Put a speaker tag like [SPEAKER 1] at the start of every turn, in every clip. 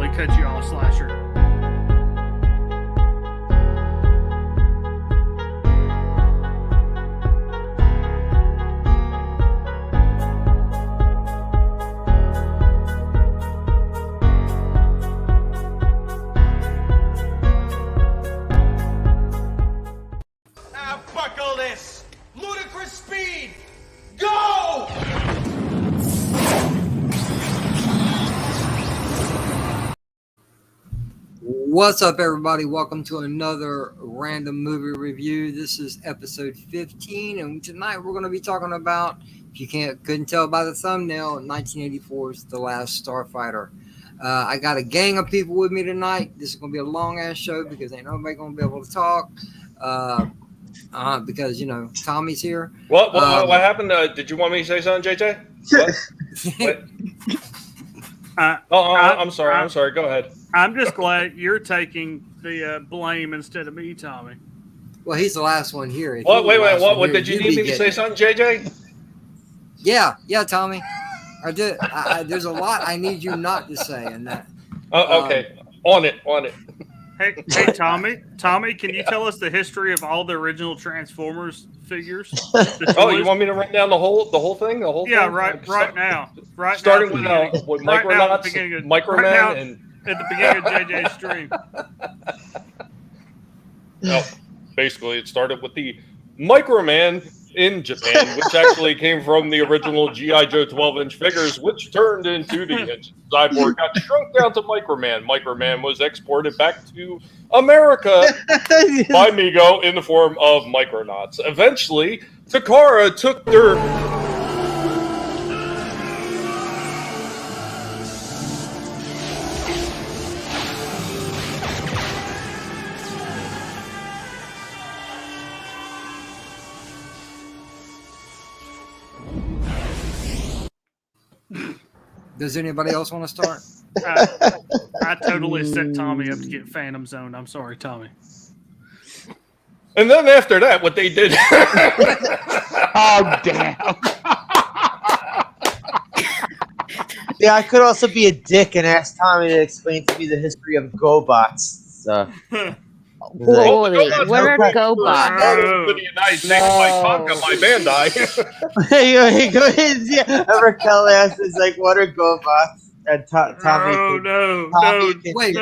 [SPEAKER 1] accidentally cut you off, Slasher.
[SPEAKER 2] Now buckle this! Ludicrous speed! Go!
[SPEAKER 3] What's up, everybody? Welcome to another random movie review. This is episode 15, and tonight we're going to be talking about, if you couldn't tell by the thumbnail, 1984's The Last Starfighter. I got a gang of people with me tonight. This is going to be a long-ass show because ain't nobody going to be able to talk because, you know, Tommy's here.
[SPEAKER 4] What happened? Did you want me to say something, JJ? What? I'm sorry. Go ahead.
[SPEAKER 1] I'm just glad you're taking the blame instead of me, Tommy.
[SPEAKER 3] Well, he's the last one here. If
[SPEAKER 4] What?
[SPEAKER 3] he was
[SPEAKER 4] Wait.
[SPEAKER 3] the last one
[SPEAKER 4] What?
[SPEAKER 3] here,
[SPEAKER 4] Did you
[SPEAKER 3] you'd
[SPEAKER 4] need
[SPEAKER 3] be
[SPEAKER 4] me to say
[SPEAKER 3] getting it.
[SPEAKER 4] something, JJ?
[SPEAKER 3] Yeah, Tommy. I did. There's a lot I need you not to say in that.
[SPEAKER 4] Oh, okay. On it.
[SPEAKER 1] Hey, Tommy, can you tell us the history of all the original Transformers figures?
[SPEAKER 4] Oh, you want me to run down the whole thing? The whole
[SPEAKER 1] Yeah,
[SPEAKER 4] thing?
[SPEAKER 1] right now.
[SPEAKER 4] Starting
[SPEAKER 1] now,
[SPEAKER 4] with
[SPEAKER 1] right now at the
[SPEAKER 4] Micronauts,
[SPEAKER 1] beginning of-
[SPEAKER 4] Microman,
[SPEAKER 1] right now.
[SPEAKER 4] and
[SPEAKER 1] At the beginning of JJ's stream.
[SPEAKER 4] no, basically it started with the Microman in Japan, which actually came from the original G.I. Joe 12-inch figures, which turned into the Cyborg, got shrunk down to Microman. Microman was exported back to America by Mego in the form of Micronauts. Eventually, Takara took their...
[SPEAKER 3] Does anybody else want to start?
[SPEAKER 1] I totally set Tommy up to get Phantom Zone. I'm sorry, Tommy.
[SPEAKER 4] And then after that, what they did...
[SPEAKER 5] Oh, damn. Yeah, I could also be a dick and ask Tommy to explain to me the history of GoBots. So,
[SPEAKER 6] Wait, what are GoBots?
[SPEAKER 4] To the United States by Tonka by Bandai.
[SPEAKER 5] Go ahead. Yeah. Raquel asks, is like, what are GoBots? And Tommy,
[SPEAKER 1] No.
[SPEAKER 3] Wait.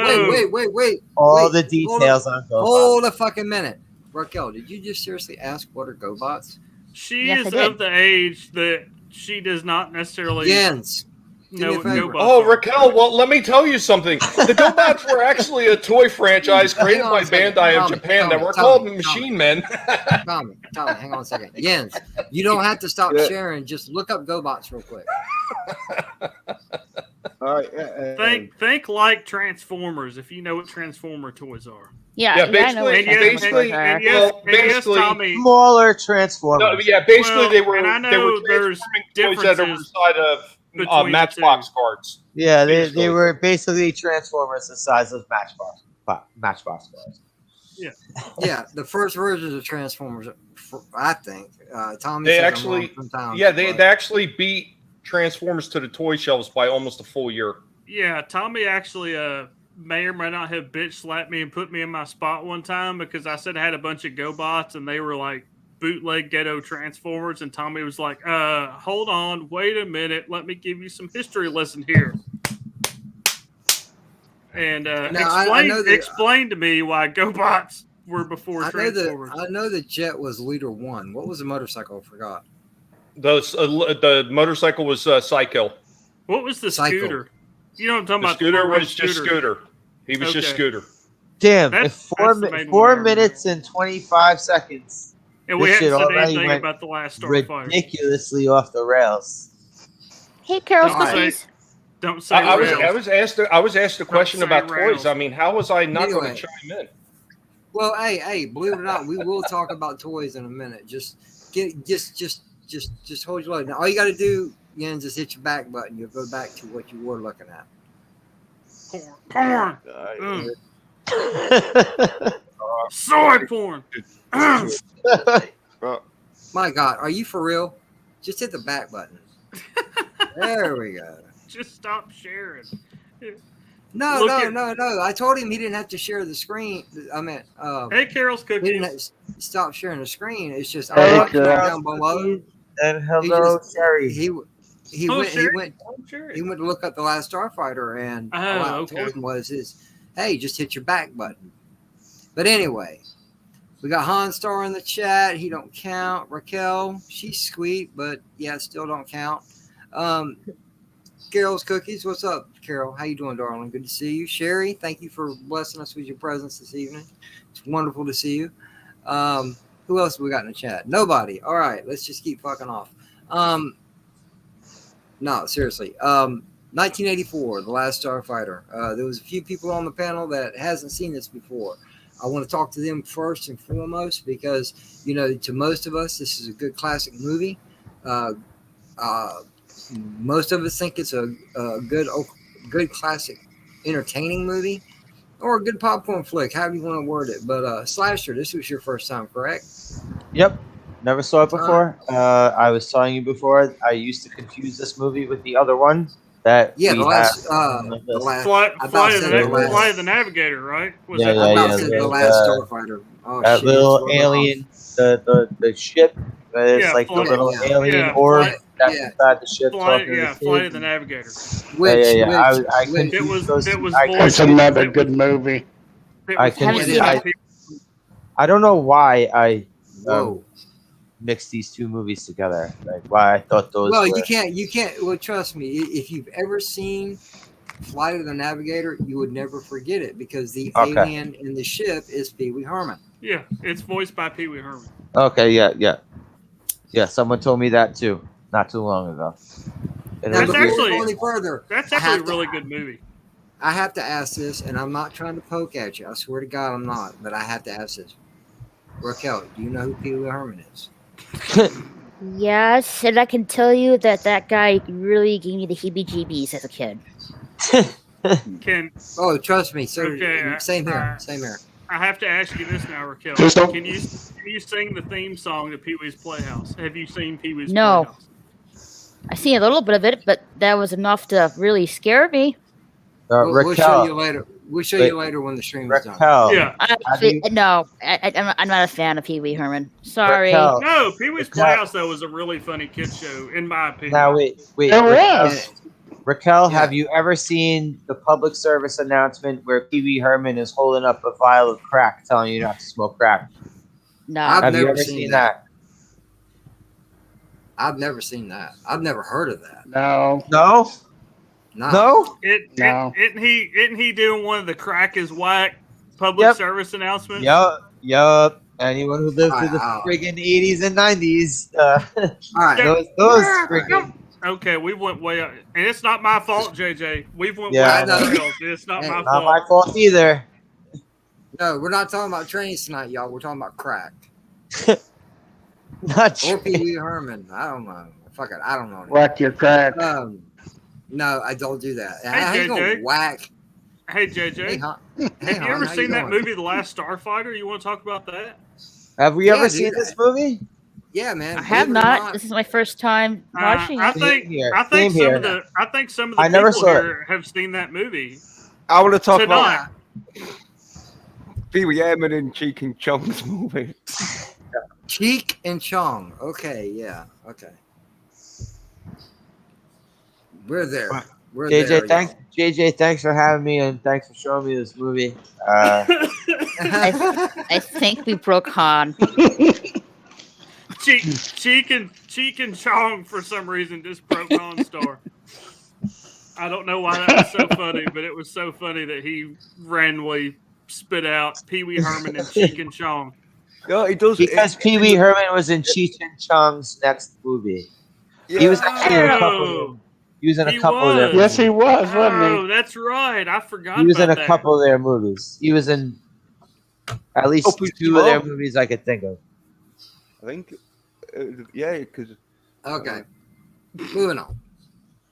[SPEAKER 5] all
[SPEAKER 3] Wait,
[SPEAKER 5] the details on GoBots.
[SPEAKER 3] Hold a fucking minute. Raquel, did you just seriously ask what are GoBots?
[SPEAKER 1] She
[SPEAKER 6] Yes, I
[SPEAKER 1] is
[SPEAKER 6] did.
[SPEAKER 1] of the age that she does not necessarily
[SPEAKER 3] Jens.
[SPEAKER 1] know
[SPEAKER 3] me a
[SPEAKER 1] what
[SPEAKER 3] favor.
[SPEAKER 1] GoBots
[SPEAKER 4] Oh,
[SPEAKER 1] are.
[SPEAKER 4] Raquel, well, let me tell you something. The GoBots were actually a toy franchise created
[SPEAKER 3] Hang on
[SPEAKER 4] by
[SPEAKER 3] a second.
[SPEAKER 4] Bandai of
[SPEAKER 3] Tommy,
[SPEAKER 4] Japan that were
[SPEAKER 3] Tommy,
[SPEAKER 4] called
[SPEAKER 3] Tommy.
[SPEAKER 4] Machine Men.
[SPEAKER 3] Tommy, hang on a second. Jens, you don't have to stop sharing. Just look up GoBots real quick.
[SPEAKER 5] All right.
[SPEAKER 1] Think like Transformers, if you know what Transformer toys are.
[SPEAKER 6] Yeah,
[SPEAKER 4] Yeah,
[SPEAKER 6] I know what
[SPEAKER 1] And
[SPEAKER 4] basically-
[SPEAKER 1] yes,
[SPEAKER 6] Transformers are.
[SPEAKER 1] and yes,
[SPEAKER 4] basically-
[SPEAKER 1] Tommy.
[SPEAKER 5] Smaller Transformers.
[SPEAKER 4] No, yeah, basically
[SPEAKER 1] Well,
[SPEAKER 4] they were
[SPEAKER 1] and I
[SPEAKER 4] they were
[SPEAKER 1] know there's
[SPEAKER 4] transforming toys that were
[SPEAKER 1] differences
[SPEAKER 4] inside of
[SPEAKER 1] between the
[SPEAKER 4] Matchbox
[SPEAKER 1] two.
[SPEAKER 4] cards.
[SPEAKER 5] Yeah, they
[SPEAKER 4] Basically.
[SPEAKER 5] were basically Transformers the size of Matchbox cars.
[SPEAKER 3] Yeah, the first versions of Transformers, I think. Tommy
[SPEAKER 4] They
[SPEAKER 3] says I'm
[SPEAKER 4] actually-
[SPEAKER 3] wrong sometimes,
[SPEAKER 4] Yeah, they
[SPEAKER 3] but-
[SPEAKER 4] actually beat Transformers to the toy shelves by almost a full year.
[SPEAKER 1] Yeah, Tommy actually may or may not have bitch slapped me and put me in my spot one time because I said I had a bunch of GoBots and they were like bootleg ghetto Transformers, and Tommy was like, hold on, wait a minute, let me give you some history lesson here. And explain to me why GoBots were before Transformers.
[SPEAKER 3] I know that Jet was Leader 1. What was the motorcycle? I forgot.
[SPEAKER 4] The motorcycle was Psycho.
[SPEAKER 1] What was the
[SPEAKER 3] Cycle.
[SPEAKER 1] scooter? You know what I'm talking
[SPEAKER 4] The
[SPEAKER 1] about?
[SPEAKER 4] scooter
[SPEAKER 1] the
[SPEAKER 4] was just Scooter. He was just
[SPEAKER 1] Okay.
[SPEAKER 4] Scooter.
[SPEAKER 5] Damn,
[SPEAKER 1] That's
[SPEAKER 5] in
[SPEAKER 1] the main one I
[SPEAKER 5] 4
[SPEAKER 1] remember.
[SPEAKER 5] minutes and 25 seconds.
[SPEAKER 1] And we
[SPEAKER 5] This
[SPEAKER 1] haven't
[SPEAKER 5] shit
[SPEAKER 1] said
[SPEAKER 5] already
[SPEAKER 1] anything
[SPEAKER 5] went
[SPEAKER 1] about the last Starfighter.
[SPEAKER 5] Ridiculously off the rails.
[SPEAKER 6] Hey, Carol's
[SPEAKER 1] Don't say,
[SPEAKER 6] cookies.
[SPEAKER 1] don't say
[SPEAKER 4] I
[SPEAKER 1] rails.
[SPEAKER 4] was asked a question
[SPEAKER 1] say
[SPEAKER 4] about
[SPEAKER 1] rails.
[SPEAKER 4] toys. I mean, how was I not going
[SPEAKER 3] Anyway.
[SPEAKER 4] to chime in?
[SPEAKER 3] Well, hey, believe it or not, we will talk about toys in a minute. Just hold your load. Now, all you got to do, Jens, is hit your back button. You'll go back to what you were looking at.
[SPEAKER 1] Porn. Soy porn.
[SPEAKER 3] My God, are you for real? Just hit the back button. There we go.
[SPEAKER 1] Just stop sharing.
[SPEAKER 3] No,
[SPEAKER 1] Look
[SPEAKER 3] no,
[SPEAKER 1] at-
[SPEAKER 3] no. I told him he didn't have to share the screen. I meant,
[SPEAKER 1] Hey, Carol's
[SPEAKER 3] he didn't
[SPEAKER 1] cookies.
[SPEAKER 3] have to stop sharing the screen. It's just
[SPEAKER 7] Hey,
[SPEAKER 3] I'm
[SPEAKER 7] Carol.
[SPEAKER 3] down below.
[SPEAKER 5] And
[SPEAKER 3] He
[SPEAKER 5] hello,
[SPEAKER 3] just
[SPEAKER 5] Sherry.
[SPEAKER 3] he
[SPEAKER 1] Oh,
[SPEAKER 3] went
[SPEAKER 1] Sherry.
[SPEAKER 3] he went to look up the last Starfighter, and all I
[SPEAKER 1] Oh,
[SPEAKER 3] told
[SPEAKER 1] okay.
[SPEAKER 3] him was hey, just hit your back button. But anyway, we got Han Star in the chat. He don't count. Raquel, she's sweet, but yeah, still don't count. Carol's cookies. What's up, Carol? How you doing, darling? Good to see you. Sherry, thank you for blessing us with your presence this evening. It's wonderful to see you. Who else have we got in the chat? Nobody. All right, let's just keep fucking off. No, seriously. 1984, The Last Starfighter. There was a few people on the panel that hasn't seen this before. I want to talk to them first and foremost because, to most of us, this is a good classic movie. Most of us think it's a good classic, entertaining movie, or a good popcorn flick, however you want to word it. But Slasher, this was your first time, correct?
[SPEAKER 5] Yep. Never saw it before. I was telling you before, I used to confuse this movie with the other one that
[SPEAKER 3] Yeah,
[SPEAKER 5] we
[SPEAKER 3] the last,
[SPEAKER 5] have on the list.
[SPEAKER 1] Flight
[SPEAKER 3] the
[SPEAKER 1] of the Navigator, right? Was
[SPEAKER 5] Yeah,
[SPEAKER 1] that
[SPEAKER 3] I
[SPEAKER 5] yeah,
[SPEAKER 3] about
[SPEAKER 5] yeah.
[SPEAKER 3] said the
[SPEAKER 5] The,
[SPEAKER 3] last Starfighter. Oh
[SPEAKER 5] that
[SPEAKER 3] shit!
[SPEAKER 5] little
[SPEAKER 3] it's rubbing
[SPEAKER 5] alien, the ship. It's
[SPEAKER 1] Yeah,
[SPEAKER 5] like the
[SPEAKER 1] flight-
[SPEAKER 5] little
[SPEAKER 3] yeah,
[SPEAKER 5] alien
[SPEAKER 1] yeah,
[SPEAKER 5] orb
[SPEAKER 1] flight-
[SPEAKER 5] that's
[SPEAKER 3] yeah.
[SPEAKER 5] inside the ship
[SPEAKER 1] Flight,
[SPEAKER 5] talking to the
[SPEAKER 1] Flight
[SPEAKER 5] kids.
[SPEAKER 1] of the Navigator.
[SPEAKER 3] Which,
[SPEAKER 5] I
[SPEAKER 3] which,
[SPEAKER 5] confused
[SPEAKER 1] It
[SPEAKER 5] those
[SPEAKER 1] was
[SPEAKER 5] two.
[SPEAKER 7] It's
[SPEAKER 1] voiced.
[SPEAKER 7] another
[SPEAKER 1] it
[SPEAKER 7] good
[SPEAKER 1] was-
[SPEAKER 7] movie.
[SPEAKER 1] It
[SPEAKER 5] I
[SPEAKER 1] was
[SPEAKER 5] can
[SPEAKER 1] voiced
[SPEAKER 6] see
[SPEAKER 1] by
[SPEAKER 6] that.
[SPEAKER 1] people.
[SPEAKER 5] I don't know why I
[SPEAKER 3] whoa.
[SPEAKER 5] mixed these two movies together. Like why I thought those
[SPEAKER 3] Well,
[SPEAKER 5] were.
[SPEAKER 3] you can't. Well, trust me. If you've ever seen Flight of the Navigator, you would never forget it because the
[SPEAKER 5] Okay.
[SPEAKER 3] alien in the ship is Pee Wee Herman.
[SPEAKER 1] Yeah, it's voiced by Pee Wee Herman.
[SPEAKER 5] Okay, yeah. Someone told me that too, not too long ago. And
[SPEAKER 3] Now,
[SPEAKER 1] That's
[SPEAKER 3] before
[SPEAKER 1] actually-
[SPEAKER 3] we go any further,
[SPEAKER 1] That's
[SPEAKER 3] I
[SPEAKER 1] actually a
[SPEAKER 3] have to-
[SPEAKER 1] really good movie.
[SPEAKER 3] I have to ask this, and I'm not trying to poke at you. I swear to God, I'm not. But I have to ask this. Raquel, do you know who Pee Wee Herman is?
[SPEAKER 6] Yes, and I can tell you that guy really gave me the heebie-jeebies as a kid.
[SPEAKER 1] Can
[SPEAKER 3] Oh, trust me. So
[SPEAKER 1] Okay,
[SPEAKER 3] same here. Same here.
[SPEAKER 1] I have to ask you this now, Raquel?
[SPEAKER 7] Just don't-
[SPEAKER 1] Can you sing the theme song to Pee Wee's Playhouse? Have you seen Pee Wee's
[SPEAKER 6] No.
[SPEAKER 1] Playhouse?
[SPEAKER 6] I seen a little bit of it, but that was enough to really scare me.
[SPEAKER 3] We'll show you
[SPEAKER 5] Raquel,
[SPEAKER 3] later. We'll show
[SPEAKER 5] Wait.
[SPEAKER 3] you later when the stream is done.
[SPEAKER 5] Raquel,
[SPEAKER 1] Yeah.
[SPEAKER 6] No, I'm not a fan of Pee Wee Herman. Sorry.
[SPEAKER 5] Raquel.
[SPEAKER 1] No, Pee Wee's
[SPEAKER 5] Raquel.
[SPEAKER 1] Playhouse though was a really funny kids show, in my opinion.
[SPEAKER 5] Now wait.
[SPEAKER 7] It was.
[SPEAKER 5] Raquel,
[SPEAKER 3] Yeah.
[SPEAKER 5] have you ever seen the public service announcement where Pee Wee Herman is holding up a vial of crack, telling you not to smoke crack?
[SPEAKER 6] No.
[SPEAKER 3] I've
[SPEAKER 5] Have you
[SPEAKER 3] never
[SPEAKER 5] ever
[SPEAKER 3] seen
[SPEAKER 5] seen
[SPEAKER 3] that.
[SPEAKER 5] that?
[SPEAKER 3] I've never seen that. I've never heard of that.
[SPEAKER 7] No.
[SPEAKER 5] No,
[SPEAKER 3] No.
[SPEAKER 5] no.
[SPEAKER 7] No.
[SPEAKER 1] Isn't he doing one of the crack is whack public
[SPEAKER 5] Yep.
[SPEAKER 1] service announcements?
[SPEAKER 5] Yup. Anyone who lived through the
[SPEAKER 3] Wow.
[SPEAKER 5] friggin' 80s and 90s,
[SPEAKER 3] All right.
[SPEAKER 1] Yeah.
[SPEAKER 5] those
[SPEAKER 1] Yeah.
[SPEAKER 5] friggin'
[SPEAKER 1] Okay, we went way up, and it's not my fault, JJ. We've went
[SPEAKER 5] Yeah,
[SPEAKER 1] way
[SPEAKER 3] I
[SPEAKER 1] off
[SPEAKER 3] know.
[SPEAKER 1] the rails. It's not
[SPEAKER 3] Hey,
[SPEAKER 1] my
[SPEAKER 5] not
[SPEAKER 1] fault.
[SPEAKER 5] my fault either.
[SPEAKER 3] No, we're not talking about trains tonight, y'all. We're talking about crack.
[SPEAKER 5] Not
[SPEAKER 3] Or
[SPEAKER 5] sure.
[SPEAKER 3] Pee Wee Herman. I don't know. Fuck it. I don't know.
[SPEAKER 7] Whack your crack.
[SPEAKER 3] No, I don't do that.
[SPEAKER 1] Hey,
[SPEAKER 3] How you gonna
[SPEAKER 1] JJ.
[SPEAKER 3] whack?
[SPEAKER 1] Hey,
[SPEAKER 3] Hey,
[SPEAKER 1] JJ,
[SPEAKER 3] hon.
[SPEAKER 1] have you ever
[SPEAKER 3] how
[SPEAKER 1] seen that
[SPEAKER 3] doing?
[SPEAKER 1] movie, The Last Starfighter? You want to talk about that?
[SPEAKER 5] Have we
[SPEAKER 3] Yeah,
[SPEAKER 5] ever
[SPEAKER 3] dude.
[SPEAKER 5] seen this movie?
[SPEAKER 3] Yeah, man.
[SPEAKER 6] I have
[SPEAKER 3] believe it or
[SPEAKER 6] not. This is my first time watching
[SPEAKER 1] I
[SPEAKER 6] it.
[SPEAKER 1] think
[SPEAKER 5] Same here.
[SPEAKER 1] I think
[SPEAKER 5] Same
[SPEAKER 1] some
[SPEAKER 5] here.
[SPEAKER 1] of the I think some of the
[SPEAKER 5] I never
[SPEAKER 1] people
[SPEAKER 5] saw it.
[SPEAKER 1] here have seen that movie.
[SPEAKER 8] I want to talk
[SPEAKER 1] Tonight.
[SPEAKER 8] about Pee Wee Herman and Cheek and Chong's movie.
[SPEAKER 3] Cheek and Chong. Okay, yeah. Okay. We're there. We're there.
[SPEAKER 5] JJ, thanks for having me and thanks for showing me this movie.
[SPEAKER 6] I think we broke Han.
[SPEAKER 1] Cheek and Chong for some reason just broke on Star. I don't know why that was so funny, but it was so funny that he randomly spit out Pee Wee Herman and Cheek and Chong.
[SPEAKER 8] No, it does.
[SPEAKER 5] Because Pee Wee Herman was in Cheech and Chong's next movie. He was actually in a couple.
[SPEAKER 1] Oh,
[SPEAKER 5] He was in a
[SPEAKER 1] He
[SPEAKER 5] couple of their.
[SPEAKER 1] was.
[SPEAKER 7] Yes, he was,
[SPEAKER 1] oh,
[SPEAKER 7] wasn't
[SPEAKER 1] that's right. I forgot.
[SPEAKER 5] He was in
[SPEAKER 1] about
[SPEAKER 5] a
[SPEAKER 1] that.
[SPEAKER 5] couple of their movies. He was in at least
[SPEAKER 8] Oh, Poochie
[SPEAKER 5] two of their
[SPEAKER 8] Bob.
[SPEAKER 5] movies I could think of.
[SPEAKER 8] I think, yeah, because
[SPEAKER 3] Okay. Moving on.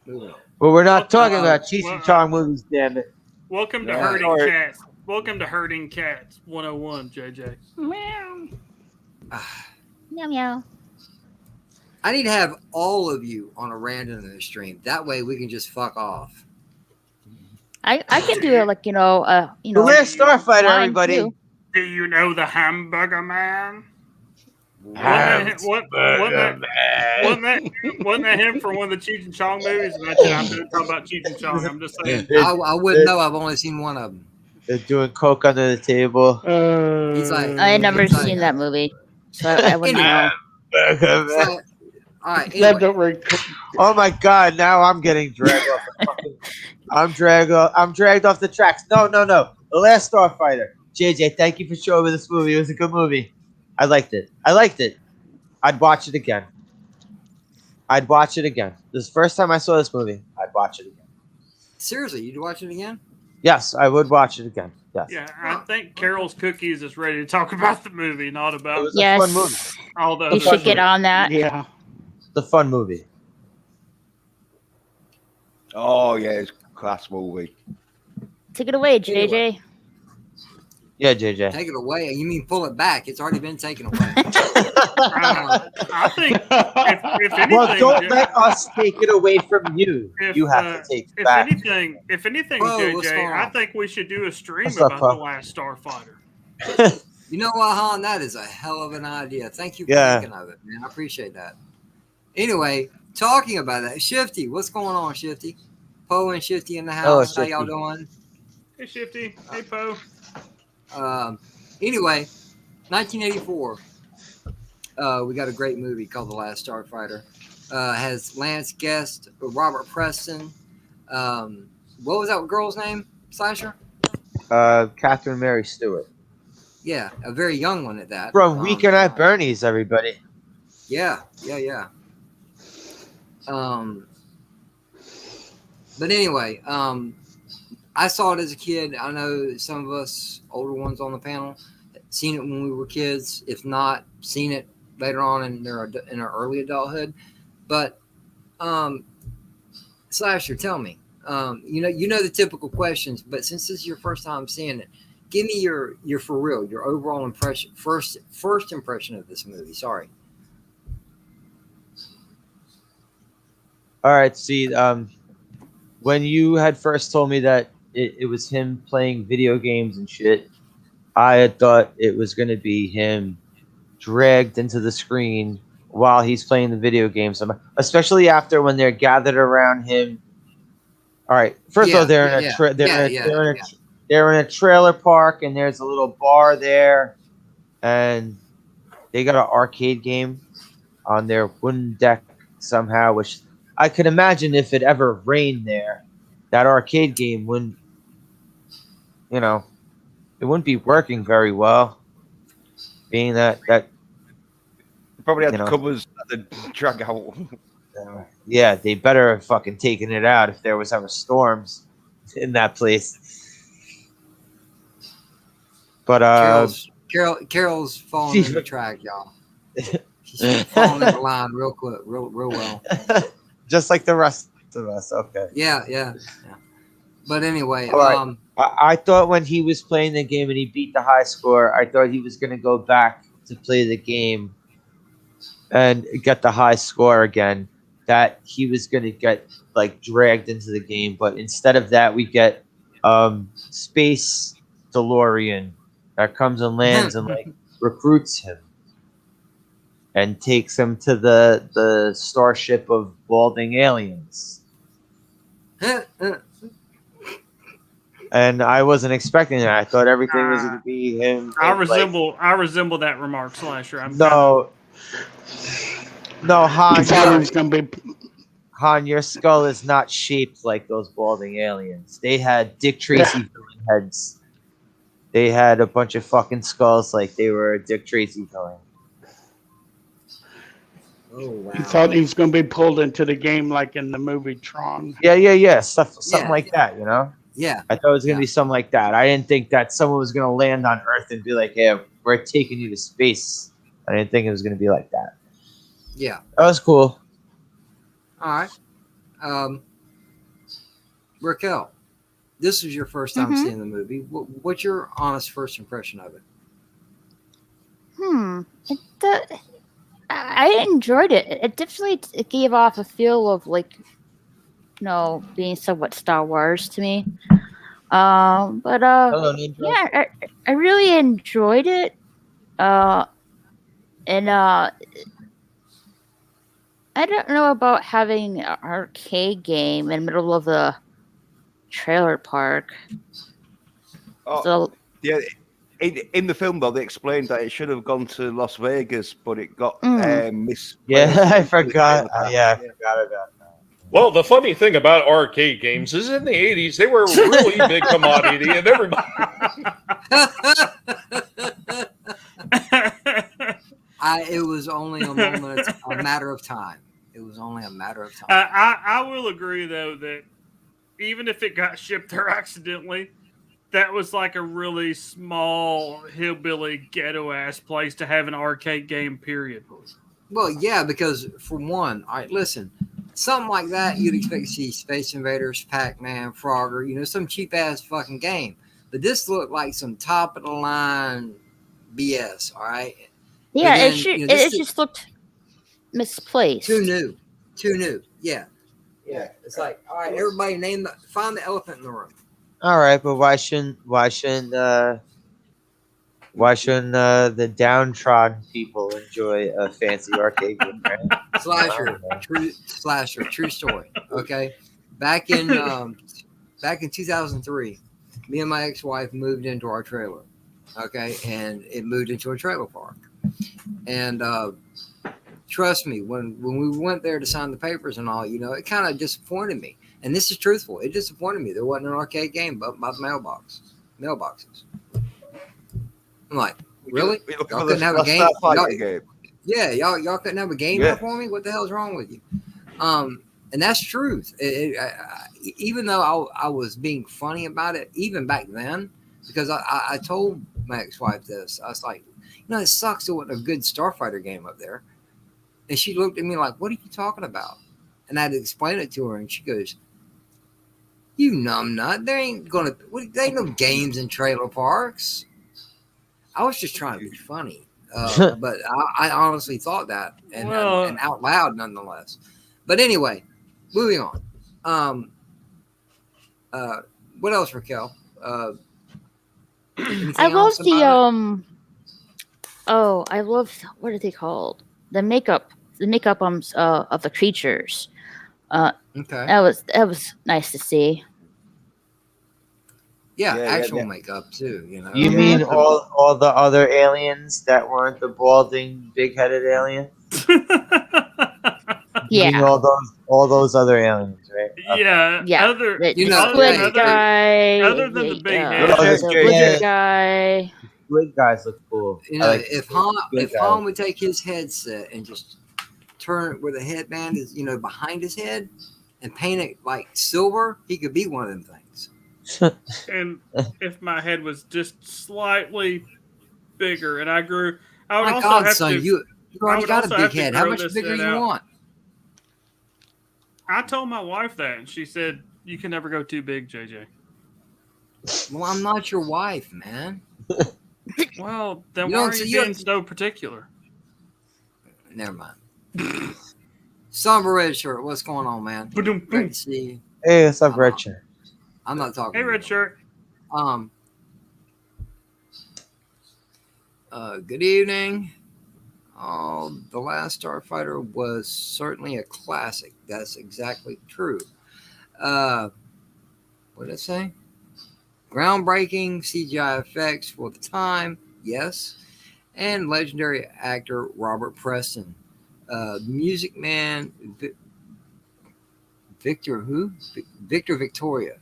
[SPEAKER 5] But we're not
[SPEAKER 1] Well,
[SPEAKER 5] talking about Cheech and Chong movies, damn it.
[SPEAKER 1] Welcome to
[SPEAKER 8] Yeah.
[SPEAKER 1] Herding
[SPEAKER 8] Sorry.
[SPEAKER 1] Cats. Welcome to Herding Cats 101, JJ.
[SPEAKER 6] Meow. Meow meow.
[SPEAKER 3] I need to have all of you on a random in the stream. That way we can just fuck off.
[SPEAKER 6] I can do it like
[SPEAKER 5] The Last Starfighter,
[SPEAKER 6] mine
[SPEAKER 5] everybody.
[SPEAKER 6] too.
[SPEAKER 1] Do you know the Hamburger Man? Wasn't that him from one of the Cheech and Chong movies? Imagine I'm talking about Cheech and Chong. I'm just saying.
[SPEAKER 3] I wouldn't know. I've only seen one of them.
[SPEAKER 5] They're doing coke under the table.
[SPEAKER 3] He's like,
[SPEAKER 6] I had never
[SPEAKER 3] he's like,
[SPEAKER 6] seen that movie, so I wouldn't know.
[SPEAKER 3] it's like, all right.
[SPEAKER 7] That
[SPEAKER 3] Anyway,
[SPEAKER 7] don't work.
[SPEAKER 5] Oh my god! Now I'm getting dragged off. I'm dragged off the tracks. No. The Last Starfighter. JJ, thank you for showing me this movie. It was a good movie. I liked it. I'd watch it again. This is the first time I saw this movie. I'd watch it again.
[SPEAKER 3] seriously, you'd watch it again?
[SPEAKER 5] Yes, I would watch it again. Yes.
[SPEAKER 1] Yeah, I think Carol's Cookies is ready to talk about the movie, not
[SPEAKER 5] It
[SPEAKER 1] about
[SPEAKER 5] was
[SPEAKER 6] Yes.
[SPEAKER 5] a fun movie.
[SPEAKER 1] all the
[SPEAKER 6] You
[SPEAKER 1] other
[SPEAKER 6] should get
[SPEAKER 1] stuff.
[SPEAKER 6] on that.
[SPEAKER 7] Yeah.
[SPEAKER 5] The fun movie.
[SPEAKER 8] Oh yeah, it's a class movie.
[SPEAKER 6] Take it away, JJ.
[SPEAKER 5] Yeah, JJ.
[SPEAKER 3] Take it away. You mean pull it back? It's already been taken away.
[SPEAKER 1] I think if anything,
[SPEAKER 5] Well, don't let us take it away from you.
[SPEAKER 1] if,
[SPEAKER 5] You have to take it
[SPEAKER 1] if
[SPEAKER 5] back.
[SPEAKER 1] anything,
[SPEAKER 3] Whoa, what's going
[SPEAKER 1] JJ, I
[SPEAKER 3] on?
[SPEAKER 1] think we should do a stream
[SPEAKER 5] What's up,
[SPEAKER 1] about
[SPEAKER 5] Pop?
[SPEAKER 1] the Last Starfighter.
[SPEAKER 3] You know what, Han? That is a hell of an idea. Thank you for
[SPEAKER 5] Yeah.
[SPEAKER 3] thinking of it, man. I appreciate that. Anyway, talking about that, Shifty, what's going on, Shifty? Poe and Shifty in the
[SPEAKER 5] Hello,
[SPEAKER 3] house. How y'all
[SPEAKER 5] Shifty.
[SPEAKER 3] doing?
[SPEAKER 1] Hey, Shifty. Hey, Poe.
[SPEAKER 3] Anyway, 1984. We got a great movie called The Last Starfighter. Has Lance Guest, Robert Preston. What was that girl's name? Slasher?
[SPEAKER 5] Catherine Mary Stewart.
[SPEAKER 3] Yeah, a very young one at that.
[SPEAKER 5] From Weekend at Bernie's, everybody.
[SPEAKER 3] Yeah. But anyway, I saw it as a kid. I know some of us older ones on the panel seen it when we were kids. If not, seen it later on in our early adulthood. But Slasher, tell me, you know the typical questions. But since this is your first time seeing it, give me your for real, your overall impression, first impression of this movie. Sorry.
[SPEAKER 5] All right. See, when you had first told me that it was him playing video games and shit, I had thought it was going to be him dragged into the screen while he's playing the video games, especially after when they're gathered around him. All right. First of all, they're in a trailer park, and there's a little bar there, and they got an arcade game on their wooden deck somehow, which I could imagine if it ever rained there, that arcade game wouldn't, it wouldn't be working very well, being that
[SPEAKER 8] Probably had
[SPEAKER 5] You know.
[SPEAKER 8] covers that they drag out.
[SPEAKER 5] yeah, they better have fucking taken it out if there was ever storms in that place. But
[SPEAKER 3] Carol's falling in the track, y'all. She's falling in the line real quick, real well.
[SPEAKER 5] just like the rest of us. Okay.
[SPEAKER 3] Yeah. But anyway,
[SPEAKER 5] All right. I thought when he was playing the game and he beat the high score, I thought he was going to go back to play the game and get the high score again. That he was going to get like dragged into the game, but instead of that, we get Space DeLorean that comes and lands and like recruits him and takes him to the starship of balding aliens. And I wasn't expecting that. I thought everything was going to be him.
[SPEAKER 1] I
[SPEAKER 5] like-
[SPEAKER 1] resemble that remark, Slasher.
[SPEAKER 5] No,
[SPEAKER 7] I thought it was
[SPEAKER 5] Han.
[SPEAKER 7] going to be.
[SPEAKER 5] Han, your skull is not shaped like those balding aliens. They had Dick Tracy villain heads. They had a bunch of fucking skulls like they were a Dick Tracy villain.
[SPEAKER 3] Oh wow.
[SPEAKER 7] You thought he was going to be pulled into the game like in the movie Tron.
[SPEAKER 5] Yeah. Something
[SPEAKER 3] Yeah.
[SPEAKER 5] like that, you know?
[SPEAKER 3] Yeah.
[SPEAKER 5] I thought it was going to be something like that. I didn't think that someone was going to land on Earth and be like, hey, we're taking you to space. I didn't think it was going to be like that.
[SPEAKER 3] Yeah.
[SPEAKER 5] That was cool.
[SPEAKER 3] All right. Raquel, this was your first time
[SPEAKER 6] Mhm.
[SPEAKER 3] seeing the movie. What's your honest first impression of it?
[SPEAKER 6] I enjoyed it. It definitely gave off a feel of being somewhat Star Wars to me. But
[SPEAKER 5] Hello, Ninja.
[SPEAKER 6] yeah, I really enjoyed it. And I don't know about having an arcade game in the middle of the trailer park.
[SPEAKER 8] Oh,
[SPEAKER 6] So
[SPEAKER 8] yeah. In the film, though, they explained that it should have gone to Las Vegas, but it got misplaced.
[SPEAKER 5] Yeah, I
[SPEAKER 8] into the
[SPEAKER 5] forgot.
[SPEAKER 8] trailer park.
[SPEAKER 5] Yeah, I forgot about
[SPEAKER 4] Well, the funny thing about arcade games is in the 80s, they were a really big commodity, and everybody.
[SPEAKER 3] It was only a matter of time. It was only a matter of time.
[SPEAKER 1] I will agree though that even if it got shipped there accidentally, that was like a really small hillbilly ghetto ass place to have an arcade game. Period.
[SPEAKER 3] Well, yeah, because for one, all right, listen, something like that you'd expect to see Space Invaders, Pac-Man, Frogger, some cheap ass fucking game. But this looked like some top of the line BS. All right.
[SPEAKER 6] yeah,
[SPEAKER 3] then,
[SPEAKER 6] it just looked misplaced.
[SPEAKER 3] Too new. Yeah. It's like, all right, everybody find the elephant in the room.
[SPEAKER 5] All right, but why shouldn't the downtrodden people enjoy a fancy arcade game? Right?
[SPEAKER 3] Slasher, true story. Okay, back in 2003, me and my ex-wife moved into our trailer. Okay, and it moved into a trailer park, and trust me, when we went there to sign the papers and all, it kind of disappointed me. And this is truthful. It disappointed me. There wasn't an arcade game but by the mailboxes. I'm like, really? Y'all couldn't have a game?
[SPEAKER 8] Game.
[SPEAKER 3] Yeah, y'all couldn't have a game there for me? What the hell's wrong with you? And that's truth. Even though I was being funny about it, even back then, because I told my ex-wife this. I was like, it sucks there wasn't a good Starfighter game up there. And she looked at me like, what are you talking about? And I had to explain it to her, and she goes, you numbnut. There ain't no games in trailer parks. I was just trying to be funny. But I honestly thought that, and out loud nonetheless. But anyway, moving on. What else, Raquel?
[SPEAKER 6] I love the I love, what are they called? The makeup of the creatures.
[SPEAKER 3] Okay.
[SPEAKER 6] That was nice to see.
[SPEAKER 3] Yeah, actual makeup too.
[SPEAKER 5] You mean all the other aliens that weren't the balding, big-headed aliens? You mean all those other aliens, right?
[SPEAKER 1] Yeah.
[SPEAKER 6] Yeah.
[SPEAKER 1] Other
[SPEAKER 6] The squid guy.
[SPEAKER 1] other than the big head.
[SPEAKER 6] The lizard guy.
[SPEAKER 5] Squid guys look cool.
[SPEAKER 3] If Han would take his headset and just turn it where the headband is, behind his head, and paint it like silver, he could be one of them things.
[SPEAKER 1] And if my head was just slightly bigger, and I grew, I would
[SPEAKER 3] My
[SPEAKER 1] also
[SPEAKER 3] God,
[SPEAKER 1] have
[SPEAKER 3] son,
[SPEAKER 1] to.
[SPEAKER 3] you already got a big head. How
[SPEAKER 1] grow
[SPEAKER 3] much
[SPEAKER 1] this
[SPEAKER 3] bigger do
[SPEAKER 1] head
[SPEAKER 3] you
[SPEAKER 1] out.
[SPEAKER 3] want?
[SPEAKER 1] I told my wife that, and she said, "You can never go too big, JJ."
[SPEAKER 3] Well, I'm not your wife, man.
[SPEAKER 1] Well, then why are you being so particular?
[SPEAKER 3] Never mind. Somber Red Shirt, what's going on, man? Great to see you.
[SPEAKER 5] Hey, what's up, Red Shirt?
[SPEAKER 3] I'm not talking.
[SPEAKER 1] Hey, Red Shirt.
[SPEAKER 3] Good evening. The last Starfighter was certainly a classic. That's exactly true. What did I say? Groundbreaking CGI effects for the time, yes. And legendary actor Robert Preston. Music Man Victor Victoria.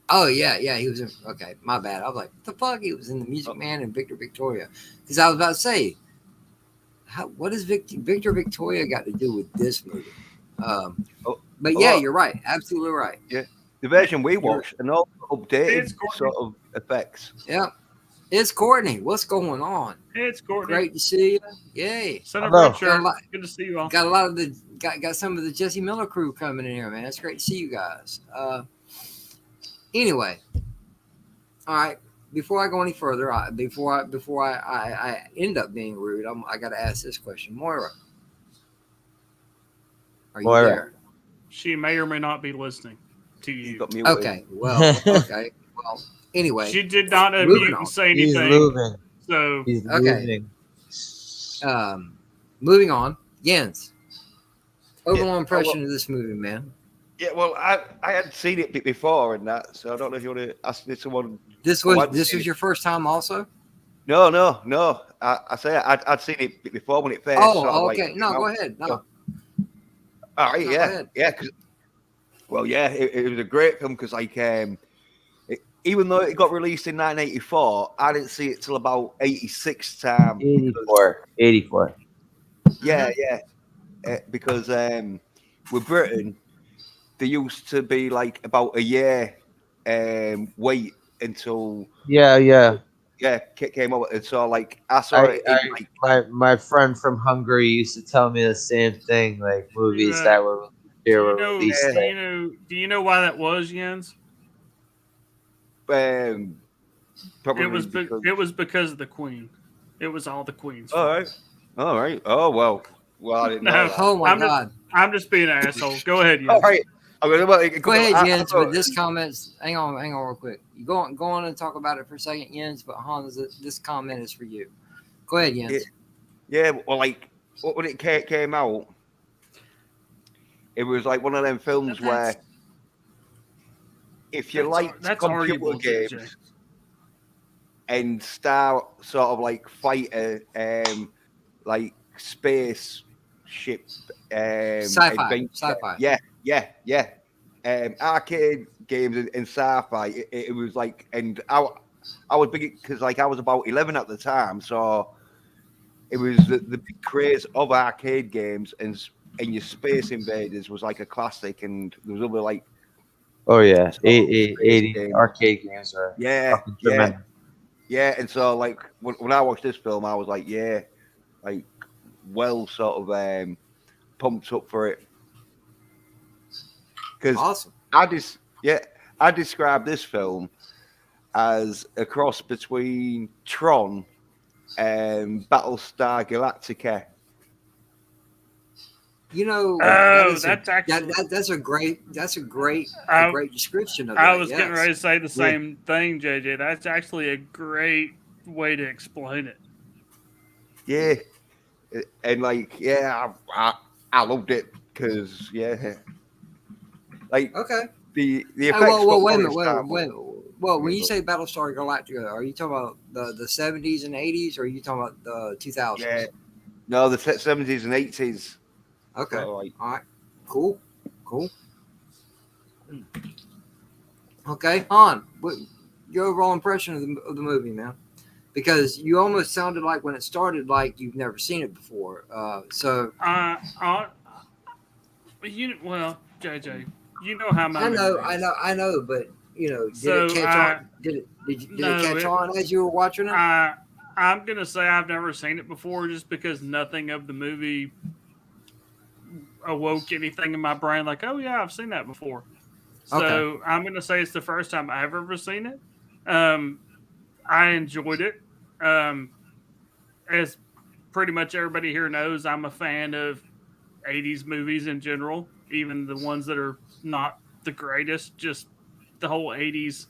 [SPEAKER 3] Oh yeah, he was in. Okay, my bad. I was like, what the fuck? He was in the Music Man and Victor Victoria. Because I was about to say, what has Victor Victoria got to do with this movie? But yeah, you're right. Absolutely right.
[SPEAKER 8] Yeah, the version we watched and all updated sort of effects.
[SPEAKER 3] Yeah, it's Courtney. What's going on?
[SPEAKER 1] Hey, it's Courtney.
[SPEAKER 3] Great to see you. Yay.
[SPEAKER 1] Son of Red Shirt. Good to see you all.
[SPEAKER 3] Got a lot of got some of the Jesse Miller crew coming in here, man. It's great to see you guys. Anyway, all right. Before I go any further, before I end up being rude, I got to ask this question, Moira. Are you there?
[SPEAKER 1] She may or may not be listening. to
[SPEAKER 8] He
[SPEAKER 1] you.
[SPEAKER 8] got muted.
[SPEAKER 3] Okay. Well. Okay. Well. Anyway.
[SPEAKER 1] She did not
[SPEAKER 3] Moving
[SPEAKER 1] unmute
[SPEAKER 3] on.
[SPEAKER 1] and say
[SPEAKER 5] He's
[SPEAKER 1] anything.
[SPEAKER 5] moving.
[SPEAKER 1] So
[SPEAKER 5] He's
[SPEAKER 3] Okay.
[SPEAKER 5] moving.
[SPEAKER 3] Moving on. Jens. Overall
[SPEAKER 8] Yeah,
[SPEAKER 3] impression of this movie, man.
[SPEAKER 8] Yeah, well, I had seen it before and that, so I don't know if you want to ask me someone.
[SPEAKER 3] This
[SPEAKER 8] who
[SPEAKER 3] was
[SPEAKER 8] hadn't
[SPEAKER 3] this
[SPEAKER 8] seen
[SPEAKER 3] was
[SPEAKER 8] it.
[SPEAKER 3] your first time, also.
[SPEAKER 8] No. I say I'd seen it before when it first sort of
[SPEAKER 3] Oh,
[SPEAKER 8] like
[SPEAKER 3] okay.
[SPEAKER 8] came
[SPEAKER 3] No, go
[SPEAKER 8] out.
[SPEAKER 3] ahead. No.
[SPEAKER 8] So, all right,
[SPEAKER 3] No, go
[SPEAKER 8] yeah,
[SPEAKER 3] ahead.
[SPEAKER 8] yeah. Well, yeah, it was a great film because like even though it got released in 1984, I didn't see it till about 86 time.
[SPEAKER 5] 84.
[SPEAKER 8] Yeah, because with Britain, they used to be like about a year wait until
[SPEAKER 5] Yeah.
[SPEAKER 8] came out, and so like I saw it in like
[SPEAKER 5] My friend from Hungary used to tell me the same thing. Like movies that were here were released.
[SPEAKER 1] Do you know why that was, Jens?
[SPEAKER 8] probably because.
[SPEAKER 1] It was because of the Queen. It was all the Queen's
[SPEAKER 8] All
[SPEAKER 1] fault.
[SPEAKER 8] right, all right. Oh well, I didn't know
[SPEAKER 1] No,
[SPEAKER 8] that.
[SPEAKER 3] Oh my
[SPEAKER 1] I'm
[SPEAKER 3] God.
[SPEAKER 1] I'm just being an asshole. Go ahead, Jens.
[SPEAKER 8] All right. I mean, well,
[SPEAKER 3] Go ahead, Jens.
[SPEAKER 8] thought-
[SPEAKER 3] But this comments. Hang on, real quick. You go on and talk about it for a second, Jens. But Hans, this comment is for you. Go ahead, Jens.
[SPEAKER 8] Yeah, well, like when it came out, it was like one of them films where if you like
[SPEAKER 1] that's
[SPEAKER 8] computer
[SPEAKER 1] arguable,
[SPEAKER 8] games
[SPEAKER 1] JJ.
[SPEAKER 8] and start sort of like fighter, like space ship, adventure.
[SPEAKER 3] Sci-fi.
[SPEAKER 8] Yeah. Arcade games and sci-fi. It was like, and I was big because like I was about 11 at the time, so it was the big craze of arcade games, and your Space Invaders was like a classic, and there was other like
[SPEAKER 5] Oh yeah,
[SPEAKER 8] sort of space
[SPEAKER 5] 80
[SPEAKER 8] games.
[SPEAKER 5] arcade games are fucking tremendous.
[SPEAKER 8] Yeah, and so like when I watched this film, I was like, yeah, like well sort of pumped up for it because
[SPEAKER 3] Awesome.
[SPEAKER 8] I describe this film as a cross between Tron and Battlestar Galactica.
[SPEAKER 3] You know,
[SPEAKER 1] Oh, that's actually.
[SPEAKER 3] that's a great great description of it.
[SPEAKER 1] I was getting
[SPEAKER 3] yes.
[SPEAKER 1] ready to say the same thing, JJ. That's actually a great way to explain it.
[SPEAKER 8] Yeah, and like I loved it because like
[SPEAKER 3] Okay.
[SPEAKER 8] the
[SPEAKER 3] Hey,
[SPEAKER 8] effects.
[SPEAKER 3] well, wait a
[SPEAKER 8] were
[SPEAKER 3] minute.
[SPEAKER 8] horrible.
[SPEAKER 3] Well, when you say Battlestar Galactica, are you talking about the 70s and 80s, or are you talking about the 2000s?
[SPEAKER 8] Yeah, no, the 70s and 80s.
[SPEAKER 3] Okay.
[SPEAKER 8] So, like,
[SPEAKER 3] All right. Cool. Okay, Han, what your overall impression of the movie, man? Because you almost sounded like when it started, like you've never seen it before.
[SPEAKER 1] Well, JJ, you know how my
[SPEAKER 3] I know,
[SPEAKER 1] memory is.
[SPEAKER 3] I know, but did
[SPEAKER 1] So,
[SPEAKER 3] it catch on? Did it catch on as you were watching it?
[SPEAKER 1] I'm gonna say I've never seen it before, just because nothing of the movie awoke anything in my brain like, oh yeah, I've seen that before. So
[SPEAKER 3] Okay.
[SPEAKER 1] I'm gonna say it's the first time I've ever seen it. I enjoyed it. As pretty much everybody here knows, I'm a fan of 80s movies in general, even the ones that are not the greatest, just the whole 80s.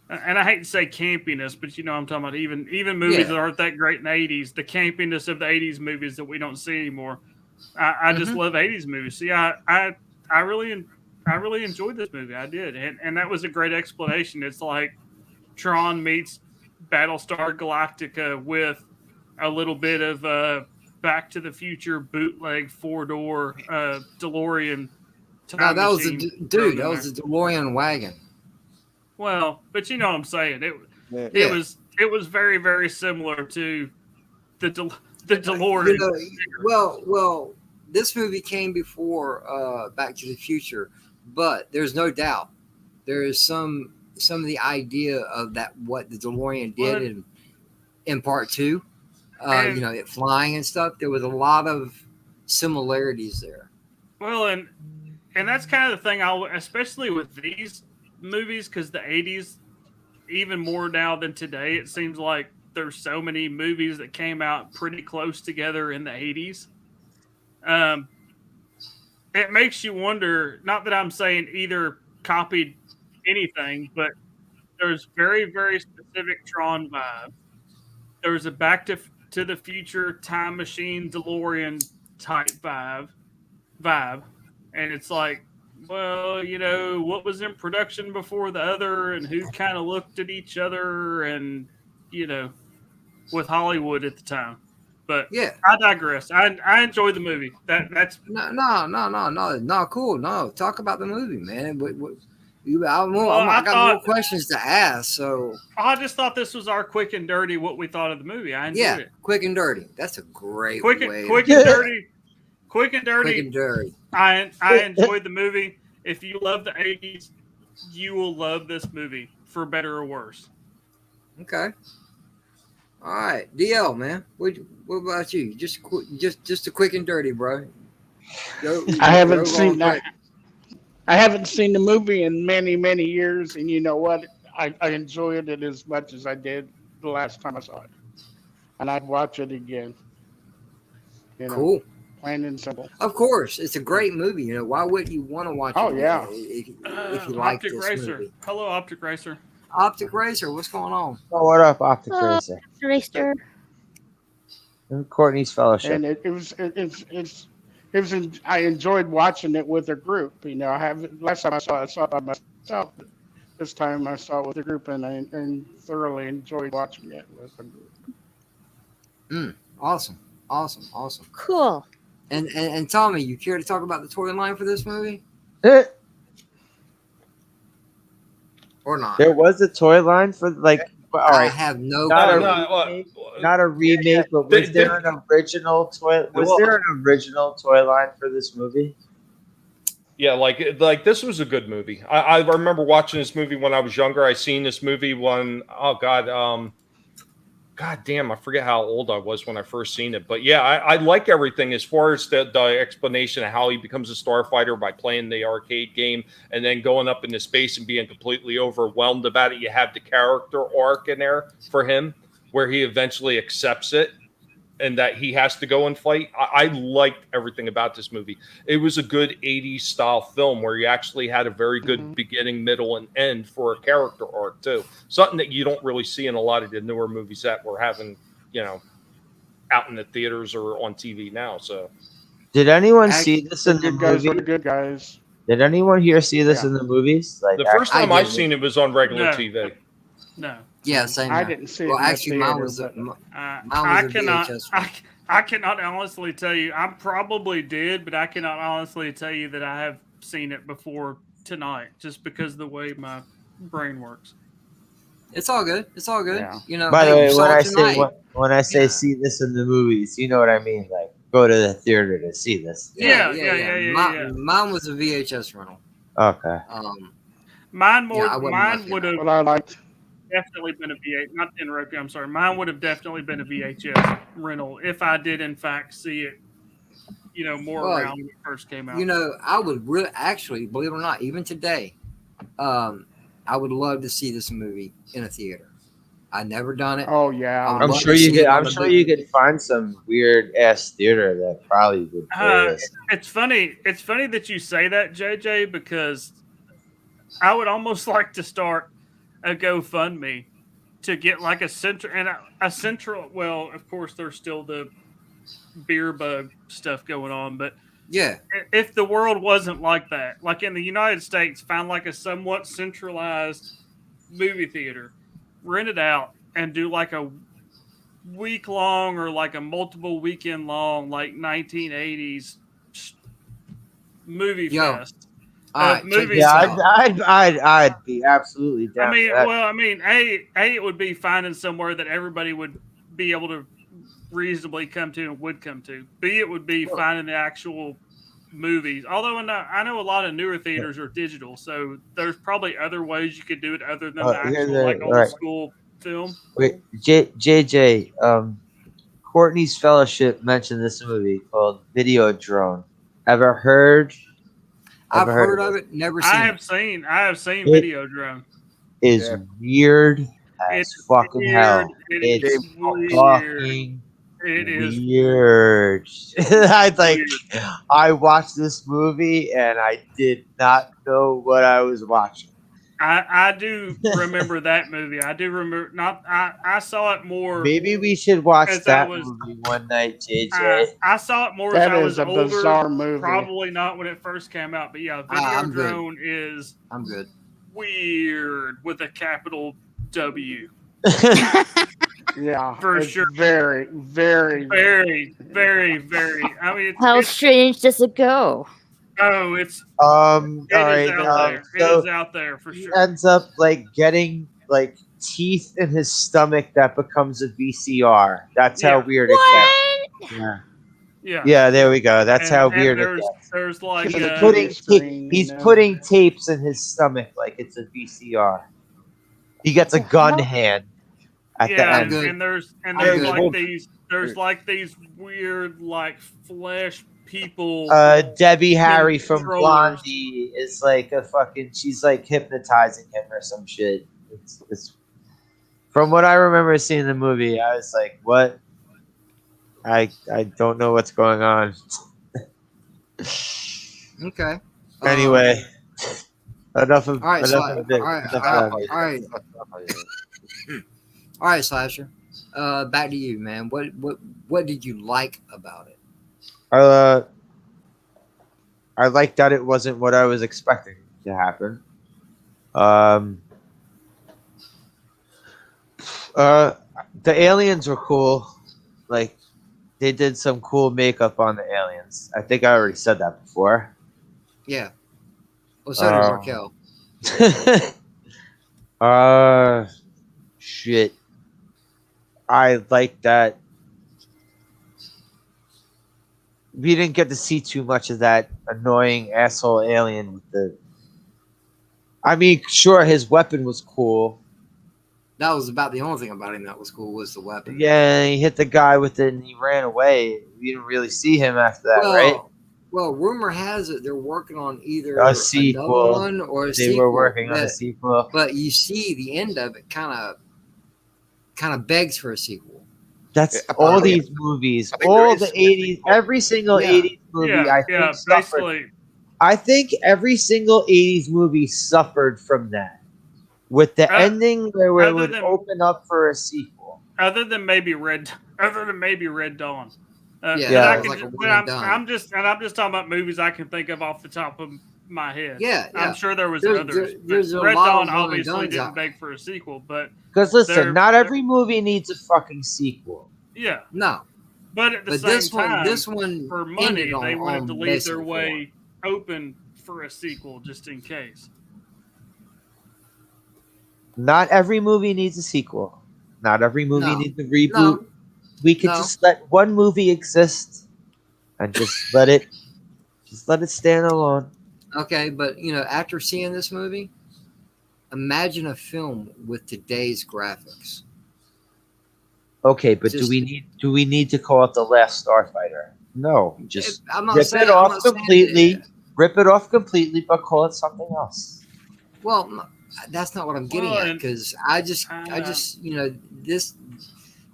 [SPEAKER 1] And I hate to say campiness, but you know what I'm talking about. Even movies that aren't that great in the 80s, the campiness of the 80s movies that we don't see anymore. I just love 80s movies. See, I really enjoyed this movie. I did, and that was a great explanation. It's like Tron meets Battlestar Galactica with a little bit of Back to the Future bootleg 4-door DeLorean.
[SPEAKER 3] No, that was
[SPEAKER 1] that
[SPEAKER 3] was a DeLorean wagon.
[SPEAKER 1] Well, but you know what I'm saying.
[SPEAKER 3] Yeah.
[SPEAKER 1] It was very, very similar to the DeLorean.
[SPEAKER 3] Well, this movie came before Back to the Future, but there's no doubt there is some of the idea of that what the DeLorean did in part two. It flying and stuff. There was a lot of similarities there.
[SPEAKER 1] Well, and that's kind of the thing. Especially with these movies, because the 80s, even more now than today, it seems like there's so many movies that came out pretty close together in the 80s. It makes you wonder, not that I'm saying either copied anything, but there's very, very specific Tron vibe. There's a Back to the Future time machine DeLorean type vibe, and it's like, well, what was in production before the other, and who kind of looked at each other, and with Hollywood at the time. But
[SPEAKER 3] Yeah.
[SPEAKER 1] I digress. I enjoyed the movie. That's
[SPEAKER 3] No, cool. No, talk about the movie, man.
[SPEAKER 1] Well,
[SPEAKER 3] I got more questions to ask. So
[SPEAKER 1] I just thought this was our quick and dirty what we thought of the movie. I enjoyed it.
[SPEAKER 3] quick and dirty. That's a great
[SPEAKER 1] Quick
[SPEAKER 3] way.
[SPEAKER 1] and dirty. Quick and dirty.
[SPEAKER 3] Quick and dirty.
[SPEAKER 1] I enjoyed the movie. If you love the 80s, you will love this movie, for better or worse.
[SPEAKER 3] Okay. All right, DL, man. What about you? Just a quick and dirty, bro.
[SPEAKER 7] I haven't seen that. I haven't seen the movie in many, many years, and you know what? I enjoyed it as much as I did the last time I saw it, and I'd watch it again.
[SPEAKER 3] Cool.
[SPEAKER 7] Plain and simple.
[SPEAKER 3] Of course, it's a great movie. Why wouldn't you want to watch it?
[SPEAKER 7] Yeah.
[SPEAKER 3] If you like
[SPEAKER 1] Optic
[SPEAKER 3] this
[SPEAKER 1] Racer.
[SPEAKER 3] movie.
[SPEAKER 1] Hello, Optic Racer.
[SPEAKER 3] Optic Racer, what's going on?
[SPEAKER 5] Oh, what up, Optic Racer?
[SPEAKER 6] Racer.
[SPEAKER 5] And Courtney's Fellowship.
[SPEAKER 7] And I enjoyed watching it with a group. Last time I saw it by myself. This time I saw it with a group, and I thoroughly enjoyed watching it with a group.
[SPEAKER 3] Awesome.
[SPEAKER 6] Cool.
[SPEAKER 3] And Tommy, you care to talk about the toy line for this movie or not?
[SPEAKER 5] There was a toy line for all
[SPEAKER 3] I
[SPEAKER 5] right.
[SPEAKER 3] have no
[SPEAKER 5] Not a remake, but was there an original toy? Was there an original toy line for this movie?
[SPEAKER 4] Yeah, like this was a good movie. I remember watching this movie when I was younger. I seen this movie when God damn, I forget how old I was when I first seen it. But yeah, I like everything as far as the explanation of how he becomes a starfighter by playing the arcade game and then going up into space and being completely overwhelmed about it. You have the character arc in there for him where he eventually accepts it and that he has to go and fight. I liked everything about this movie. It was a good 80s style film where you actually had a very good beginning, middle, and end for a character arc too. Something that you don't really see in a lot of the newer movies that we're having, out in the theaters or on TV now. So,
[SPEAKER 5] did anyone see this in the
[SPEAKER 7] Guys,
[SPEAKER 5] movie?
[SPEAKER 7] good guys.
[SPEAKER 5] Did anyone here see this in the movies?
[SPEAKER 4] The first time I've seen it was on regular TV.
[SPEAKER 1] No.
[SPEAKER 3] Yeah, same.
[SPEAKER 7] I didn't see it.
[SPEAKER 3] Well,
[SPEAKER 7] in the
[SPEAKER 3] actually,
[SPEAKER 7] theater,
[SPEAKER 3] mine was a
[SPEAKER 1] I
[SPEAKER 3] VHS.
[SPEAKER 1] cannot honestly tell you. I probably did, but I cannot honestly tell you that I have seen it before tonight, just because of the way my brain works.
[SPEAKER 3] It's all good.
[SPEAKER 7] Yeah.
[SPEAKER 5] By the way,
[SPEAKER 3] tonight.
[SPEAKER 5] when I say see this in the movies, you know what I mean? Like go to the theater to see this.
[SPEAKER 1] Yeah.
[SPEAKER 3] Mine was a VHS rental.
[SPEAKER 5] Okay.
[SPEAKER 1] Mine
[SPEAKER 3] watching
[SPEAKER 1] would
[SPEAKER 3] that.
[SPEAKER 1] have
[SPEAKER 7] What I liked.
[SPEAKER 1] definitely been a VHS. Not to interrupt you, I'm sorry. Mine would have definitely been a VHS rental if I did in fact see it. Around when it first came out.
[SPEAKER 3] I would really actually, believe it or not, even today, I would love to see this movie in a theater. I never done it.
[SPEAKER 7] Oh yeah.
[SPEAKER 5] I'm sure you could find some weird ass theater that probably would play this.
[SPEAKER 1] It's funny that you say that, JJ, because I would almost like to start a GoFundMe to get like a central. Well, of course, there's still the beer bug stuff going on, but
[SPEAKER 3] Yeah.
[SPEAKER 1] if the world wasn't like that, like in the United States, find like a somewhat centralized movie theater, rent it out, and do like a week long or like a multiple weekend long, like 1980s movie fest.
[SPEAKER 3] All right,
[SPEAKER 1] movies.
[SPEAKER 5] Yeah, I'd be absolutely down.
[SPEAKER 1] I mean, A, it would be finding somewhere that everybody would be able to reasonably come to and would come to. B, it would be finding the actual movies. Although I know a lot of newer theaters are digital, so there's probably other ways you could do it other than the actual old school film.
[SPEAKER 5] Wait, JJ, Courtney's Fellowship mentioned this movie called Videodrome. Ever heard?
[SPEAKER 3] I've heard of it, never seen it.
[SPEAKER 1] I have seen Videodrome.
[SPEAKER 5] Is weird as
[SPEAKER 1] It's
[SPEAKER 5] fucking
[SPEAKER 1] weird.
[SPEAKER 5] hell.
[SPEAKER 1] It's
[SPEAKER 5] It's
[SPEAKER 1] weird.
[SPEAKER 5] fucking
[SPEAKER 1] It is
[SPEAKER 5] weird. I
[SPEAKER 1] weird.
[SPEAKER 5] I watched this movie and I did not know what I was watching.
[SPEAKER 1] I do remember that movie. I do remember not. I saw it more
[SPEAKER 5] Maybe we should watch
[SPEAKER 1] as I
[SPEAKER 5] that
[SPEAKER 1] was.
[SPEAKER 5] movie one night, JJ.
[SPEAKER 1] I saw it more as
[SPEAKER 7] That
[SPEAKER 1] I
[SPEAKER 7] is
[SPEAKER 1] was
[SPEAKER 7] a
[SPEAKER 1] older.
[SPEAKER 7] bizarre movie.
[SPEAKER 1] Probably not when it first came out, but yeah,
[SPEAKER 3] I'm good.
[SPEAKER 1] Videodrome is
[SPEAKER 3] I'm good.
[SPEAKER 1] weird with a capital W.
[SPEAKER 7] Yeah,
[SPEAKER 1] For
[SPEAKER 7] it's
[SPEAKER 1] sure.
[SPEAKER 7] very, very.
[SPEAKER 1] Very, very, very. I mean,
[SPEAKER 6] How
[SPEAKER 1] it's
[SPEAKER 6] strange does it go?
[SPEAKER 1] oh, it's
[SPEAKER 5] All
[SPEAKER 1] it is
[SPEAKER 5] right.
[SPEAKER 1] out there. It
[SPEAKER 5] So
[SPEAKER 1] is out there for
[SPEAKER 5] he
[SPEAKER 1] sure.
[SPEAKER 5] ends up like getting like teeth in his stomach that becomes a VCR. That's how
[SPEAKER 1] Yeah.
[SPEAKER 5] weird it
[SPEAKER 6] What?
[SPEAKER 5] gets. Yeah.
[SPEAKER 1] Yeah.
[SPEAKER 5] Yeah, there we go. That's how
[SPEAKER 1] And
[SPEAKER 5] weird it
[SPEAKER 1] there's
[SPEAKER 5] gets.
[SPEAKER 1] there's like
[SPEAKER 7] Kiss the
[SPEAKER 5] He's
[SPEAKER 7] TV
[SPEAKER 5] putting
[SPEAKER 7] screen,
[SPEAKER 5] he's
[SPEAKER 7] you know.
[SPEAKER 5] putting tapes in his stomach like it's a VCR. He gets a gun hand at the
[SPEAKER 1] yeah,
[SPEAKER 3] I'm
[SPEAKER 5] end.
[SPEAKER 3] good.
[SPEAKER 1] and there's
[SPEAKER 3] I'm
[SPEAKER 1] there's
[SPEAKER 3] good.
[SPEAKER 1] like these like these weird like flesh people.
[SPEAKER 5] Debbie Harry from
[SPEAKER 1] controllers.
[SPEAKER 5] Blondie is like a fucking. She's like hypnotizing him or some shit. It's from what I remember seeing the movie. I was like, what? I don't know what's going on.
[SPEAKER 3] Okay.
[SPEAKER 5] Anyway, enough of
[SPEAKER 3] All right,
[SPEAKER 5] enough
[SPEAKER 3] so
[SPEAKER 5] of this.
[SPEAKER 3] all right,
[SPEAKER 5] Enough
[SPEAKER 3] all
[SPEAKER 5] of
[SPEAKER 3] right,
[SPEAKER 5] that.
[SPEAKER 3] all right, all right, Slasher. Back to you, man. What did you like about it?
[SPEAKER 5] I like that it wasn't what I was expecting to happen. The aliens were cool. Like they did some cool makeup on the aliens. I think I already said that before.
[SPEAKER 3] Yeah. Well, so did Markel.
[SPEAKER 5] Shit. I like that. We didn't get to see too much of that annoying asshole alien with the. I mean, sure, his weapon was cool.
[SPEAKER 3] That was about the only thing about him that was cool was the weapon.
[SPEAKER 5] Yeah, he hit the guy with it and he ran away. We didn't really see him after that, right?
[SPEAKER 3] Well, rumor has it they're working on either
[SPEAKER 5] A sequel.
[SPEAKER 3] another one or a
[SPEAKER 5] They
[SPEAKER 3] sequel.
[SPEAKER 5] were working on a sequel.
[SPEAKER 3] But you see, the end of it kind of begs for a sequel.
[SPEAKER 5] That's
[SPEAKER 8] Yeah,
[SPEAKER 5] all
[SPEAKER 8] apparently-
[SPEAKER 5] these movies,
[SPEAKER 8] I think there
[SPEAKER 5] all
[SPEAKER 8] is
[SPEAKER 5] the
[SPEAKER 8] a
[SPEAKER 5] 80s, every single
[SPEAKER 3] Yeah.
[SPEAKER 5] 80s movie, I think suffered.
[SPEAKER 1] Basically,
[SPEAKER 5] I think every single 80s movie suffered from that. With the ending where it
[SPEAKER 1] other
[SPEAKER 5] would
[SPEAKER 1] than-
[SPEAKER 5] open up for a sequel.
[SPEAKER 1] other than maybe Red Dawn.
[SPEAKER 3] Yeah,
[SPEAKER 1] and
[SPEAKER 3] that
[SPEAKER 1] I
[SPEAKER 3] was
[SPEAKER 1] can
[SPEAKER 3] like a
[SPEAKER 1] just-
[SPEAKER 3] one
[SPEAKER 1] but
[SPEAKER 3] and done.
[SPEAKER 1] I'm just talking about movies I can think of off the top of my head.
[SPEAKER 3] Yeah, yeah.
[SPEAKER 1] I'm sure there was
[SPEAKER 3] There's-
[SPEAKER 1] others.
[SPEAKER 3] there's
[SPEAKER 1] but
[SPEAKER 3] a
[SPEAKER 1] Red
[SPEAKER 3] lot
[SPEAKER 1] Dawn
[SPEAKER 3] of one and
[SPEAKER 1] obviously
[SPEAKER 3] dones
[SPEAKER 1] didn't
[SPEAKER 3] out.
[SPEAKER 1] beg for a sequel, but
[SPEAKER 5] Because listen,
[SPEAKER 1] They're-
[SPEAKER 5] not every movie needs a fucking sequel.
[SPEAKER 1] yeah.
[SPEAKER 3] No,
[SPEAKER 1] But at the
[SPEAKER 3] but
[SPEAKER 1] same time,
[SPEAKER 3] this one
[SPEAKER 1] for money,
[SPEAKER 3] ended on,
[SPEAKER 1] they wanted
[SPEAKER 3] on
[SPEAKER 1] to leave
[SPEAKER 3] basic
[SPEAKER 1] their
[SPEAKER 3] form.
[SPEAKER 1] way open for a sequel just in case.
[SPEAKER 5] Not every movie needs a sequel. Not every movie
[SPEAKER 3] No.
[SPEAKER 5] needs a reboot.
[SPEAKER 3] No.
[SPEAKER 5] We could
[SPEAKER 3] No.
[SPEAKER 5] just let one movie exist and just let it stand alone.
[SPEAKER 3] Okay, but after seeing this movie, imagine a film with today's graphics.
[SPEAKER 5] Okay, but
[SPEAKER 3] Just-
[SPEAKER 5] do we need to call it The Last Starfighter? No. Just
[SPEAKER 3] I'm not
[SPEAKER 5] rip
[SPEAKER 3] saying
[SPEAKER 5] it
[SPEAKER 3] I'm
[SPEAKER 5] off
[SPEAKER 3] not saying
[SPEAKER 5] completely.
[SPEAKER 3] that-
[SPEAKER 5] Rip it off completely, but call it something else.
[SPEAKER 3] Well, that's not what I'm getting
[SPEAKER 1] Well,
[SPEAKER 3] at
[SPEAKER 1] and-
[SPEAKER 3] because I just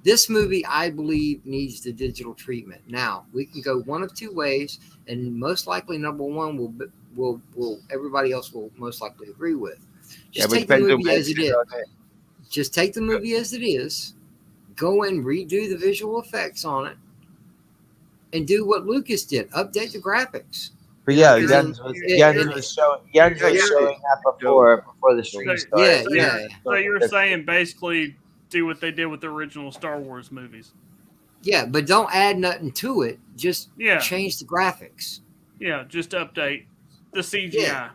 [SPEAKER 3] this movie I believe needs the digital treatment. Now we can go one of two ways, and most likely number one will everybody else will most likely agree with. Just
[SPEAKER 8] but
[SPEAKER 3] take the
[SPEAKER 8] depends on
[SPEAKER 3] movie
[SPEAKER 8] what
[SPEAKER 3] as it
[SPEAKER 8] it
[SPEAKER 3] is.
[SPEAKER 8] is.
[SPEAKER 3] Just take the movie as it is. Go and redo the visual effects on it, and do what Lucas did: update the graphics.
[SPEAKER 5] But yeah,
[SPEAKER 3] Because
[SPEAKER 5] Jens was showing that before the stream
[SPEAKER 1] So-
[SPEAKER 5] started.
[SPEAKER 3] Yeah.
[SPEAKER 1] So you're saying basically do what they did with the original Star Wars movies.
[SPEAKER 3] Yeah, but don't add nothing to it. Just
[SPEAKER 1] Yeah.
[SPEAKER 3] change the graphics.
[SPEAKER 1] Yeah, just update the CGI.
[SPEAKER 3] Yeah.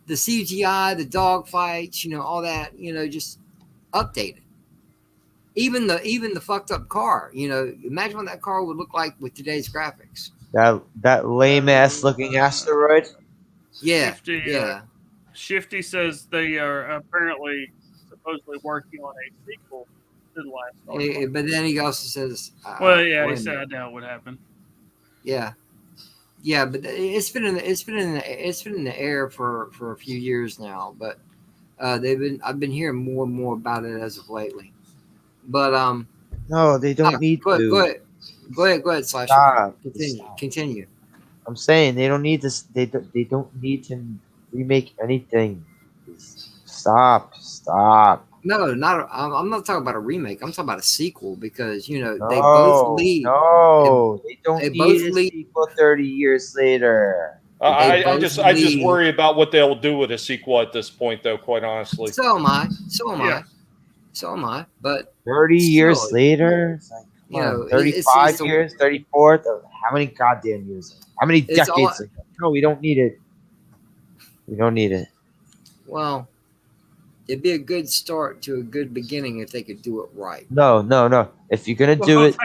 [SPEAKER 3] The CGI, the dog fights, all that, just update it. Even the fucked up car, imagine what that car would look like with today's graphics.
[SPEAKER 5] That lame ass looking asteroid.
[SPEAKER 3] Yeah,
[SPEAKER 1] Shifty,
[SPEAKER 3] yeah.
[SPEAKER 1] Shifty says they are apparently supposedly working on a sequel to the last Star Wars.
[SPEAKER 3] But then he also says,
[SPEAKER 1] Well, yeah, he
[SPEAKER 3] wait a
[SPEAKER 1] said I
[SPEAKER 3] minute.
[SPEAKER 1] doubt it would happen.
[SPEAKER 3] Yeah, yeah, but it's been in the air for a few years now. But I've been hearing more and more about it as of lately. But
[SPEAKER 5] No, they don't need
[SPEAKER 3] Go
[SPEAKER 5] to.
[SPEAKER 3] ahead. Go ahead, Slasher.
[SPEAKER 5] Stop.
[SPEAKER 3] Continue.
[SPEAKER 5] Stop.
[SPEAKER 3] Continue.
[SPEAKER 5] I'm saying they don't need this. They don't need to remake anything. Stop.
[SPEAKER 3] No, not. I'm not talking about a remake. I'm talking about a sequel because they both
[SPEAKER 5] No,
[SPEAKER 3] lead.
[SPEAKER 5] no, they don't
[SPEAKER 3] They
[SPEAKER 5] need
[SPEAKER 3] both
[SPEAKER 5] a
[SPEAKER 3] lead.
[SPEAKER 5] sequel 30 years later.
[SPEAKER 4] I
[SPEAKER 3] both
[SPEAKER 4] just
[SPEAKER 3] lead.
[SPEAKER 4] worry about what they'll do with a sequel at this point, though. Quite honestly.
[SPEAKER 3] So am I. So am
[SPEAKER 1] Yeah.
[SPEAKER 3] I. So am I. But
[SPEAKER 5] 30 years
[SPEAKER 3] still,
[SPEAKER 5] later, it's like, come on, 35
[SPEAKER 3] it's
[SPEAKER 5] years, 34. How many goddamn years? How many
[SPEAKER 3] It's all-
[SPEAKER 5] decades? No, we don't need it. We don't need it.
[SPEAKER 3] well, it'd be a good start to a good beginning if they could do it right.
[SPEAKER 5] No. If you're gonna do
[SPEAKER 1] Well,
[SPEAKER 5] it,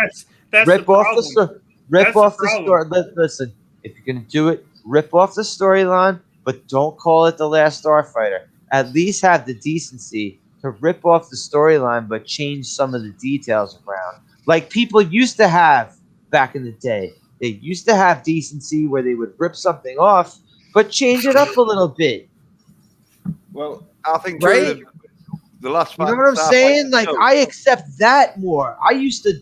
[SPEAKER 1] that's
[SPEAKER 5] rip
[SPEAKER 1] the
[SPEAKER 5] off
[SPEAKER 1] problem.
[SPEAKER 5] the story. Rip
[SPEAKER 1] That's the
[SPEAKER 5] off the story.
[SPEAKER 1] problem.
[SPEAKER 5] Listen, if you're gonna do it, rip off the storyline, but don't call it The Last Starfighter. At least have the decency to rip off the storyline, but change some of the details around, like people used to have back in the day. They used to have decency where they would rip something off, but change it up a little bit.
[SPEAKER 8] Well, I think
[SPEAKER 3] Right?
[SPEAKER 8] the last.
[SPEAKER 5] You know what I'm saying? Like, I accept that more. I used to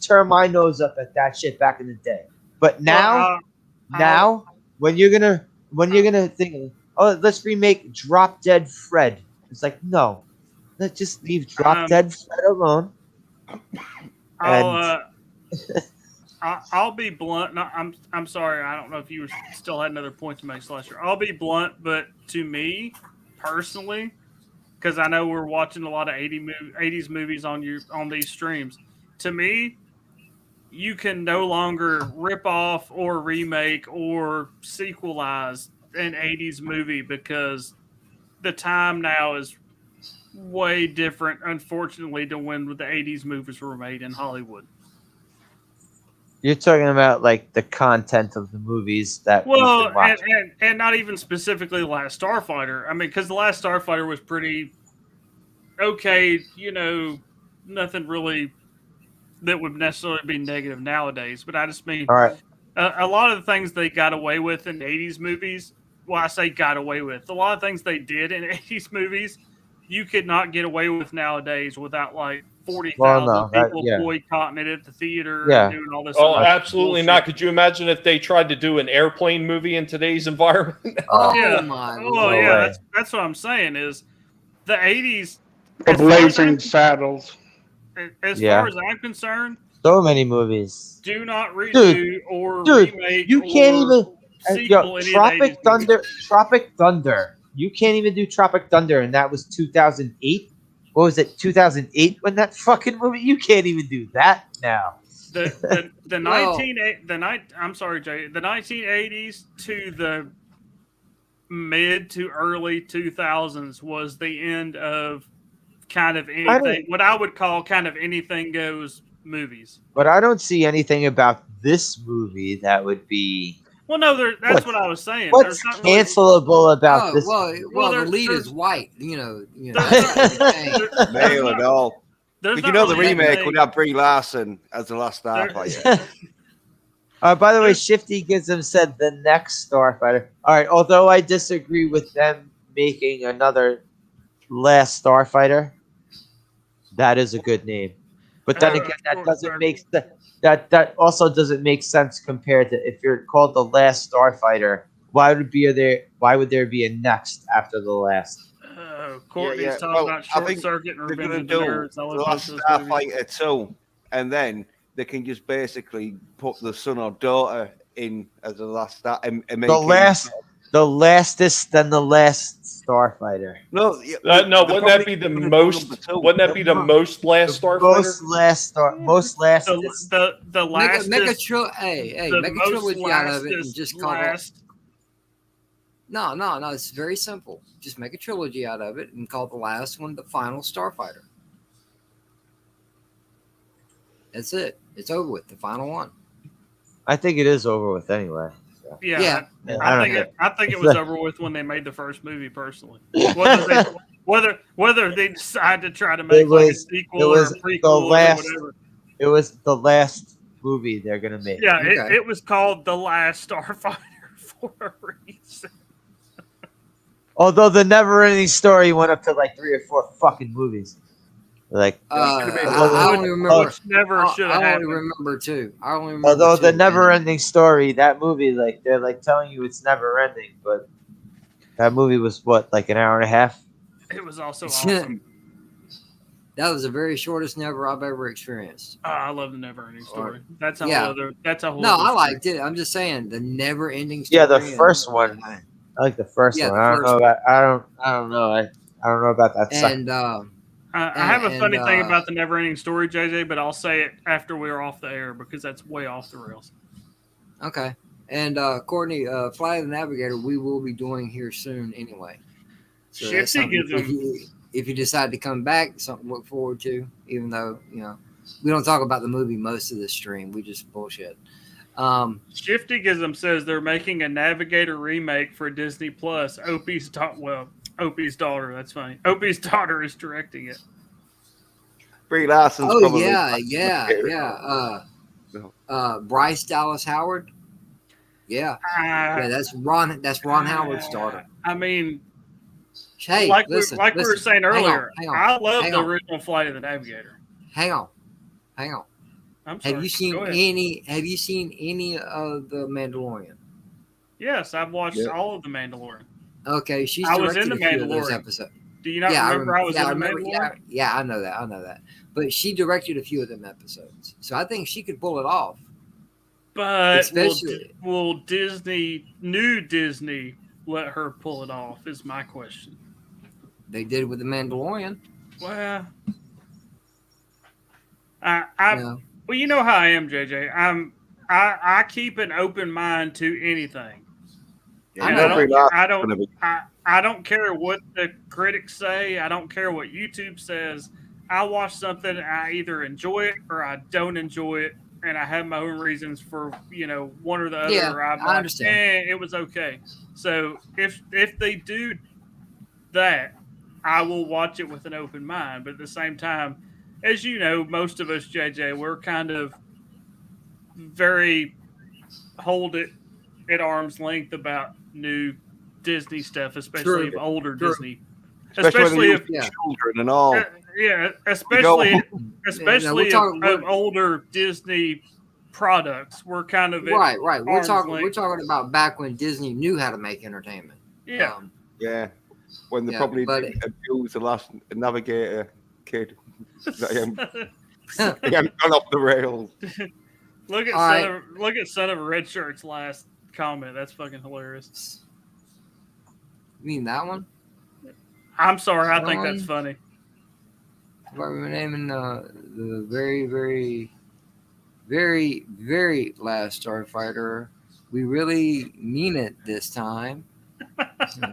[SPEAKER 5] turn my nose up at that shit back in the day, but now, when you're gonna think, oh, let's remake Drop Dead Fred. It's like, no, let's just leave Drop Dead Fred alone.
[SPEAKER 1] I'll be blunt. No, I'm sorry. I don't know if you still had another point to make, Slasher. I'll be blunt, but to me personally, because I know we're watching a lot of 80s movies on these streams. To me, you can no longer rip off or remake or sequelize an 80s movie because the time now is way different, unfortunately, to when the 80s movies were made in Hollywood.
[SPEAKER 5] You're talking about like the content of the movies that we've been watching.
[SPEAKER 1] and not even specifically the Last Starfighter. I mean, because the Last Starfighter was pretty okay, nothing really that would necessarily be negative nowadays. But I just mean,
[SPEAKER 5] All right.
[SPEAKER 1] a lot of the things they got away with in 80s movies, well, I say got away with, a lot of things they did in 80s movies, you could not get away with nowadays without like 40,000 people boycotting it at the theater and doing all this.
[SPEAKER 4] Oh, absolutely not. Could you imagine if they tried to do an airplane movie in today's environment?
[SPEAKER 1] Yeah. That's what I'm saying is the 80s.
[SPEAKER 7] The Blazing Saddles.
[SPEAKER 1] As far as I'm concerned,
[SPEAKER 5] so many movies.
[SPEAKER 1] Do not redo or remake.
[SPEAKER 5] You can't even.
[SPEAKER 1] Sequel
[SPEAKER 5] Tropic Thunder. Tropic Thunder. You can't even do Tropic Thunder, and that was 2008. What was it? 2008 when that fucking movie? You can't even do that now.
[SPEAKER 1] The 1980s to the mid to early 2000s was the end of kind of anything, what I would call kind of anything goes movies.
[SPEAKER 5] But I don't see anything about this movie that would be.
[SPEAKER 1] Well, no, that's what I was saying.
[SPEAKER 5] What's cancelable about this?
[SPEAKER 3] Well, the lead is white. Nail
[SPEAKER 8] it all. Did you know the remake would have Brie Larson as the Last Starfighter?
[SPEAKER 5] By the way, Shifty Gizm said the next Starfighter. All right, although I disagree with them making another Last Starfighter, that is a good name. But then again, that doesn't make sense. That also doesn't make sense compared to if you're called the Last Starfighter. Why would there be a next after the last?
[SPEAKER 1] Courtney's talking about Short Circuit and Revenge of the Nerds.
[SPEAKER 8] The Last Starfighter 2, and then they can just basically put the son or daughter in as the last star and make
[SPEAKER 5] the lastest than the Last Starfighter.
[SPEAKER 8] No,
[SPEAKER 4] wouldn't that be the most? Wouldn't that be the most Last Starfighter?
[SPEAKER 5] Most last.
[SPEAKER 1] The last.
[SPEAKER 3] Make a trilogy out of it and just call it. No. It's very simple. Just make a trilogy out of it and call the last one the final Starfighter. That's it. It's over with. The final one.
[SPEAKER 5] I think it is over with anyway. So.
[SPEAKER 1] Yeah. I think it was over with when they made the first movie. Personally, whether they decide to try to make a sequel or a prequel or whatever.
[SPEAKER 5] It was the last movie they're gonna make.
[SPEAKER 1] Yeah, it was called The Last Starfighter for a reason.
[SPEAKER 5] Although the never-ending story went up to like 3 or 4 fucking movies. Like,
[SPEAKER 3] I only remember.
[SPEAKER 1] Which never should have
[SPEAKER 3] I only
[SPEAKER 1] happened.
[SPEAKER 3] remember two. I only remember
[SPEAKER 5] although the
[SPEAKER 3] two.
[SPEAKER 5] never-ending story, that movie, like they're like telling you it's never-ending, but that movie was what, like an hour and a half.
[SPEAKER 1] It was also awesome.
[SPEAKER 3] That was the very shortest never I've ever experienced.
[SPEAKER 1] I love the never-ending story. That's a
[SPEAKER 3] yeah.
[SPEAKER 1] whole other. That's a whole.
[SPEAKER 3] No,
[SPEAKER 1] other
[SPEAKER 3] I
[SPEAKER 1] story.
[SPEAKER 3] liked it. I'm just saying the never-ending story.
[SPEAKER 5] Yeah, the first one. I like the first
[SPEAKER 3] Yeah,
[SPEAKER 5] one.
[SPEAKER 3] the
[SPEAKER 5] I don't
[SPEAKER 3] first
[SPEAKER 5] know about. I don't know. I don't know about that second.
[SPEAKER 3] And
[SPEAKER 1] I have a funny thing about the never-ending story, JJ, but I'll say it after we're off the air because that's way off the rails.
[SPEAKER 3] okay. And Courtney, Flight of the Navigator, we will be doing here soon anyway. So that's
[SPEAKER 1] Shifty gives
[SPEAKER 3] something
[SPEAKER 1] them.
[SPEAKER 3] if you decide to come back, something to look forward to. Even though we don't talk about the movie most of the stream, we just bullshit.
[SPEAKER 1] Shifty Gism says they're making a Navigator remake for Disney Plus. Opie's daughter. That's funny. Opie's daughter is directing it.
[SPEAKER 8] Brie Larson's
[SPEAKER 3] Oh
[SPEAKER 8] probably
[SPEAKER 3] yeah. Bryce Dallas Howard. Yeah, that's Ron. That's Ron Howard's daughter.
[SPEAKER 1] I mean,
[SPEAKER 3] hey,
[SPEAKER 1] like
[SPEAKER 3] listen,
[SPEAKER 1] we were saying earlier,
[SPEAKER 3] hang on,
[SPEAKER 1] I love
[SPEAKER 3] hang
[SPEAKER 1] the
[SPEAKER 3] on.
[SPEAKER 1] original Flight of the Navigator.
[SPEAKER 3] Hang on.
[SPEAKER 1] I'm sorry.
[SPEAKER 3] Have you seen any of the Mandalorian?
[SPEAKER 1] Yes, I've watched all of the Mandalorian.
[SPEAKER 3] Okay,
[SPEAKER 1] I was in the
[SPEAKER 3] a few of those
[SPEAKER 1] Mandalorian.
[SPEAKER 3] episodes.
[SPEAKER 1] Do you not remember I was in the Mandalorian?
[SPEAKER 3] Yeah, I know that. But she directed a few of them episodes, so I think she could pull it off.
[SPEAKER 1] But
[SPEAKER 3] Especially,
[SPEAKER 1] will New Disney, let her pull it off? Is my question.
[SPEAKER 3] They did with the Mandalorian.
[SPEAKER 1] Well, well, you know how I am, JJ. I keep an open mind to anything. I don't care what the critics say. I don't care what YouTube says. I watch something, I either enjoy it or I don't enjoy it, and I have my own reasons for one or the other.
[SPEAKER 3] Yeah,
[SPEAKER 1] or I'm
[SPEAKER 3] I understand.
[SPEAKER 1] it was okay. So if they do that, I will watch it with an open mind. But at the same time, as you know, most of us, JJ, we're kind of very hold it at arm's length about new Disney stuff, especially if older Disney, especially if
[SPEAKER 8] children and all.
[SPEAKER 1] Especially of older Disney products. We're kind of
[SPEAKER 3] right. We're talking about back when Disney knew how to make entertainment.
[SPEAKER 1] Yeah,
[SPEAKER 8] when they probably didn't abuse the last Navigator kid. He hadn't gone off the rails.
[SPEAKER 1] Look at Son of a Red Shirt's last comment. That's fucking hilarious.
[SPEAKER 3] You mean that one?
[SPEAKER 1] I'm sorry. I think that's funny.
[SPEAKER 3] We're naming the very, very, very, very last Starfighter. We really mean it this time.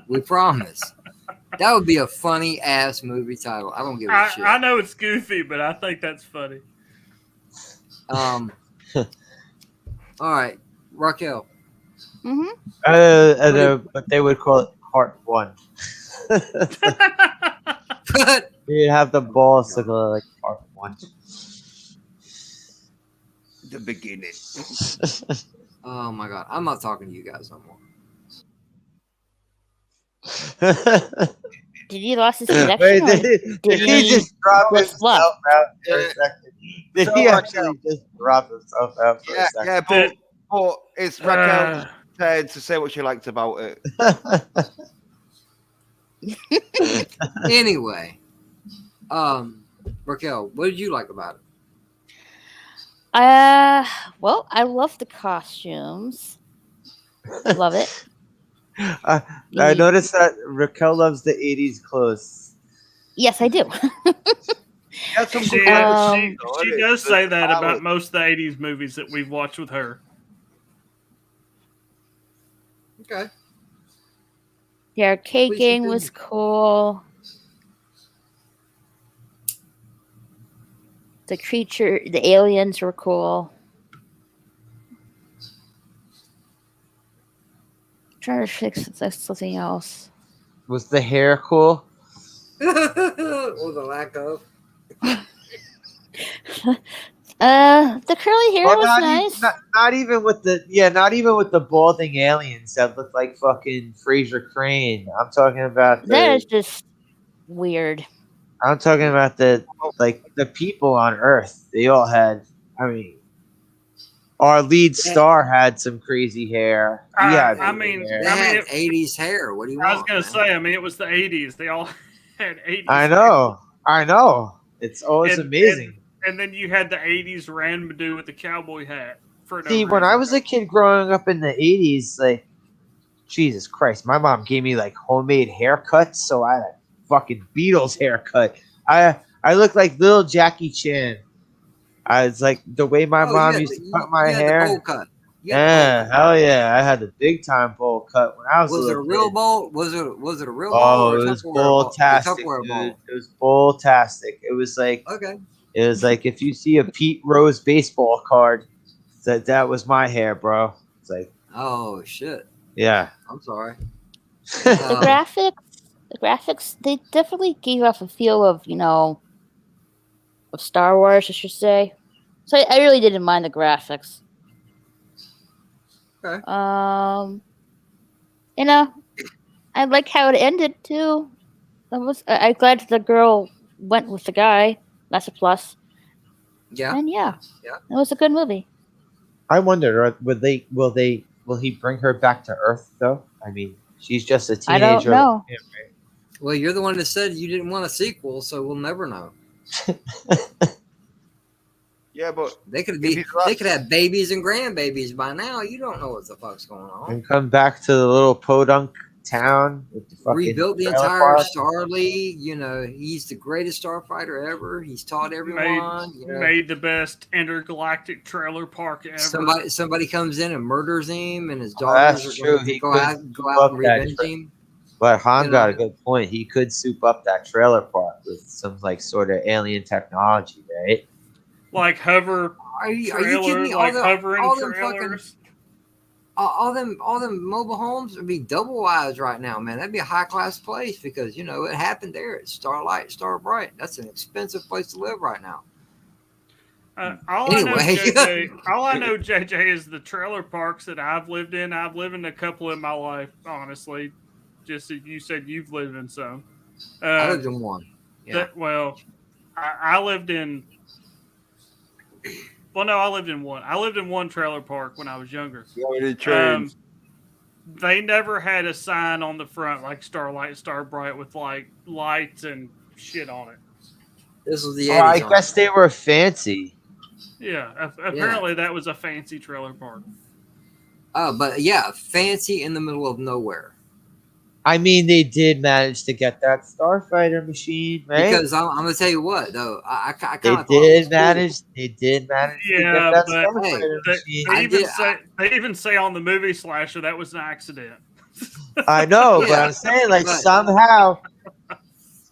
[SPEAKER 3] We promise. That would be a funny ass movie title. I don't give a shit.
[SPEAKER 1] I know it's goofy, but I think that's funny.
[SPEAKER 3] All right, Raquel.
[SPEAKER 5] But they would call it Part 1. You have the balls to go like Part 1.
[SPEAKER 8] The beginning.
[SPEAKER 3] Oh my god, I'm not talking to you guys no more.
[SPEAKER 6] Did he lost his connection?
[SPEAKER 5] Did he just drop himself out for a second? Did he actually just drop himself out for a second?
[SPEAKER 8] Yeah, but it's Raquel's turn to say what she liked about it.
[SPEAKER 3] Anyway, Raquel, what did you like about it?
[SPEAKER 6] Well, I love the costumes. Love it.
[SPEAKER 5] I noticed that Raquel loves the 80s clothes.
[SPEAKER 6] Yes, I do.
[SPEAKER 1] She does say that about most of the 80s movies that we've watched with her.
[SPEAKER 3] Okay.
[SPEAKER 6] The arcade game was cool. The aliens were cool. I'm trying to fix something else.
[SPEAKER 5] Was the hair cool?
[SPEAKER 3] Or the lack of.
[SPEAKER 6] The curly hair was nice.
[SPEAKER 5] Not even with the balding aliens that look like fucking Fraser Crane. I'm talking about
[SPEAKER 6] that is just weird.
[SPEAKER 5] I'm talking about the people on Earth. They all had. I mean, our lead star had some crazy hair. He had
[SPEAKER 1] I
[SPEAKER 5] weird
[SPEAKER 1] mean,
[SPEAKER 5] hair.
[SPEAKER 3] They
[SPEAKER 1] I mean,
[SPEAKER 3] had 80s hair. What do you
[SPEAKER 1] I was
[SPEAKER 3] want,
[SPEAKER 1] gonna
[SPEAKER 3] man?
[SPEAKER 1] say. I mean, it was the '80s. They all had '80s.
[SPEAKER 5] I know. I know. It's always
[SPEAKER 1] and,
[SPEAKER 5] amazing.
[SPEAKER 1] and then you had the '80s random dude with the cowboy hat for no
[SPEAKER 5] See,
[SPEAKER 1] reason.
[SPEAKER 5] when I was a kid growing up in the 80s, like, Jesus Christ, my mom gave me like homemade haircuts, so I had a fucking Beatles haircut. I looked like little Jackie Chan. I was like the way my
[SPEAKER 3] Oh, you
[SPEAKER 5] mom
[SPEAKER 3] had
[SPEAKER 5] used
[SPEAKER 3] the,
[SPEAKER 5] to
[SPEAKER 3] you,
[SPEAKER 5] cut my
[SPEAKER 3] you had the bowl
[SPEAKER 5] hair.
[SPEAKER 3] cut. You had the bowl
[SPEAKER 5] Yeah,
[SPEAKER 3] cut.
[SPEAKER 5] hell yeah. I had the big time bowl cut when I was a
[SPEAKER 3] Was it a
[SPEAKER 5] little
[SPEAKER 3] real
[SPEAKER 5] kid.
[SPEAKER 3] bowl? Was it a real bowl
[SPEAKER 5] Oh,
[SPEAKER 3] or a
[SPEAKER 5] it was
[SPEAKER 3] Tupperware bowl? The
[SPEAKER 5] bowl-tastic,
[SPEAKER 3] Tupperware
[SPEAKER 5] dude.
[SPEAKER 3] bowl.
[SPEAKER 5] It was bowl-tastic.
[SPEAKER 3] Okay.
[SPEAKER 5] It was like if you see a Pete Rose baseball card, that was my hair, bro. It's like,
[SPEAKER 3] Oh shit.
[SPEAKER 5] yeah.
[SPEAKER 3] I'm sorry.
[SPEAKER 6] The graphics, they definitely gave off a feel of, of Star Wars, I should say. So I really didn't mind the graphics.
[SPEAKER 3] Okay.
[SPEAKER 6] I like how it ended too. I'm glad the girl went with the guy. That's a plus.
[SPEAKER 3] Yeah.
[SPEAKER 6] And yeah,
[SPEAKER 3] Yeah.
[SPEAKER 6] it was a good movie.
[SPEAKER 5] I wonder, will he bring her back to Earth though? I mean, she's just a
[SPEAKER 6] I don't
[SPEAKER 5] teenager.
[SPEAKER 6] know.
[SPEAKER 3] Well, you're the one that said you didn't want a sequel, so we'll never know.
[SPEAKER 8] Yeah, but
[SPEAKER 3] They could
[SPEAKER 8] if
[SPEAKER 3] be.
[SPEAKER 8] he's
[SPEAKER 3] They
[SPEAKER 8] right-
[SPEAKER 3] could have babies and grandbabies by now. You don't know what the fuck's going on.
[SPEAKER 5] And come back to the little podunk town with the fucking
[SPEAKER 3] Rebuilt the
[SPEAKER 5] trailer
[SPEAKER 3] entire
[SPEAKER 5] park.
[SPEAKER 3] Star League. He's the greatest starfighter ever. He's taught everyone.
[SPEAKER 1] Made the best intergalactic trailer park ever.
[SPEAKER 3] Somebody comes in and murders him, and his
[SPEAKER 5] Oh, that's
[SPEAKER 3] daughters are
[SPEAKER 5] true.
[SPEAKER 3] going to
[SPEAKER 5] He
[SPEAKER 3] go
[SPEAKER 5] could
[SPEAKER 3] out
[SPEAKER 5] soup
[SPEAKER 3] and
[SPEAKER 5] up that
[SPEAKER 3] revenge
[SPEAKER 5] tra-
[SPEAKER 3] him.
[SPEAKER 5] But Han
[SPEAKER 3] You
[SPEAKER 5] got
[SPEAKER 3] know.
[SPEAKER 5] a good point. He could soup up that trailer park with some like sort of alien technology, right?
[SPEAKER 1] Like hover
[SPEAKER 3] Are you
[SPEAKER 1] trailer,
[SPEAKER 3] kidding me?
[SPEAKER 1] like hovering
[SPEAKER 3] all them fucking
[SPEAKER 1] trailers.
[SPEAKER 3] all them mobile homes would be double wides right now, man. That'd be a high class place because it happened there at Starlight, Starbright. That's an expensive place to live right now.
[SPEAKER 1] All I know, JJ, is the trailer parks that I've lived in. I've lived in a couple in my life, honestly. Just as you said, you've lived in some.
[SPEAKER 3] I lived in one. Yeah.
[SPEAKER 1] I lived in. Well, no, I lived in one. I lived in one trailer park when I was younger. They never had a sign on the front like Starlight, Starbright with like lights and shit on it.
[SPEAKER 3] This was the 80s.
[SPEAKER 5] I guess they were fancy.
[SPEAKER 1] Yeah, apparently that was a fancy trailer park.
[SPEAKER 3] But yeah, fancy in the middle of nowhere.
[SPEAKER 5] I mean, they did manage to get that Starfighter machine, right?
[SPEAKER 3] Because I'm gonna tell you what, though, I kind
[SPEAKER 5] They
[SPEAKER 3] of
[SPEAKER 5] did manage. They did manage to get
[SPEAKER 1] Yeah,
[SPEAKER 5] that
[SPEAKER 1] but
[SPEAKER 5] Starfighter machine.
[SPEAKER 1] they even say on the movie Slasher that was an accident.
[SPEAKER 5] I know, but
[SPEAKER 3] Yeah,
[SPEAKER 5] I'm saying like
[SPEAKER 3] but-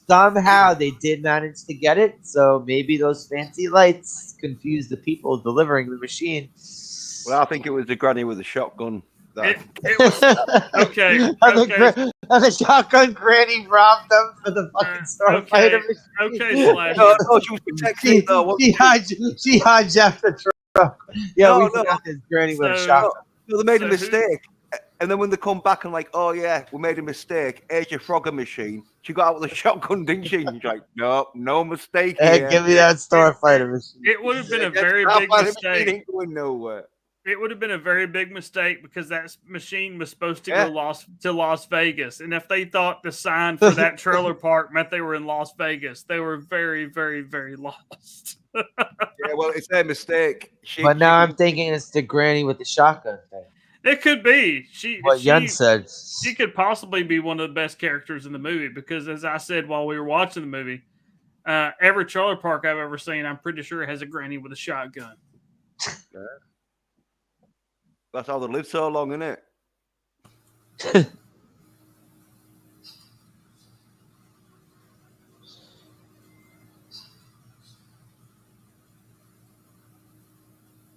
[SPEAKER 5] somehow they did manage to get it. So maybe those fancy lights confused the people delivering the machine.
[SPEAKER 8] Well, I think it was the granny with the shotgun.
[SPEAKER 1] It was okay.
[SPEAKER 5] And the shotgun granny robbed them for the fucking Starfighter machine.
[SPEAKER 1] Okay, Slasher.
[SPEAKER 8] No, she was protecting it though.
[SPEAKER 5] She hijacked the truck. Yeah, we got this granny with a shotgun.
[SPEAKER 8] No, they made a mistake. And then when they come back and like, oh yeah, we made a mistake. Here's your Frogger machine. She got out with a shotgun, didn't she? And she's like, no mistake.
[SPEAKER 5] Hey, give me that Starfighter machine.
[SPEAKER 1] It would have been a very big mistake.
[SPEAKER 8] Ain't going nowhere.
[SPEAKER 1] It would have been a very big mistake because that machine was supposed to go to Las Vegas. And if they thought the sign for that trailer park meant they were in Las Vegas, they were very, very, very lost.
[SPEAKER 8] Yeah, well, it's their mistake.
[SPEAKER 5] But now I'm thinking it's the granny with the shotgun thing.
[SPEAKER 1] It could be.
[SPEAKER 5] Yen said.
[SPEAKER 1] She could possibly be one of the best characters in the movie because, as I said while we were watching the movie, every trailer park I've ever seen, I'm pretty sure it has a granny with a shotgun.
[SPEAKER 8] Yeah. That's how they live so long, isn't it?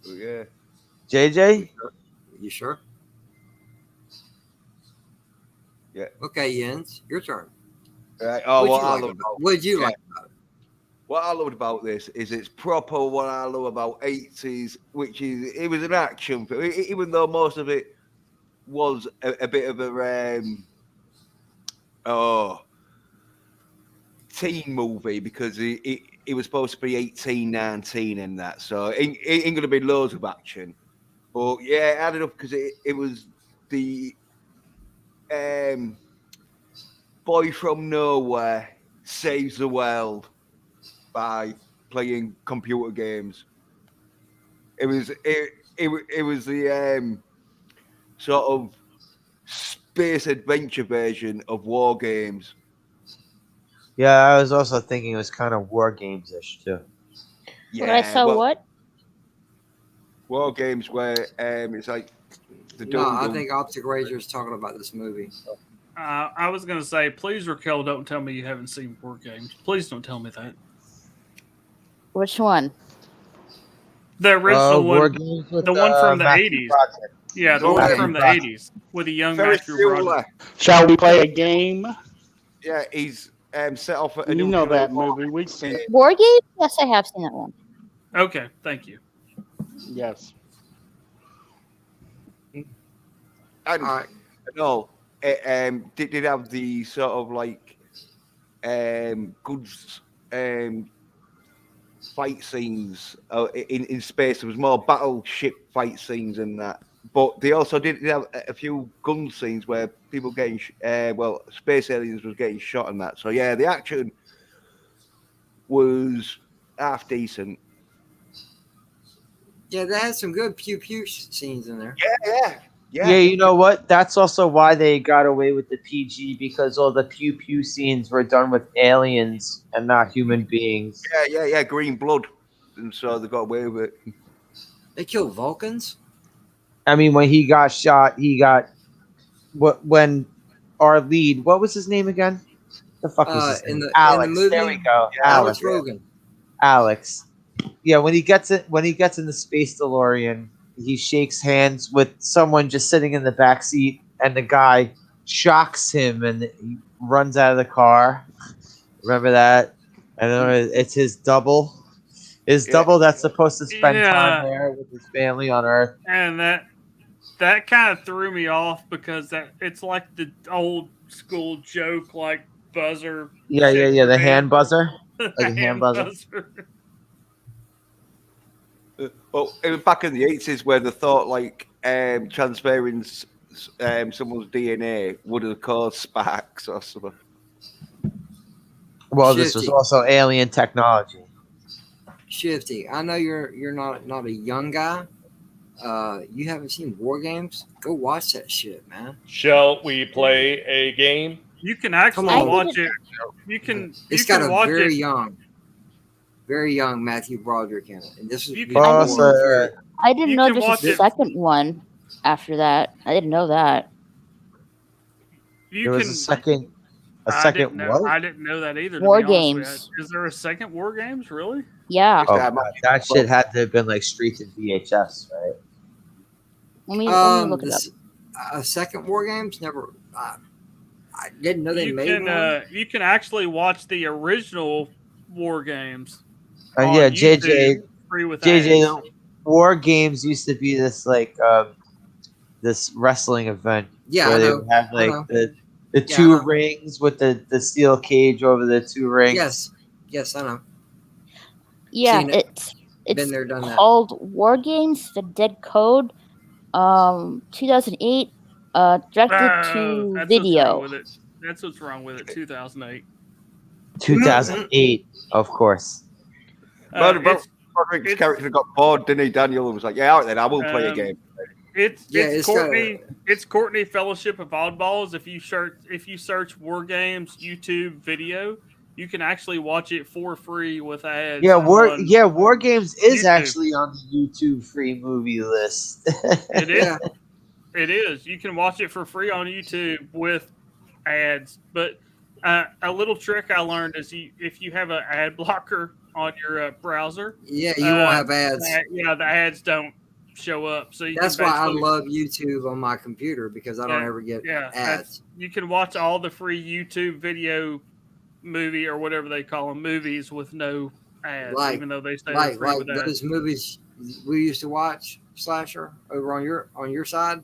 [SPEAKER 8] Yeah.
[SPEAKER 5] JJ?
[SPEAKER 3] You sure?
[SPEAKER 8] Yeah.
[SPEAKER 3] Okay, Jens, your turn.
[SPEAKER 8] Right.
[SPEAKER 3] What did you like about it?
[SPEAKER 8] What I loved about this is it's proper what I love about 80s, which is it was an action film, even though most of it was a bit of a teen movie because it was supposed to be 18, 19 in that, so it ain't going to be loads of action. But yeah, it added up because it was the boy from nowhere saves the world by playing computer games. It was the sort of space adventure version of War Games.
[SPEAKER 5] Yeah, I was also thinking it was kind of War Games ish too.
[SPEAKER 6] What I saw,
[SPEAKER 8] well,
[SPEAKER 6] what?
[SPEAKER 8] War Games where it's like the
[SPEAKER 3] No, I
[SPEAKER 8] jungle.
[SPEAKER 3] think Optic Razor is talking about this movie.
[SPEAKER 1] I was gonna say, please, Raquel, don't tell me you haven't seen War Games. Please don't tell me that.
[SPEAKER 6] Which one?
[SPEAKER 1] The original
[SPEAKER 5] War
[SPEAKER 1] one,
[SPEAKER 5] Games with
[SPEAKER 1] the one from the
[SPEAKER 5] Matthew
[SPEAKER 1] 80s.
[SPEAKER 5] Broderick.
[SPEAKER 1] Yeah, the
[SPEAKER 8] Oh,
[SPEAKER 1] one
[SPEAKER 8] yeah.
[SPEAKER 1] from the
[SPEAKER 5] Matthew
[SPEAKER 1] 80s with a young
[SPEAKER 8] Ferris
[SPEAKER 1] Matthew Broderick.
[SPEAKER 8] Bueller.
[SPEAKER 7] Shall we play a game?
[SPEAKER 8] Yeah, he's set off at a
[SPEAKER 7] You know
[SPEAKER 8] nuclear
[SPEAKER 7] that
[SPEAKER 8] war.
[SPEAKER 7] movie. We've seen it.
[SPEAKER 6] War Games? Yes, I have seen that one.
[SPEAKER 1] Okay, thank you.
[SPEAKER 7] Yes.
[SPEAKER 8] And
[SPEAKER 3] All right.
[SPEAKER 8] no, it did have the sort of like goods fight scenes in space. There was more battleship fight scenes in that, but they also did have a few gun scenes where people getting space aliens was getting shot and that. So yeah, the action was half decent.
[SPEAKER 3] Yeah, that had some good pew pew scenes in there.
[SPEAKER 8] Yeah.
[SPEAKER 5] Yeah, you know what? That's also why they got away with the PG because all the pew pew scenes were done with aliens and not human beings.
[SPEAKER 8] Yeah. Green blood, and so they got away with it.
[SPEAKER 3] They killed Vulcans.
[SPEAKER 5] I mean, when he got shot, when our lead, what was his name again? The fuck was his
[SPEAKER 3] In
[SPEAKER 5] name?
[SPEAKER 3] the
[SPEAKER 5] Alex.
[SPEAKER 3] in the movie,
[SPEAKER 5] There we go.
[SPEAKER 8] Yeah,
[SPEAKER 3] Alex
[SPEAKER 5] Alex.
[SPEAKER 3] Rogan.
[SPEAKER 5] Alex. Yeah, when he gets in the space DeLorean, he shakes hands with someone just sitting in the back seat, and the guy shocks him and he runs out of the car. Remember that? And then it's his double. His
[SPEAKER 8] Yeah.
[SPEAKER 5] double that's supposed to spend
[SPEAKER 1] Yeah.
[SPEAKER 5] time there with his family on Earth.
[SPEAKER 1] And that kind of threw me off because it's like the old school joke, like buzzer.
[SPEAKER 5] Yeah.
[SPEAKER 1] shake
[SPEAKER 5] The
[SPEAKER 1] your
[SPEAKER 5] hand buzzer.
[SPEAKER 1] The
[SPEAKER 5] Like a hand buzzer.
[SPEAKER 8] Well, it was back in the 80s where they thought like transferring someone's DNA would have caused sparks or something.
[SPEAKER 5] Well, this was
[SPEAKER 3] Shifty.
[SPEAKER 5] also alien technology.
[SPEAKER 3] Shifty. I know you're not a young guy. You haven't seen War Games? Go watch that shit, man.
[SPEAKER 4] Shall we play a game?
[SPEAKER 1] You can actually
[SPEAKER 3] Come on.
[SPEAKER 1] watch it. You can.
[SPEAKER 3] It's
[SPEAKER 1] you
[SPEAKER 3] got
[SPEAKER 1] can
[SPEAKER 3] a
[SPEAKER 1] watch
[SPEAKER 3] very
[SPEAKER 1] it.
[SPEAKER 3] young Matthew Broderick in it, and this is
[SPEAKER 1] You can-
[SPEAKER 3] before
[SPEAKER 5] Oh, so,
[SPEAKER 6] I didn't
[SPEAKER 1] You
[SPEAKER 6] know
[SPEAKER 1] can
[SPEAKER 6] there's
[SPEAKER 1] watch
[SPEAKER 6] a
[SPEAKER 1] it.
[SPEAKER 6] second one after that. I didn't know that.
[SPEAKER 1] You
[SPEAKER 5] there was
[SPEAKER 1] can.
[SPEAKER 5] a second. A
[SPEAKER 1] I
[SPEAKER 5] second
[SPEAKER 1] didn't know.
[SPEAKER 5] what?
[SPEAKER 1] I didn't know that either. to
[SPEAKER 6] War
[SPEAKER 1] be honest with
[SPEAKER 6] Games.
[SPEAKER 1] you. Is there a second War Games? Really?
[SPEAKER 6] Yeah.
[SPEAKER 5] Oh, God, that shit had to have been like straight to VHS, right?
[SPEAKER 6] Let me look it up.
[SPEAKER 3] A second War Games? Never. I didn't know they
[SPEAKER 1] You
[SPEAKER 3] made
[SPEAKER 1] can.
[SPEAKER 3] one.
[SPEAKER 1] You can actually watch the original War Games.
[SPEAKER 5] And
[SPEAKER 1] on
[SPEAKER 5] yeah,
[SPEAKER 1] YouTube, free with
[SPEAKER 5] JJ,
[SPEAKER 1] ads.
[SPEAKER 5] the War Games used to be this like this wrestling event
[SPEAKER 3] Yeah,
[SPEAKER 5] where
[SPEAKER 3] I
[SPEAKER 5] they
[SPEAKER 3] know.
[SPEAKER 5] would have
[SPEAKER 3] I
[SPEAKER 5] like
[SPEAKER 3] know.
[SPEAKER 5] the
[SPEAKER 3] Yeah, I
[SPEAKER 5] two
[SPEAKER 3] know.
[SPEAKER 5] rings with the steel cage over the two rings.
[SPEAKER 3] Yes, I know.
[SPEAKER 6] Yeah,
[SPEAKER 3] Seen it.
[SPEAKER 6] it's
[SPEAKER 3] Been there, done that.
[SPEAKER 6] called War Games: The Dead Code. 2008. Directed to
[SPEAKER 1] That's what's wrong
[SPEAKER 6] video.
[SPEAKER 1] with it. That's what's wrong with it. 2008.
[SPEAKER 5] 2008, of course.
[SPEAKER 8] Broderick's
[SPEAKER 1] it's-
[SPEAKER 8] character got bored, didn't he? Daniel was like, "Yeah, all right, then I will play a
[SPEAKER 1] Um,
[SPEAKER 8] game."
[SPEAKER 1] It's
[SPEAKER 3] it's got
[SPEAKER 1] Courtney. It's Courtney Fellowship of Oddballs. If you search War Games YouTube video, you can actually watch it for free with ads.
[SPEAKER 5] Yeah, War
[SPEAKER 1] on
[SPEAKER 5] Games is
[SPEAKER 1] YouTube.
[SPEAKER 5] actually on the YouTube free movie list.
[SPEAKER 1] It is.
[SPEAKER 3] Yeah.
[SPEAKER 1] It is. You can watch it for free on YouTube with ads. But a little trick I learned is if you have an ad blocker on your browser,
[SPEAKER 3] Yeah, you won't have ads.
[SPEAKER 1] the ads don't show up. So you
[SPEAKER 3] That's
[SPEAKER 1] can
[SPEAKER 3] why I
[SPEAKER 1] basically-
[SPEAKER 3] love YouTube on my computer because I don't ever get ads.
[SPEAKER 1] You can watch all the free YouTube video movie or whatever they call them movies with no ads,
[SPEAKER 3] Like-
[SPEAKER 1] even though they say they're
[SPEAKER 3] Like
[SPEAKER 1] free with ads.
[SPEAKER 3] those movies we used to watch, Slasher, over on your side.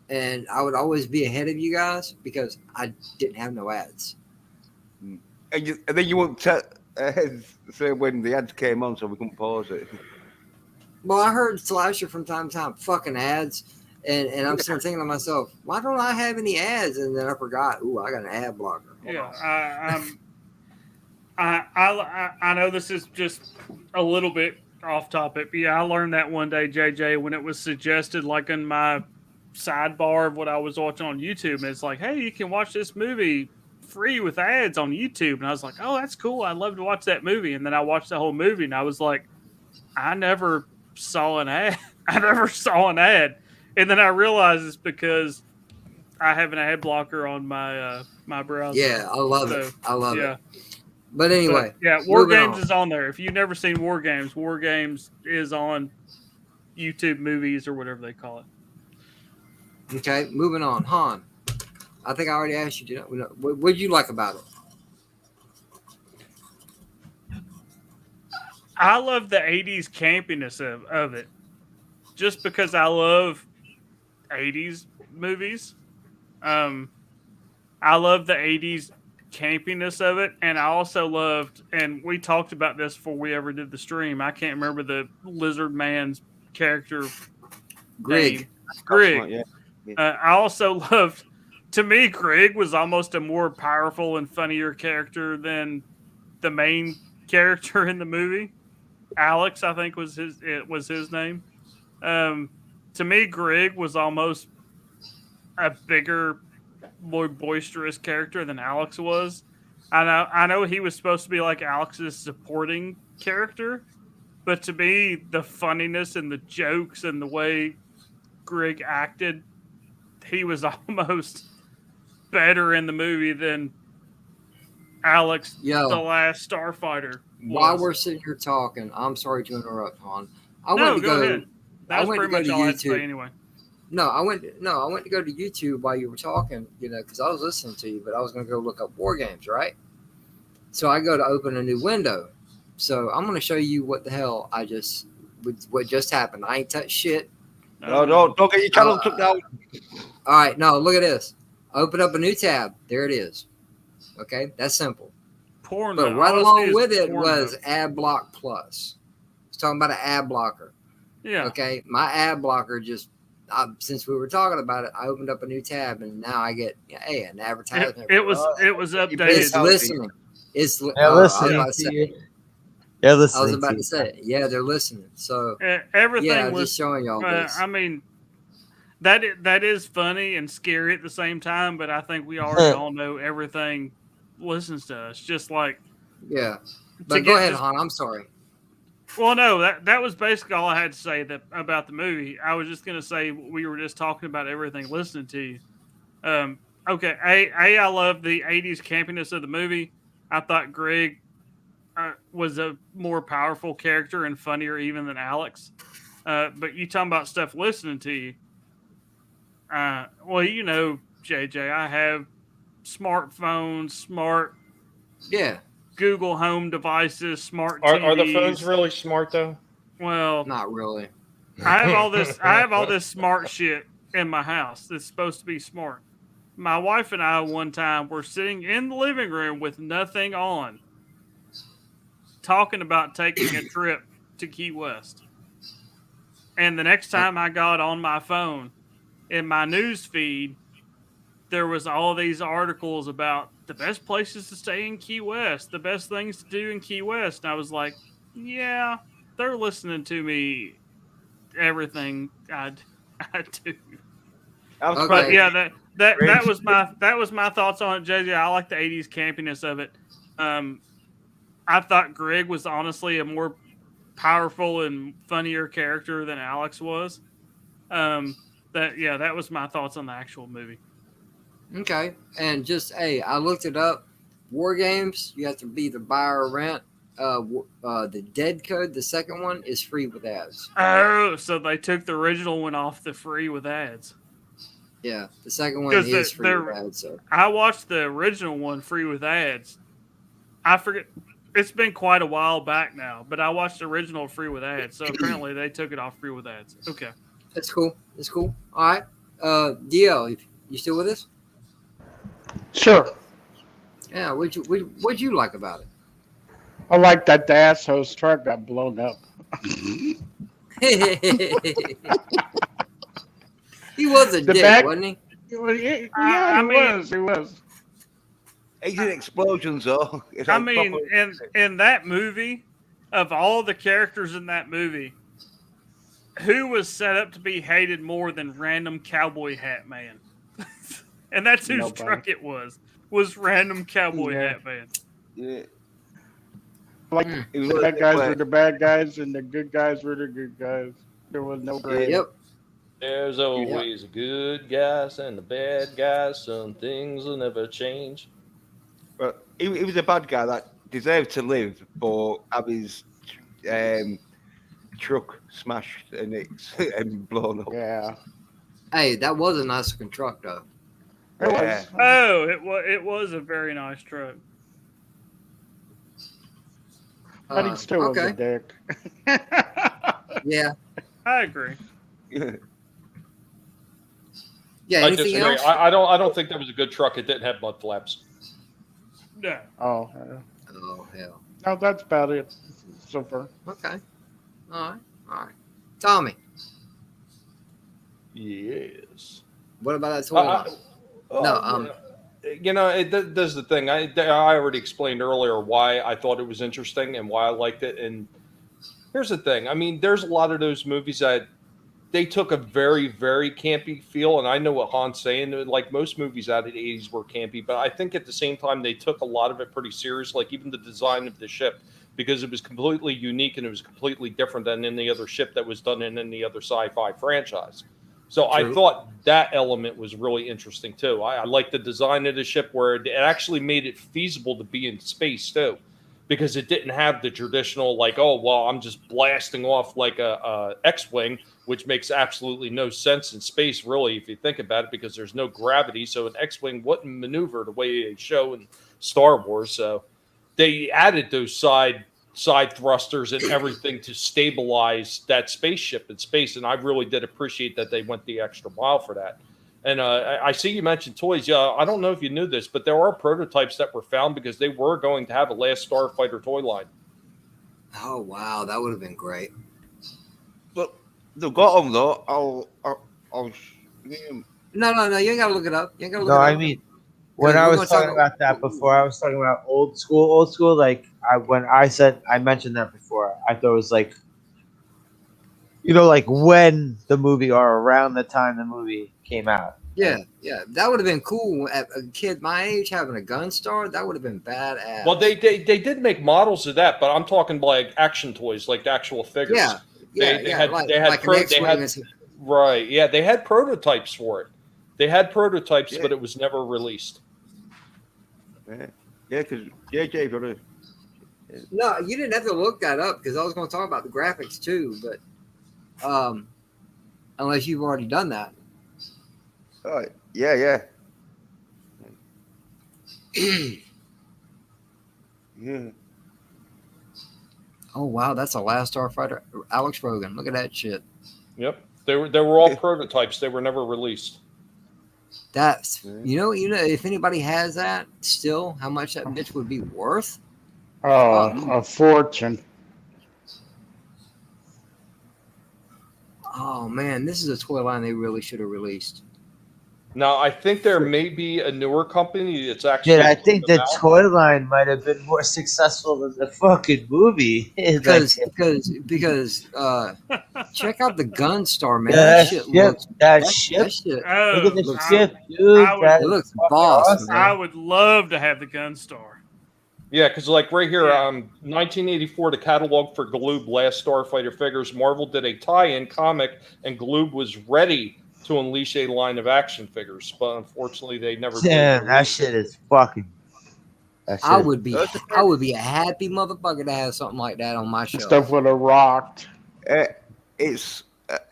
[SPEAKER 3] And I would always be ahead of you guys because I didn't have no ads.
[SPEAKER 8] And then you won't say when the ads came on, so we couldn't pause it.
[SPEAKER 3] Well, I heard Slasher from time to time, fucking ads, and I'm sitting there thinking to myself, why don't I have any ads? And then I forgot, ooh, I got an ad blocker. Hold on.
[SPEAKER 1] I know this is just a little bit off topic, but yeah, I learned that one day, JJ, when it was suggested, like in my sidebar of what I was watching on YouTube, and it's like, hey, you can watch this movie free with ads on YouTube, and I was like, oh, that's cool. I'd love to watch that movie, and then I watched the whole movie, and I was like, I never saw an ad. I never saw an ad, and then I realized it's because I have an ad blocker on my my browser.
[SPEAKER 3] Yeah, I love it. I love it. But anyway,
[SPEAKER 1] yeah, War Games is on there. If you've never seen War Games is on YouTube Movies or whatever they call it.
[SPEAKER 3] Okay, moving on. Han, I think I already asked you. What did you like about it?
[SPEAKER 1] I love the 80s campiness of it. Just because I love 80s movies. I love the 80s campiness of it, and I also loved, and we talked about this before we ever did the stream. I can't remember the Lizard Man's character.
[SPEAKER 3] Greg.
[SPEAKER 1] I also loved, to me, Greg was almost a more powerful and funnier character than the main character in the movie. Alex, I think was his name. To me, Greg was almost a bigger, more boisterous character than Alex was. I know he was supposed to be like Alex's supporting character, but to me, the funniness and the jokes and the way Greg acted, he was almost better in the movie than Alex, the last Starfighter.
[SPEAKER 3] While we're sitting here talking, I'm sorry to interrupt, Han.
[SPEAKER 1] Go ahead. That was pretty much all I had to say anyway.
[SPEAKER 3] I went to go to YouTube while you were talking, because I was listening to you, but I was going to go look up War Games, right? So I go to open a new window. So I'm going to show you what the hell what just happened. I ain't touched shit.
[SPEAKER 8] No, don't get your channel took down.
[SPEAKER 3] All right, no, look at this. Open up a new tab. There it is. Okay, that's simple.
[SPEAKER 1] Porno.
[SPEAKER 3] But right along with it was Ad Block Plus. It's talking about an ad blocker.
[SPEAKER 1] Yeah.
[SPEAKER 3] Okay, my ad blocker since we were talking about it, I opened up a new tab, and now I get an advertisement.
[SPEAKER 1] It was updated.
[SPEAKER 3] It's listening.
[SPEAKER 5] They're listening to you. They're listening.
[SPEAKER 3] I was about to say, yeah, they're listening. So
[SPEAKER 1] everything
[SPEAKER 3] I'm
[SPEAKER 1] was
[SPEAKER 3] just showing y'all this.
[SPEAKER 1] I mean, that is funny and scary at the same time, but I think we already all know everything listens to us. Just like
[SPEAKER 3] But go ahead, Han. I'm sorry.
[SPEAKER 1] Well, no, that was basically all I had to say about the movie. I was just going to say we were just talking about everything listening to you. Okay, I love the 80s campiness of the movie. I thought Greg was a more powerful character and funnier even than Alex. But you talking about stuff listening to you. Well, JJ, I have smartphones, Google Home devices, smart TVs.
[SPEAKER 4] Are the phones really smart though?
[SPEAKER 1] Well,
[SPEAKER 3] not really.
[SPEAKER 1] I have all this smart shit in my house that's supposed to be smart. My wife and I one time were sitting in the living room with nothing on, talking about taking a trip to Key West. And the next time I got on my phone, in my news feed, there was all these articles about the best places to stay in Key West, the best things to do in Key West. And I was like, yeah, they're listening to me, everything I do.
[SPEAKER 3] Okay.
[SPEAKER 1] But yeah, that was my thoughts on it, JJ. I like the 80s campiness of it. I thought Greg was honestly a more powerful and funnier character than Alex was. That was my thoughts on the actual movie.
[SPEAKER 3] Okay, and I looked it up. War Games, you have to either buy or rent. The Dead Code, the second one, is free with ads.
[SPEAKER 1] Oh, so they took the original one off the free with ads.
[SPEAKER 3] Yeah, the second one is free with ads. So.
[SPEAKER 1] I watched the original one free with ads. I forget. It's been quite a while back now, but I watched the original free with ads. So apparently they took it off free with ads. Okay.
[SPEAKER 3] That's cool. All right. DL, you still with us?
[SPEAKER 7] Sure.
[SPEAKER 3] Yeah, what'd you like about it?
[SPEAKER 7] I like that the asshole's truck got blown up.
[SPEAKER 3] He was a
[SPEAKER 7] The
[SPEAKER 3] dick,
[SPEAKER 7] back,
[SPEAKER 3] wasn't he?
[SPEAKER 7] yeah,
[SPEAKER 1] I
[SPEAKER 7] he
[SPEAKER 1] mean,
[SPEAKER 7] was. He was.
[SPEAKER 8] He's in explosions, though. It's
[SPEAKER 1] I
[SPEAKER 8] like
[SPEAKER 1] mean,
[SPEAKER 8] proper.
[SPEAKER 1] in that movie, of all the characters in that movie, who was set up to be hated more than random cowboy hat man? And that's whose
[SPEAKER 7] Nobody.
[SPEAKER 1] truck it was random cowboy
[SPEAKER 7] Yeah.
[SPEAKER 1] hat man.
[SPEAKER 8] Yeah.
[SPEAKER 7] Like
[SPEAKER 8] It was
[SPEAKER 7] the
[SPEAKER 8] one of
[SPEAKER 7] bad
[SPEAKER 8] them
[SPEAKER 7] guys
[SPEAKER 8] where-
[SPEAKER 7] were the bad guys, and the good guys were the good guys. There was no gray.
[SPEAKER 3] Yep.
[SPEAKER 4] There's always good guys and the bad guys. Some things will never change.
[SPEAKER 8] Well, he was a bad guy that deserved to live, but have his truck smashed and it's and blown up.
[SPEAKER 7] Yeah.
[SPEAKER 3] Hey, that was a nice looking truck though.
[SPEAKER 7] It
[SPEAKER 8] Yeah.
[SPEAKER 7] was.
[SPEAKER 1] Oh, it was a very nice truck.
[SPEAKER 7] But he still was a
[SPEAKER 3] okay.
[SPEAKER 7] dick.
[SPEAKER 3] Yeah.
[SPEAKER 1] I agree.
[SPEAKER 3] Yeah.
[SPEAKER 4] I
[SPEAKER 3] Anything
[SPEAKER 4] disagree.
[SPEAKER 3] else?
[SPEAKER 4] I don't think that was a good truck. It didn't have mud flaps.
[SPEAKER 1] No.
[SPEAKER 7] Oh,
[SPEAKER 3] Oh hell.
[SPEAKER 7] no, that's about it so far.
[SPEAKER 3] Okay. All right. Tommy,
[SPEAKER 4] Yes.
[SPEAKER 3] what about that toy line?
[SPEAKER 4] There's the thing. I already explained earlier why I thought it was interesting and why I liked it. And here's the thing. I mean, there's a lot of those movies that they took a very, very campy feel. And I know what Han's saying. Like most movies out of the 80s were campy. But I think at the same time, they took a lot of it pretty serious. Like even the design of the ship, because it was completely unique and it was completely different than any other ship that was done in any other sci-fi franchise. So I
[SPEAKER 3] True.
[SPEAKER 4] thought that element was really interesting too. I like the design of the ship where it actually made it feasible to be in space too, because it didn't have the traditional like, oh well, I'm just blasting off like a X-wing, which makes absolutely no sense in space really if you think about it, because there's no gravity. So an X-wing wouldn't maneuver the way they show in Star Wars. So they added those side thrusters and everything to stabilize that spaceship in space, and I really did appreciate that they went the extra mile for that. And I see you mentioned toys. Yeah, I don't know if you knew this, but there are prototypes that were found because they were going to have a last Starfighter toy line.
[SPEAKER 3] Oh wow, that would have been great.
[SPEAKER 8] But they've got them though. I'll
[SPEAKER 3] No, you ain't gotta look it up. You ain't gotta look
[SPEAKER 5] No,
[SPEAKER 3] it up.
[SPEAKER 5] I mean, when
[SPEAKER 3] We're
[SPEAKER 5] I
[SPEAKER 3] gonna
[SPEAKER 5] was
[SPEAKER 3] talk
[SPEAKER 5] talking about that before, I was talking about old school. Like when I mentioned that before, I thought it was like, like when the movie or around the time the movie came out.
[SPEAKER 3] Yeah, that would have been cool. A kid my age having a gun star, that would have been badass.
[SPEAKER 4] Well, they did make models of that, but I'm talking like action toys, like the actual figures.
[SPEAKER 3] Yeah,
[SPEAKER 4] They had
[SPEAKER 3] like
[SPEAKER 4] an X-wing. Right. Yeah, they had prototypes for it. They had prototypes, but it was never released.
[SPEAKER 8] Yeah, because JJ got a.
[SPEAKER 3] No, you didn't have to look that up because I was going to talk about the graphics too, but unless you've already done that.
[SPEAKER 8] Oh, yeah. Yeah.
[SPEAKER 3] Oh wow, that's a last Starfighter. Alex Rogan, look at that shit.
[SPEAKER 4] Yep. They were all prototypes. They were never released.
[SPEAKER 3] That's you know if anybody has that still, how much that bitch would be worth?
[SPEAKER 7] A fortune.
[SPEAKER 3] Oh man, this is a toy line they really should have released.
[SPEAKER 4] Now, I think there may be a newer company that's actually.
[SPEAKER 5] Dude, I think the toy line might have been more successful than the fucking movie.
[SPEAKER 3] Because check out the gun star, man.
[SPEAKER 5] That
[SPEAKER 3] shit
[SPEAKER 5] ship,
[SPEAKER 3] looks
[SPEAKER 5] that ship.
[SPEAKER 1] Oh,
[SPEAKER 5] Look at the
[SPEAKER 3] looks-
[SPEAKER 5] ship, dude.
[SPEAKER 3] it looks boss.
[SPEAKER 5] awesome.
[SPEAKER 3] Man.
[SPEAKER 1] I would love to have the gun star.
[SPEAKER 4] Yeah, because like right here,
[SPEAKER 1] Yeah.
[SPEAKER 4] 1984, the catalog for Gloob Last Starfighter figures. Marvel did a tie-in comic, and Gloob was ready to unleash a line of action figures, but unfortunately, they never did.
[SPEAKER 5] Damn, that shit is fucking.
[SPEAKER 3] I would be a happy motherfucker to have something like that on my show.
[SPEAKER 7] Stuff would have rocked.
[SPEAKER 8] It's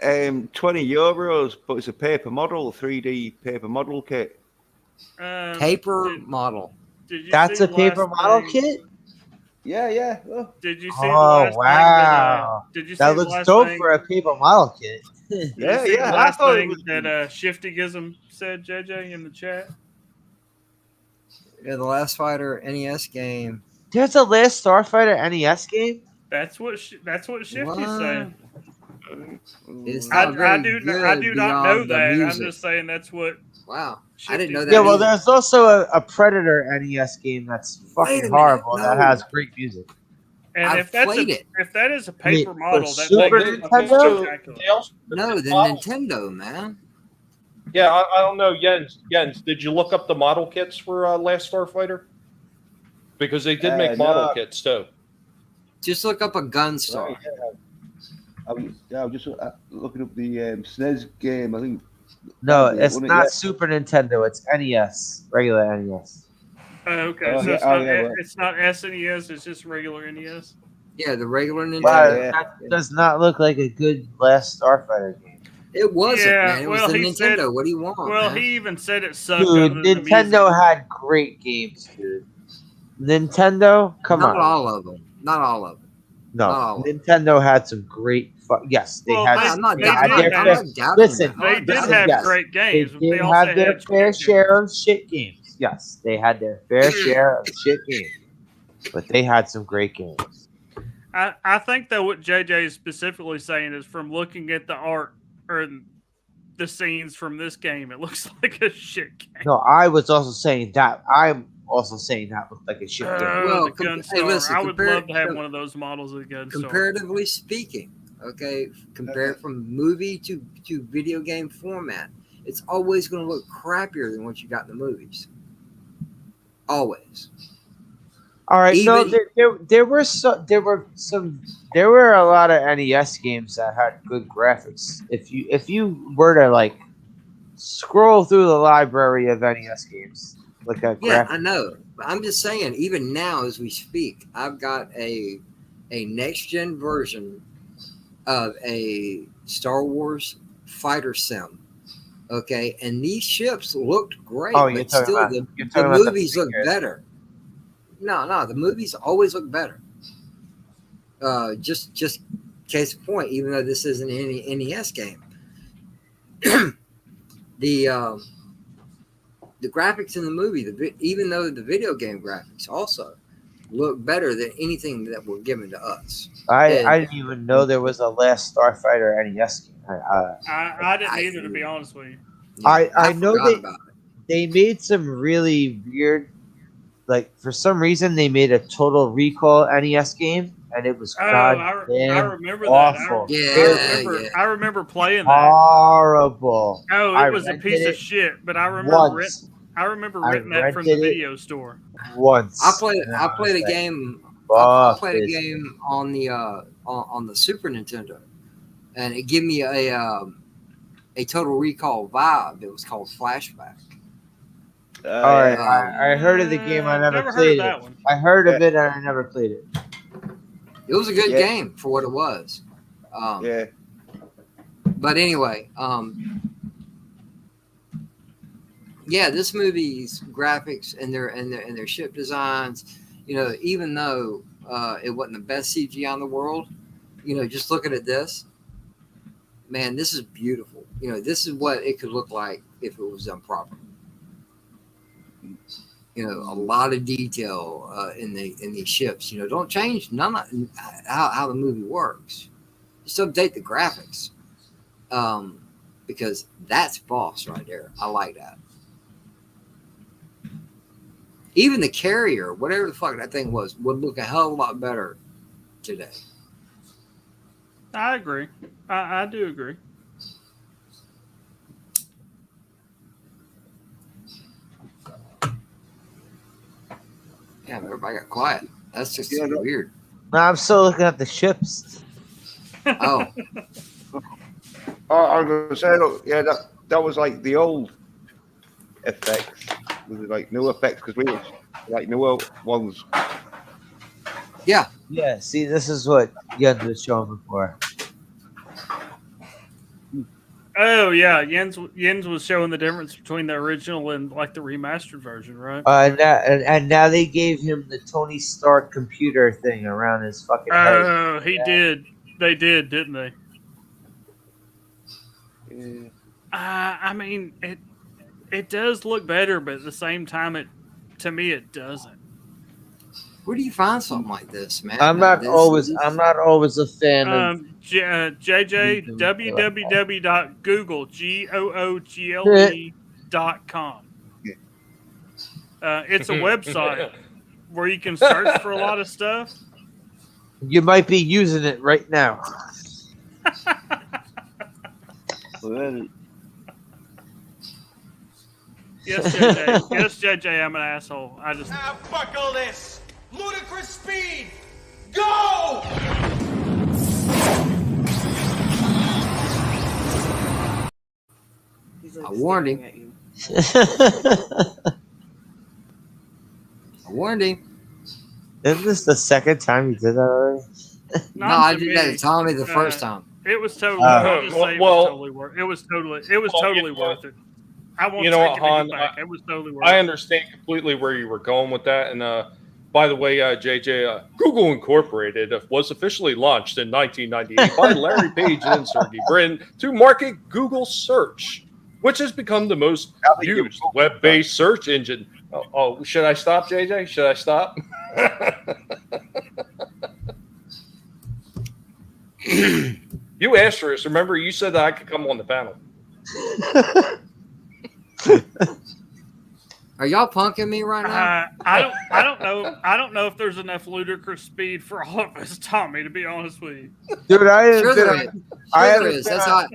[SPEAKER 8] €20, but it's a paper model, 3D paper model kit.
[SPEAKER 3] Paper model.
[SPEAKER 1] Did you
[SPEAKER 5] That's
[SPEAKER 1] see
[SPEAKER 5] a
[SPEAKER 1] the
[SPEAKER 5] paper
[SPEAKER 1] last
[SPEAKER 5] model
[SPEAKER 1] thing-
[SPEAKER 5] kit.
[SPEAKER 8] Yeah.
[SPEAKER 1] Did you see the
[SPEAKER 5] Oh
[SPEAKER 1] last
[SPEAKER 5] wow,
[SPEAKER 1] thing? Did you see
[SPEAKER 5] that
[SPEAKER 1] the
[SPEAKER 5] looks
[SPEAKER 1] last
[SPEAKER 5] dope
[SPEAKER 1] thing?
[SPEAKER 5] for a paper model kit.
[SPEAKER 1] Did you
[SPEAKER 8] Yeah,
[SPEAKER 1] see
[SPEAKER 8] yeah,
[SPEAKER 1] the
[SPEAKER 8] I
[SPEAKER 1] last
[SPEAKER 8] thought it
[SPEAKER 1] thing
[SPEAKER 8] was-
[SPEAKER 1] that Shiftygism said, JJ, in the chat?
[SPEAKER 3] Yeah, the Last Fighter NES game.
[SPEAKER 5] There's a Last Starfighter NES game.
[SPEAKER 1] That's what Shifty's
[SPEAKER 3] What?
[SPEAKER 1] saying.
[SPEAKER 3] It's
[SPEAKER 1] I,
[SPEAKER 3] not very
[SPEAKER 1] do
[SPEAKER 3] good
[SPEAKER 1] not know
[SPEAKER 3] beyond the
[SPEAKER 1] that. I'm
[SPEAKER 3] music.
[SPEAKER 1] just saying that's what
[SPEAKER 3] Wow, I didn't know
[SPEAKER 1] Shifty's
[SPEAKER 3] that.
[SPEAKER 5] Yeah, well,
[SPEAKER 3] either.
[SPEAKER 5] there's also a Predator NES game that's
[SPEAKER 3] Wait a
[SPEAKER 5] fucking
[SPEAKER 3] minute,
[SPEAKER 5] horrible that
[SPEAKER 3] no.
[SPEAKER 5] has great music.
[SPEAKER 1] And
[SPEAKER 3] I've played it.
[SPEAKER 1] if that is a
[SPEAKER 5] I mean,
[SPEAKER 1] paper
[SPEAKER 5] for
[SPEAKER 1] model, that
[SPEAKER 5] Super
[SPEAKER 1] thing is
[SPEAKER 5] Nintendo?
[SPEAKER 1] spectacular.
[SPEAKER 4] They also
[SPEAKER 3] No,
[SPEAKER 4] did
[SPEAKER 3] the
[SPEAKER 4] models.
[SPEAKER 3] Nintendo, man.
[SPEAKER 4] Yeah, I don't know, Jens. Did you look up the model kits for Last Starfighter? Because they did make model
[SPEAKER 8] No.
[SPEAKER 4] kits too.
[SPEAKER 3] Just look up a Gunstar.
[SPEAKER 8] Right, I was just looking up the SNES game. I think.
[SPEAKER 5] No,
[SPEAKER 8] That'd be it,
[SPEAKER 5] it's
[SPEAKER 8] wouldn't it?
[SPEAKER 5] not
[SPEAKER 8] Yeah.
[SPEAKER 5] Super Nintendo. It's NES, regular E NES.
[SPEAKER 1] Oh, okay,
[SPEAKER 8] Oh,
[SPEAKER 1] so
[SPEAKER 8] yeah,
[SPEAKER 1] it's
[SPEAKER 8] oh,
[SPEAKER 1] not
[SPEAKER 8] yeah, well.
[SPEAKER 1] it's not SNES. It's just regular NES.
[SPEAKER 3] Yeah, the regular Nintendo.
[SPEAKER 5] Wow,
[SPEAKER 8] yeah.
[SPEAKER 5] that does not look like a good Last Starfighter game.
[SPEAKER 3] It wasn't,
[SPEAKER 1] Yeah,
[SPEAKER 3] man. It was
[SPEAKER 1] well,
[SPEAKER 3] the
[SPEAKER 1] he
[SPEAKER 3] Nintendo.
[SPEAKER 1] said-
[SPEAKER 3] What do you want,
[SPEAKER 1] Well,
[SPEAKER 3] man?
[SPEAKER 1] he even said it sucked. other
[SPEAKER 5] Dude,
[SPEAKER 1] than the music.
[SPEAKER 5] Nintendo had great games, dude. Nintendo, come
[SPEAKER 3] Not
[SPEAKER 5] on.
[SPEAKER 3] all of them. Not all of them.
[SPEAKER 5] No,
[SPEAKER 3] not all of them.
[SPEAKER 5] Nintendo had some great. Yes, they
[SPEAKER 1] Well,
[SPEAKER 5] had.
[SPEAKER 1] they-
[SPEAKER 3] I'm not
[SPEAKER 1] they
[SPEAKER 3] doubting
[SPEAKER 1] did
[SPEAKER 3] that.
[SPEAKER 1] have-
[SPEAKER 3] I'm not doubting
[SPEAKER 5] Listen,
[SPEAKER 3] that. I'm
[SPEAKER 1] They
[SPEAKER 3] not
[SPEAKER 1] did
[SPEAKER 3] doubting
[SPEAKER 1] have
[SPEAKER 3] that.
[SPEAKER 1] great
[SPEAKER 5] They
[SPEAKER 1] games, but they
[SPEAKER 5] did
[SPEAKER 1] also
[SPEAKER 5] have
[SPEAKER 1] had
[SPEAKER 5] their
[SPEAKER 1] shit
[SPEAKER 5] fair
[SPEAKER 1] games.
[SPEAKER 5] share of shit games. Yes, they had their fair share of shit games, but they had some great games.
[SPEAKER 1] I think that what JJ is specifically saying is from looking at the art or the scenes from this game, it looks like a shit game.
[SPEAKER 5] No, I was also saying that. I'm also saying that looked like a shit game.
[SPEAKER 1] Oh,
[SPEAKER 3] Well,
[SPEAKER 1] the
[SPEAKER 3] hey,
[SPEAKER 1] Gunstar.
[SPEAKER 3] listen,
[SPEAKER 1] I would
[SPEAKER 3] compare-
[SPEAKER 1] love to have
[SPEAKER 3] com-
[SPEAKER 1] one of those models of the Gunstar.
[SPEAKER 3] Comparatively speaking, okay, compare it from movie to video game format, it's always going to look crappier than what you got in the movies. Always.
[SPEAKER 5] All right, no,
[SPEAKER 3] Even-
[SPEAKER 5] there were a lot of NES games that had good graphics. If you were to like scroll through the library of NES games, look at
[SPEAKER 3] Yeah,
[SPEAKER 5] graphics.
[SPEAKER 3] I know. But I'm just saying, even now as we speak, I've got a next gen version of a Star Wars fighter sim. Okay, and these ships looked great,
[SPEAKER 5] Oh, you're
[SPEAKER 3] but
[SPEAKER 5] talking
[SPEAKER 3] still
[SPEAKER 5] about-
[SPEAKER 3] the
[SPEAKER 5] you're talking about the
[SPEAKER 3] movies look
[SPEAKER 5] figures.
[SPEAKER 3] better. No, the movies always look better. Just case in point, even though this isn't any NES game, the graphics in the movie, even though the video game graphics also look better than anything that were given to us.
[SPEAKER 5] I didn't even know there was a Last Starfighter NES game.
[SPEAKER 1] I didn't either, to be honest with you.
[SPEAKER 3] Yeah,
[SPEAKER 5] I know
[SPEAKER 3] forgot about it.
[SPEAKER 5] They made some really weird, like for some reason they made a Total Recall NES game, and it was
[SPEAKER 1] Oh, I
[SPEAKER 5] goddamn
[SPEAKER 1] remember
[SPEAKER 5] awful.
[SPEAKER 3] Yeah.
[SPEAKER 1] I remember playing that.
[SPEAKER 5] Horrible.
[SPEAKER 1] Oh,
[SPEAKER 5] I
[SPEAKER 1] it was a
[SPEAKER 5] rented
[SPEAKER 1] piece of
[SPEAKER 5] it
[SPEAKER 1] shit, but I remember
[SPEAKER 5] once.
[SPEAKER 1] I remember
[SPEAKER 5] I
[SPEAKER 1] renting that from the
[SPEAKER 5] rented it.
[SPEAKER 1] video store.
[SPEAKER 5] Once.
[SPEAKER 3] I played
[SPEAKER 5] And
[SPEAKER 3] a
[SPEAKER 5] was like,
[SPEAKER 3] game. I
[SPEAKER 5] "Fuck
[SPEAKER 3] played a
[SPEAKER 5] this."
[SPEAKER 3] game on the on the Super Nintendo, and it gave me a Total Recall vibe. It was called Flashback.
[SPEAKER 5] All right, I heard of the game. I never
[SPEAKER 1] heard of
[SPEAKER 5] played
[SPEAKER 1] that
[SPEAKER 5] it.
[SPEAKER 1] one.
[SPEAKER 5] I heard of it, and I never played it.
[SPEAKER 3] It was a good
[SPEAKER 8] Yeah.
[SPEAKER 3] game for what it was.
[SPEAKER 8] Yeah.
[SPEAKER 3] But anyway, yeah, this movie's graphics and their ship designs, even though it wasn't the best CGI in the world, just looking at this, man, this is beautiful. This is what it could look like if it was done properly. A lot of detail in these ships. Don't change none of how the movie works. Just update the graphics, because that's boss right there. I like that. Even the carrier, whatever the fuck that thing was, would look a hell of a lot better today.
[SPEAKER 1] I agree. I do agree.
[SPEAKER 3] Yeah, everybody got quiet. That's just
[SPEAKER 8] Yeah, no.
[SPEAKER 3] weird.
[SPEAKER 5] No, I'm still looking at the ships.
[SPEAKER 3] Oh,
[SPEAKER 8] I was going to say, look, yeah, that was like the old effects. Was it like new effects? Because we were like newer ones.
[SPEAKER 3] yeah.
[SPEAKER 5] Yeah, see, this is what Jens was showing before.
[SPEAKER 1] Oh yeah, Jens was showing the difference between the original and like the remastered version, right?
[SPEAKER 5] And now they gave him the Tony Stark computer thing around his fucking head.
[SPEAKER 1] Oh, he did. They did, didn't they?
[SPEAKER 8] Yeah.
[SPEAKER 1] I mean, it does look better, but at the same time, it to me, it doesn't.
[SPEAKER 3] Where do you find something like this, man?
[SPEAKER 5] I'm not always a fan of
[SPEAKER 1] JJ,
[SPEAKER 5] YouTube.
[SPEAKER 1] www.google.com. It's a website where you can search for a lot of stuff.
[SPEAKER 5] You might be using it right now.
[SPEAKER 1] Yes, JJ. Yes, JJ, I'm an asshole. I just.
[SPEAKER 2] Now buckle this. Ludicrous speed. Go!
[SPEAKER 3] I warned him. I warned him.
[SPEAKER 5] Isn't this the second time you did that already?
[SPEAKER 3] No, I did that to Tommy the first time.
[SPEAKER 1] It was totally. I'll just say it was totally worth. It was totally worth it. I won't
[SPEAKER 4] You know what,
[SPEAKER 1] take anything
[SPEAKER 4] Han?
[SPEAKER 1] back. It was totally worth
[SPEAKER 4] I
[SPEAKER 1] it.
[SPEAKER 4] understand completely where you were going with that. And by the way, JJ, Google Incorporated was officially launched in 1998 by Larry Page and Sergey Brin to market Google Search, which has become the most used web-based search engine. Oh, should I stop, JJ? Should I stop? You asked for this. Remember, you said that I could come on the panel.
[SPEAKER 3] Are y'all punking me right now?
[SPEAKER 1] I don't know if there's enough ludicrous speed for all of us, Tommy. To be honest with you,
[SPEAKER 5] Dude, I
[SPEAKER 3] Sure there is. That's how.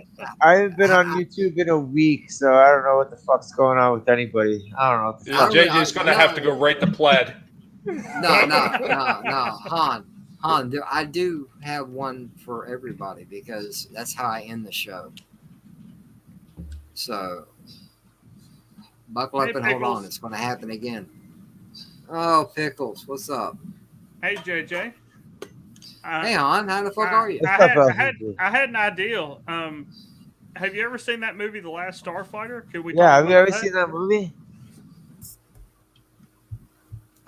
[SPEAKER 5] I haven't been on YouTube in a week, so I don't know what the fuck's going on with anybody. I don't know what the fuck.
[SPEAKER 4] JJ's going to have to go write the plaid.
[SPEAKER 3] No, Han. I do have one for everybody because that's how I end the show. So, buckle up
[SPEAKER 1] Hey,
[SPEAKER 3] and hold
[SPEAKER 1] Pickles.
[SPEAKER 3] on. It's going to happen again. Oh, Pickles, what's up?
[SPEAKER 1] hey JJ.
[SPEAKER 3] Hey, Han, how the fuck are you?
[SPEAKER 1] I had an idea. Have you ever seen that movie, The Last Starfighter? Could we?
[SPEAKER 5] Yeah,
[SPEAKER 1] talk
[SPEAKER 5] have you
[SPEAKER 1] about
[SPEAKER 5] ever
[SPEAKER 1] that?
[SPEAKER 5] seen that movie?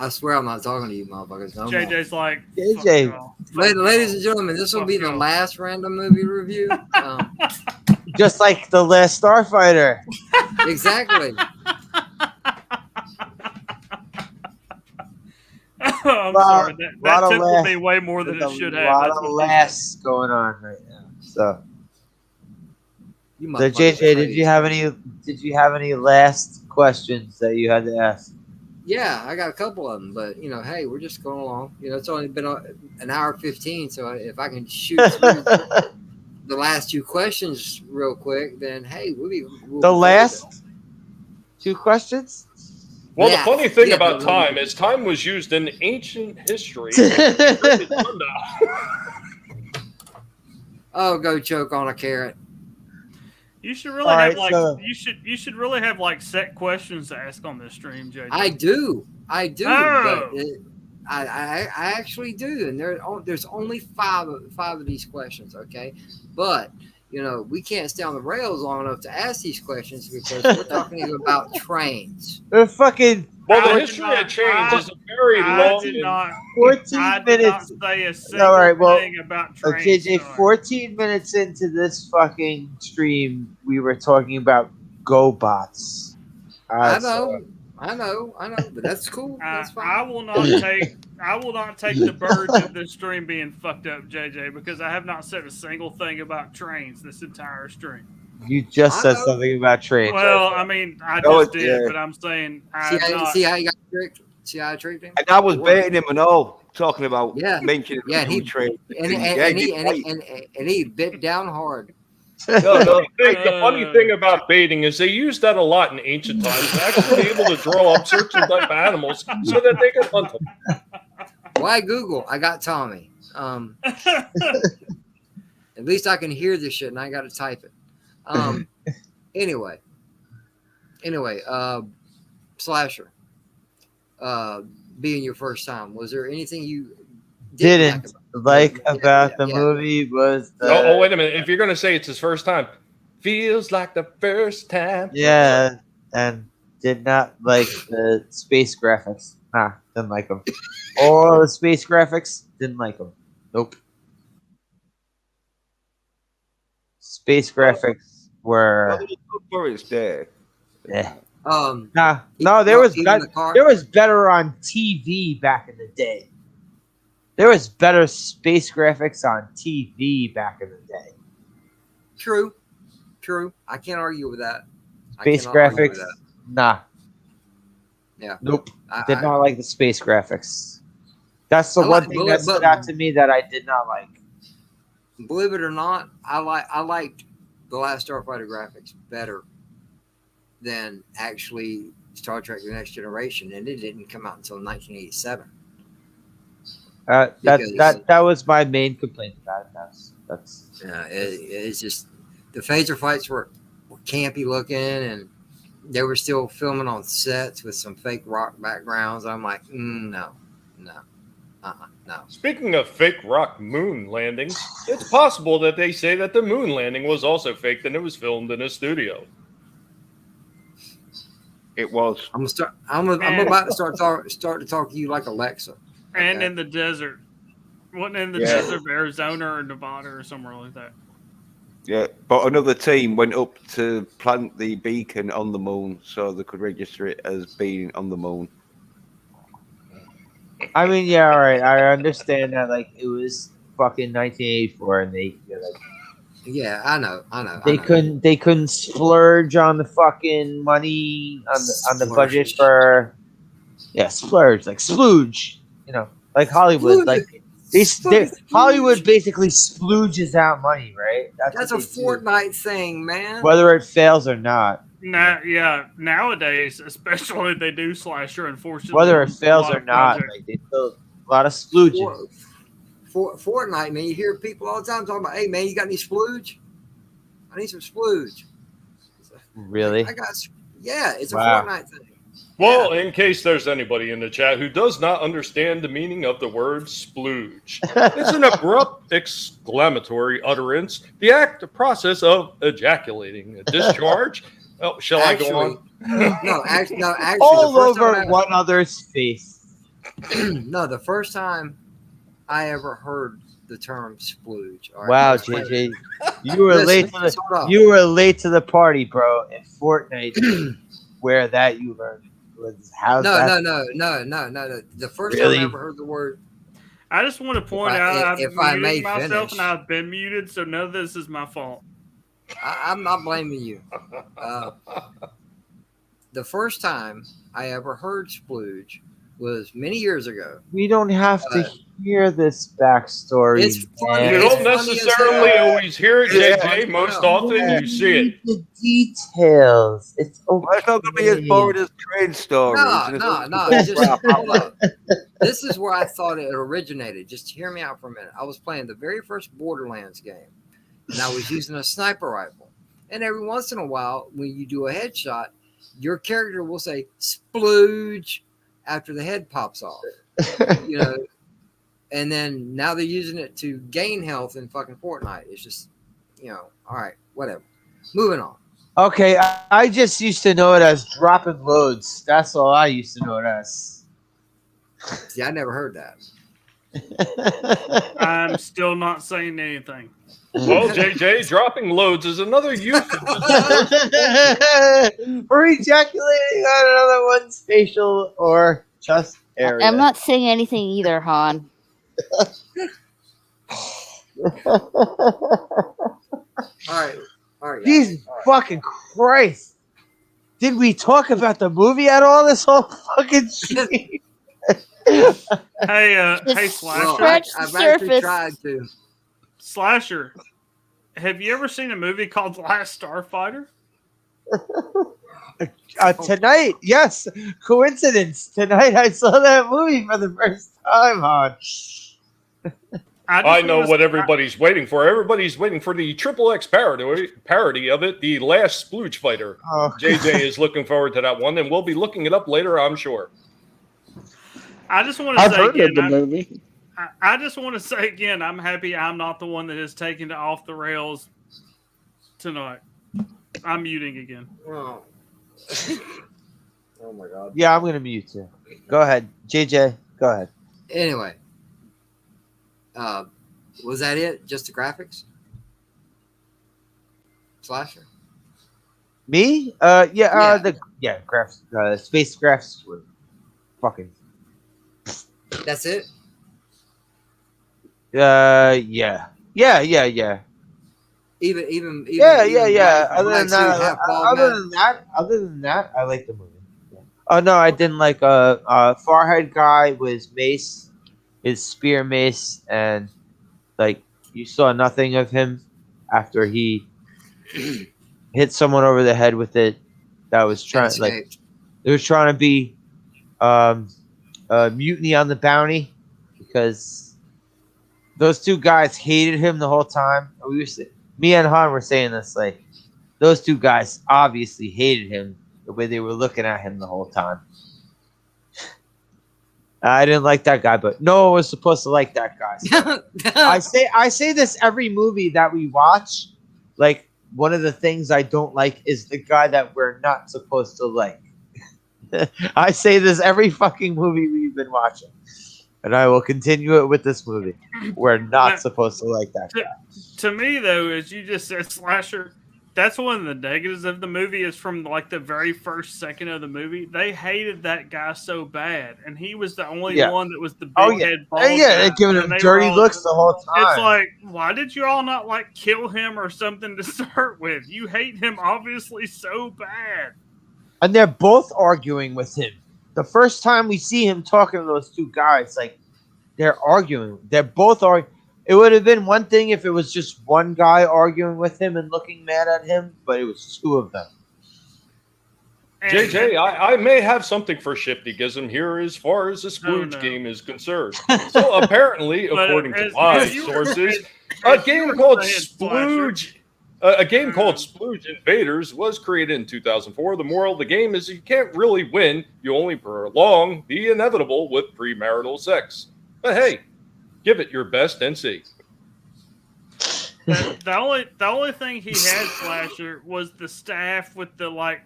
[SPEAKER 3] I swear I'm not talking to you, motherfuckers. No more.
[SPEAKER 1] JJ's like
[SPEAKER 5] JJ.
[SPEAKER 1] fuck y'all.
[SPEAKER 3] Ladies and gentlemen, this will
[SPEAKER 1] Fuck
[SPEAKER 3] be the
[SPEAKER 1] y'all.
[SPEAKER 3] last random movie review.
[SPEAKER 5] Just like the last Starfighter.
[SPEAKER 3] Exactly.
[SPEAKER 1] I'm
[SPEAKER 5] Lot-
[SPEAKER 1] sorry.
[SPEAKER 5] lot
[SPEAKER 1] That
[SPEAKER 5] of
[SPEAKER 1] tickled
[SPEAKER 5] laughs.
[SPEAKER 1] me way more than
[SPEAKER 5] There's
[SPEAKER 1] it should
[SPEAKER 5] a
[SPEAKER 1] have.
[SPEAKER 5] lot
[SPEAKER 1] That's
[SPEAKER 5] of
[SPEAKER 1] what
[SPEAKER 5] laughs going on right now. So,
[SPEAKER 3] You
[SPEAKER 5] so
[SPEAKER 3] motherfuckers
[SPEAKER 5] JJ,
[SPEAKER 3] are
[SPEAKER 5] did you have any last questions that you had to ask?
[SPEAKER 3] Yeah, I got a couple of them, but hey, we're just going along. It's only been an hour 15, so if I can shoot through the last two questions real quick, then hey, we'll be
[SPEAKER 5] The last two questions?
[SPEAKER 4] Well,
[SPEAKER 3] Yeah,
[SPEAKER 4] the funny thing
[SPEAKER 3] yeah,
[SPEAKER 4] about
[SPEAKER 3] but-
[SPEAKER 4] time is time was used in ancient history.
[SPEAKER 3] Oh, go choke on a carrot.
[SPEAKER 1] You should really
[SPEAKER 5] All
[SPEAKER 1] have
[SPEAKER 5] right, so-
[SPEAKER 1] you should really have like set questions to ask on this stream, JJ.
[SPEAKER 3] I do,
[SPEAKER 1] Oh.
[SPEAKER 3] but I actually do, and there's only five of these questions, okay? But we can't stay on the rails long enough to ask these questions because we're talking about trains.
[SPEAKER 5] They're fucking
[SPEAKER 4] Well,
[SPEAKER 1] I
[SPEAKER 4] the
[SPEAKER 1] did
[SPEAKER 4] history
[SPEAKER 1] not-
[SPEAKER 4] of change is a very
[SPEAKER 1] I
[SPEAKER 4] long.
[SPEAKER 1] did
[SPEAKER 4] and-
[SPEAKER 1] not.
[SPEAKER 5] 14
[SPEAKER 1] I did not
[SPEAKER 5] minutes.
[SPEAKER 1] say a single
[SPEAKER 5] All right, well,
[SPEAKER 1] thing about trains.
[SPEAKER 5] JJ,
[SPEAKER 1] sorry.
[SPEAKER 5] 14 minutes into this fucking stream, we were talking about GoBots.
[SPEAKER 3] I know, but that's cool. That's fine.
[SPEAKER 1] I will not take the burden of this stream being fucked up, JJ, because I have not said a single thing about trains this entire stream.
[SPEAKER 5] You just
[SPEAKER 3] I
[SPEAKER 5] said
[SPEAKER 3] know.
[SPEAKER 5] something about trains.
[SPEAKER 1] Well, I mean, I
[SPEAKER 8] No,
[SPEAKER 1] just did,
[SPEAKER 8] yeah.
[SPEAKER 1] but I'm saying
[SPEAKER 3] See how you got tricked? See how I tricked him?
[SPEAKER 8] And I was baiting him and all, talking about
[SPEAKER 3] Yeah.
[SPEAKER 8] mentioning
[SPEAKER 3] Yeah,
[SPEAKER 8] the trade.
[SPEAKER 3] And he bit down hard.
[SPEAKER 8] No.
[SPEAKER 4] The funny thing about baiting is they used that a lot in ancient times to actually be able to draw up certain type of animals so that they could hunt them.
[SPEAKER 3] Why Google? I got Tommy. At least I can hear this shit and I got to type it. Anyway, Slasher, being your first time, was there anything you
[SPEAKER 5] Didn't like about the
[SPEAKER 3] yeah.
[SPEAKER 5] movie was the
[SPEAKER 4] Oh, wait a minute. If you're going to say it's his first time, feels like the first time.
[SPEAKER 5] yeah, and did not like the space graphics. Nah, didn't like them. Or the space graphics, didn't like them. Nope. Space graphics were
[SPEAKER 8] For his day.
[SPEAKER 5] yeah. No, there was
[SPEAKER 3] even the car.
[SPEAKER 5] there was better on TV back in the day. There was better space graphics on TV back in the day.
[SPEAKER 3] True. I can't argue with that.
[SPEAKER 5] Space
[SPEAKER 3] I cannot argue
[SPEAKER 5] graphics,
[SPEAKER 3] with that.
[SPEAKER 5] nah,
[SPEAKER 3] Yeah.
[SPEAKER 5] nope. Did not like the space graphics. That's the
[SPEAKER 3] I
[SPEAKER 5] one
[SPEAKER 3] like-
[SPEAKER 5] thing
[SPEAKER 3] but-
[SPEAKER 5] that stood out to me that I did not like.
[SPEAKER 3] Believe it or not, I liked the last Starfighter graphics better than actually Star Trek: The Next Generation, and it didn't come out until 1987.
[SPEAKER 5] That was my main complaint about it. That's
[SPEAKER 3] It's just the phaser fights were campy looking, and they were still filming on sets with some fake rock backgrounds. I'm like, no.
[SPEAKER 4] Speaking of fake rock moon landings, it's possible that they say that the moon landing was also faked and it was filmed in a studio.
[SPEAKER 8] It was.
[SPEAKER 3] I'm about to start to talk to you like Alexa.
[SPEAKER 1] And
[SPEAKER 3] Okay.
[SPEAKER 1] in the desert. Wasn't in the
[SPEAKER 8] Yeah.
[SPEAKER 1] desert of Arizona or Nevada or somewhere like that.
[SPEAKER 8] Yeah, but another team went up to plant the beacon on the moon so they could register it as being on the moon.
[SPEAKER 5] I mean, yeah, all right. I understand that, like, it was fucking 1984, and they
[SPEAKER 3] Yeah, I know.
[SPEAKER 5] they couldn't splurge on the fucking money on the budget for splurge, like splooge, like Hollywood, like Hollywood basically splooges out money, right?
[SPEAKER 3] That's a
[SPEAKER 5] what they do,
[SPEAKER 3] Fortnite thing, man.
[SPEAKER 5] whether it fails or not.
[SPEAKER 1] Nowadays, especially they do slasher. Unfortunately,
[SPEAKER 5] Whether it fails
[SPEAKER 1] a lot
[SPEAKER 5] or
[SPEAKER 1] of
[SPEAKER 5] not,
[SPEAKER 1] projects.
[SPEAKER 5] like, they do a lot of splooging.
[SPEAKER 3] Fortnite, man. You hear people all the time talking about, "Hey, man, you got any splooge? I need some splooge."
[SPEAKER 5] Really?
[SPEAKER 3] Yeah, it's a
[SPEAKER 5] Wow.
[SPEAKER 3] Fortnite thing.
[SPEAKER 4] Well, in case there's anybody in the chat who does not understand the meaning of the word splooge, it's an abrupt exclamatory utterance, the process of ejaculating, a discharge. Oh, shall I go on?
[SPEAKER 3] No, actually,
[SPEAKER 5] All
[SPEAKER 3] the first
[SPEAKER 5] over
[SPEAKER 3] time
[SPEAKER 5] one other's face.
[SPEAKER 3] no, the first time I ever heard the term splooge. All right,
[SPEAKER 5] Wow,
[SPEAKER 3] let's play
[SPEAKER 5] JJ,
[SPEAKER 3] it.
[SPEAKER 5] you were late to
[SPEAKER 3] hold on.
[SPEAKER 5] you were late to the party, bro. In Fortnite, where that you learned was how's
[SPEAKER 3] No. The first time
[SPEAKER 5] Really?
[SPEAKER 3] I ever heard the word,
[SPEAKER 1] I just want to point
[SPEAKER 3] I-
[SPEAKER 1] out
[SPEAKER 3] if
[SPEAKER 1] I've
[SPEAKER 3] I may
[SPEAKER 1] muted myself
[SPEAKER 3] finish.
[SPEAKER 1] and I've been muted, so none of this is my fault.
[SPEAKER 3] I'm not blaming you. The first time I ever heard splooge was many years ago.
[SPEAKER 5] we don't have to hear this backstory.
[SPEAKER 3] It's funny.
[SPEAKER 5] man.
[SPEAKER 4] You
[SPEAKER 3] It's
[SPEAKER 4] don't
[SPEAKER 3] funny as
[SPEAKER 4] necessarily
[SPEAKER 3] hell.
[SPEAKER 4] always hear it,
[SPEAKER 8] Yeah,
[SPEAKER 4] JJ.
[SPEAKER 8] I
[SPEAKER 4] Most
[SPEAKER 8] know.
[SPEAKER 4] often you see it.
[SPEAKER 5] The details. It's okay.
[SPEAKER 8] Well, it's not going to be as boring as train stories. and it's
[SPEAKER 3] No.
[SPEAKER 8] all
[SPEAKER 3] It's just,
[SPEAKER 8] crap.
[SPEAKER 3] hold on. This is where I thought it originated. Just hear me out for a minute. I was playing the very first Borderlands game, and I was using a sniper rifle. And every once in a while, when you do a headshot, your character will say splooge after the head pops off. And then now they're using it to gain health in fucking Fortnite. It's just, all right, whatever. Moving on.
[SPEAKER 5] Okay, I just used to know it as dropping loads. That's all I used to know it as.
[SPEAKER 3] See, I never heard that.
[SPEAKER 1] I'm still not saying anything.
[SPEAKER 4] Well, JJ, dropping loads is another use of the
[SPEAKER 5] Or ejaculating on another one's facial or chest area.
[SPEAKER 6] I'm not saying anything either, Han.
[SPEAKER 3] All right.
[SPEAKER 5] Jesus fucking Christ. Did we talk about the movie at all this whole fucking shit?
[SPEAKER 1] Hey,
[SPEAKER 6] Just
[SPEAKER 1] Slasher.
[SPEAKER 6] scratch the
[SPEAKER 3] I've actually
[SPEAKER 6] surface.
[SPEAKER 3] tried to.
[SPEAKER 1] Slasher. Have you ever seen a movie called The Last Starfighter?
[SPEAKER 5] Tonight, yes. Coincidence. Tonight I saw that movie for the first time, hon.
[SPEAKER 4] I know what everybody's waiting for. Everybody's waiting for the Triple X parody of it, The Last Splooge Fighter.
[SPEAKER 5] Oh.
[SPEAKER 4] JJ is looking forward to that one, and we'll be looking it up later, I'm sure.
[SPEAKER 1] I just want to
[SPEAKER 7] I've
[SPEAKER 1] say
[SPEAKER 7] heard
[SPEAKER 1] again,
[SPEAKER 7] of the movie.
[SPEAKER 1] I just want to say again, I'm happy I'm not the one that is taking it off the rails tonight. I'm muting again.
[SPEAKER 3] Oh. Oh my god.
[SPEAKER 5] Yeah, I'm gonna mute you. Go ahead, JJ. Go ahead.
[SPEAKER 3] Anyway, was that it? Just the graphics? Slasher?
[SPEAKER 5] Me? Yeah.
[SPEAKER 3] Yeah.
[SPEAKER 5] The Yeah, space graphics were fucking.
[SPEAKER 3] That's it.
[SPEAKER 5] Yeah.
[SPEAKER 3] Even
[SPEAKER 5] Yeah.
[SPEAKER 3] Matt.
[SPEAKER 5] Other than that, I like the movie. Yeah. Oh no, I didn't like. Farhead guy was Mace, his spear mace, and like you saw nothing of him after he hit someone over the head with it. That was
[SPEAKER 3] And
[SPEAKER 5] trying like
[SPEAKER 3] escaped.
[SPEAKER 5] there was trying to be mutiny on the bounty because those two guys hated him the whole time. Me and Han were saying this like those two guys obviously hated him the way they were looking at him the whole time. I didn't like that guy, but no one was supposed to like that guy. So I say this every movie that we watch. Like one of the things I don't like is the guy that we're not supposed to like. I say this every fucking movie we've been watching, and I will continue it with this movie. We're not supposed to like that guy.
[SPEAKER 1] To me, though, as you just said, slasher. That's one of the negatives of the movie is from like the very first second of the movie. They hated that guy so bad, and he was the only one that was the big head bald guy.
[SPEAKER 5] They're giving him dirty looks the whole time.
[SPEAKER 1] It's like, why did you all not like kill him or something to start with? You hate him obviously so bad.
[SPEAKER 5] And they're both arguing with him. The first time we see him talking to those two guys, like they're arguing. They're both arguing. It would have been one thing if it was just one guy arguing with him and looking mad at him, but it was two of them.
[SPEAKER 4] JJ, I may have something for Shifty-gism here as far as the Splooge game is concerned. So apparently, according to my sources, a game called Splooge Invaders was created in 2004. The moral of the game is you can't really win. You only prolong the inevitable with premarital sex. But hey, give it your best and see.
[SPEAKER 1] The only thing he had, Slasher, was the staff with the like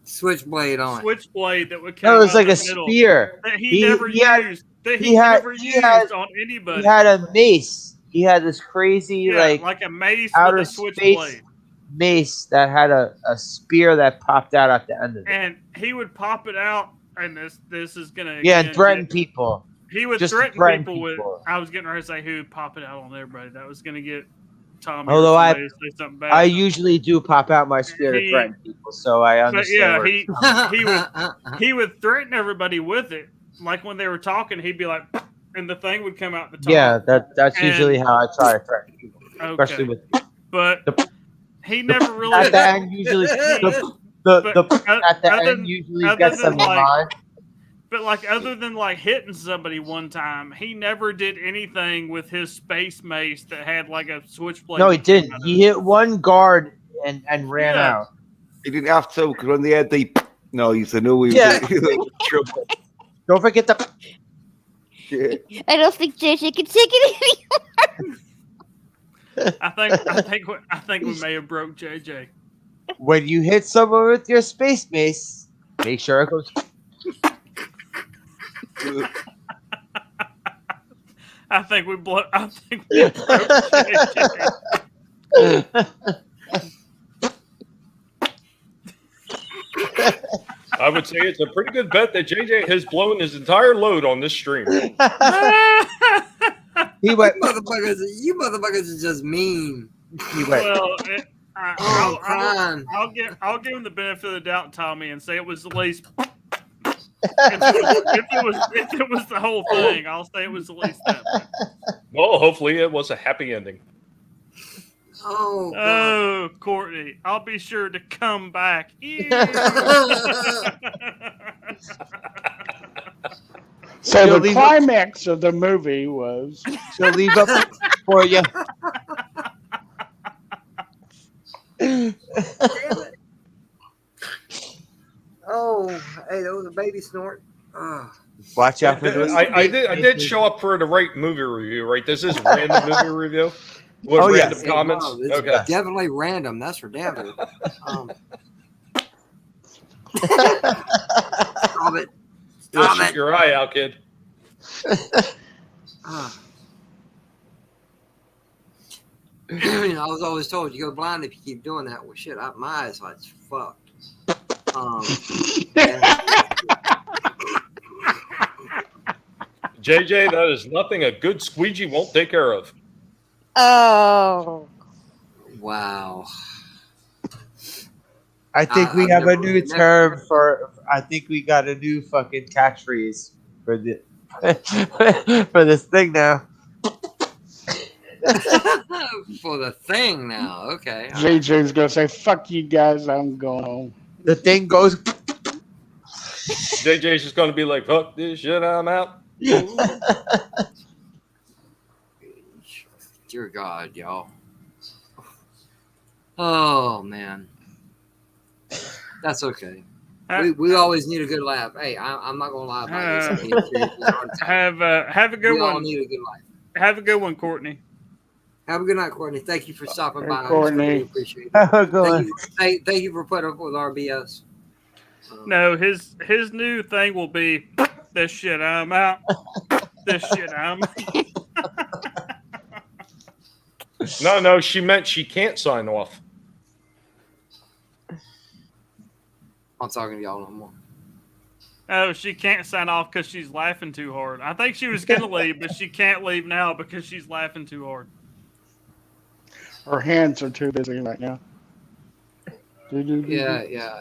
[SPEAKER 3] switchblade on
[SPEAKER 1] switchblade that would come.
[SPEAKER 5] No, it was like a
[SPEAKER 1] middle,
[SPEAKER 5] spear.
[SPEAKER 1] That he never used. That he never used on anybody.
[SPEAKER 5] He had a mace. He had this crazy
[SPEAKER 1] like a mace
[SPEAKER 5] outer
[SPEAKER 1] with a switchblade.
[SPEAKER 5] Mace that had a spear that popped out at the end of it.
[SPEAKER 1] And he would pop it out, and this is gonna
[SPEAKER 5] and threaten people.
[SPEAKER 1] He would threaten people with. I was getting ready to say he would pop it out on everybody. That was gonna get Tommy.
[SPEAKER 5] Although
[SPEAKER 1] to say something bad.
[SPEAKER 5] I usually do pop out my spear to threaten people, so I understand.
[SPEAKER 1] But he would threaten everybody with it. Like when they were talking, he'd be like, and the thing would come out the top.
[SPEAKER 5] Yeah, that's usually how I try to threaten people, especially with.
[SPEAKER 1] But he never really.
[SPEAKER 5] At the end, usually at the end usually gets them alive.
[SPEAKER 1] But like other than like hitting somebody one time, he never did anything with his space mace that had like a switchblade.
[SPEAKER 5] No, he didn't. He hit one guard and ran out.
[SPEAKER 8] He didn't have to because when they had the noise, they knew he was in trouble.
[SPEAKER 5] Don't forget the.
[SPEAKER 8] Yeah.
[SPEAKER 6] I don't think JJ can take it anymore.
[SPEAKER 1] I think we may have broke JJ.
[SPEAKER 5] When you hit someone with your space mace, make sure it goes.
[SPEAKER 1] I think we broke JJ.
[SPEAKER 4] I would say it's a pretty good bet that JJ has blown his entire load on this stream.
[SPEAKER 5] He went.
[SPEAKER 3] You motherfuckers are just mean.
[SPEAKER 5] He went.
[SPEAKER 1] Well, I'll give him the benefit of the doubt, Tommy, and say it was at least. If it was the whole thing, I'll say it was at least that.
[SPEAKER 4] Well, hopefully it was a happy ending.
[SPEAKER 1] Oh, Courtney, I'll be sure to come back.
[SPEAKER 7] So the climax of the movie was
[SPEAKER 5] she'll leave up for you.
[SPEAKER 3] Oh, hey, that was a baby snort.
[SPEAKER 5] Watch out for this.
[SPEAKER 4] I did show up for the right movie review, right? This is random movie review. With random comments.
[SPEAKER 3] No, this is definitely random. That's for damn sure. Stop it.
[SPEAKER 4] Stop it. Shoot your eye out, kid.
[SPEAKER 3] I was always told you go blind if you keep doing that. Well, shit, my eyes are fucked.
[SPEAKER 4] JJ, that is nothing a good squeegee won't take care of.
[SPEAKER 6] Oh.
[SPEAKER 3] Wow.
[SPEAKER 5] I think we
[SPEAKER 3] I've
[SPEAKER 5] have a
[SPEAKER 3] never-
[SPEAKER 5] new
[SPEAKER 3] never-
[SPEAKER 5] term for. I think we got a new fucking catchphrase for the for this thing now.
[SPEAKER 3] For the thing now. Okay. all right.
[SPEAKER 7] JJ's gonna say, "Fuck you guys, I'm going home."
[SPEAKER 5] The thing goes.
[SPEAKER 4] JJ's just going to be like, fuck this shit, I'm out.
[SPEAKER 3] Dear God, y'all. Oh man. That's okay. We always need a good laugh. Hey, I'm not gonna lie about this.
[SPEAKER 1] Have a good
[SPEAKER 3] We all
[SPEAKER 1] one.
[SPEAKER 3] need a good laugh.
[SPEAKER 1] Have a good one, Courtney.
[SPEAKER 3] Have a good night, Courtney. Thank you for stopping
[SPEAKER 7] Hey,
[SPEAKER 3] by. I
[SPEAKER 7] Courtney.
[SPEAKER 3] really appreciate it.
[SPEAKER 5] Have a good one.
[SPEAKER 3] Thank you for putting up with our BS.
[SPEAKER 1] No, his new thing will be this shit. I'm out. This shit. I'm.
[SPEAKER 4] No, she meant she can't sign off.
[SPEAKER 3] I'm talking to y'all no more.
[SPEAKER 1] Oh, she can't sign off because she's laughing too hard. I think she was gonna leave, but she can't leave now because she's laughing too hard.
[SPEAKER 7] Her hands are too busy right now.
[SPEAKER 3] Yeah.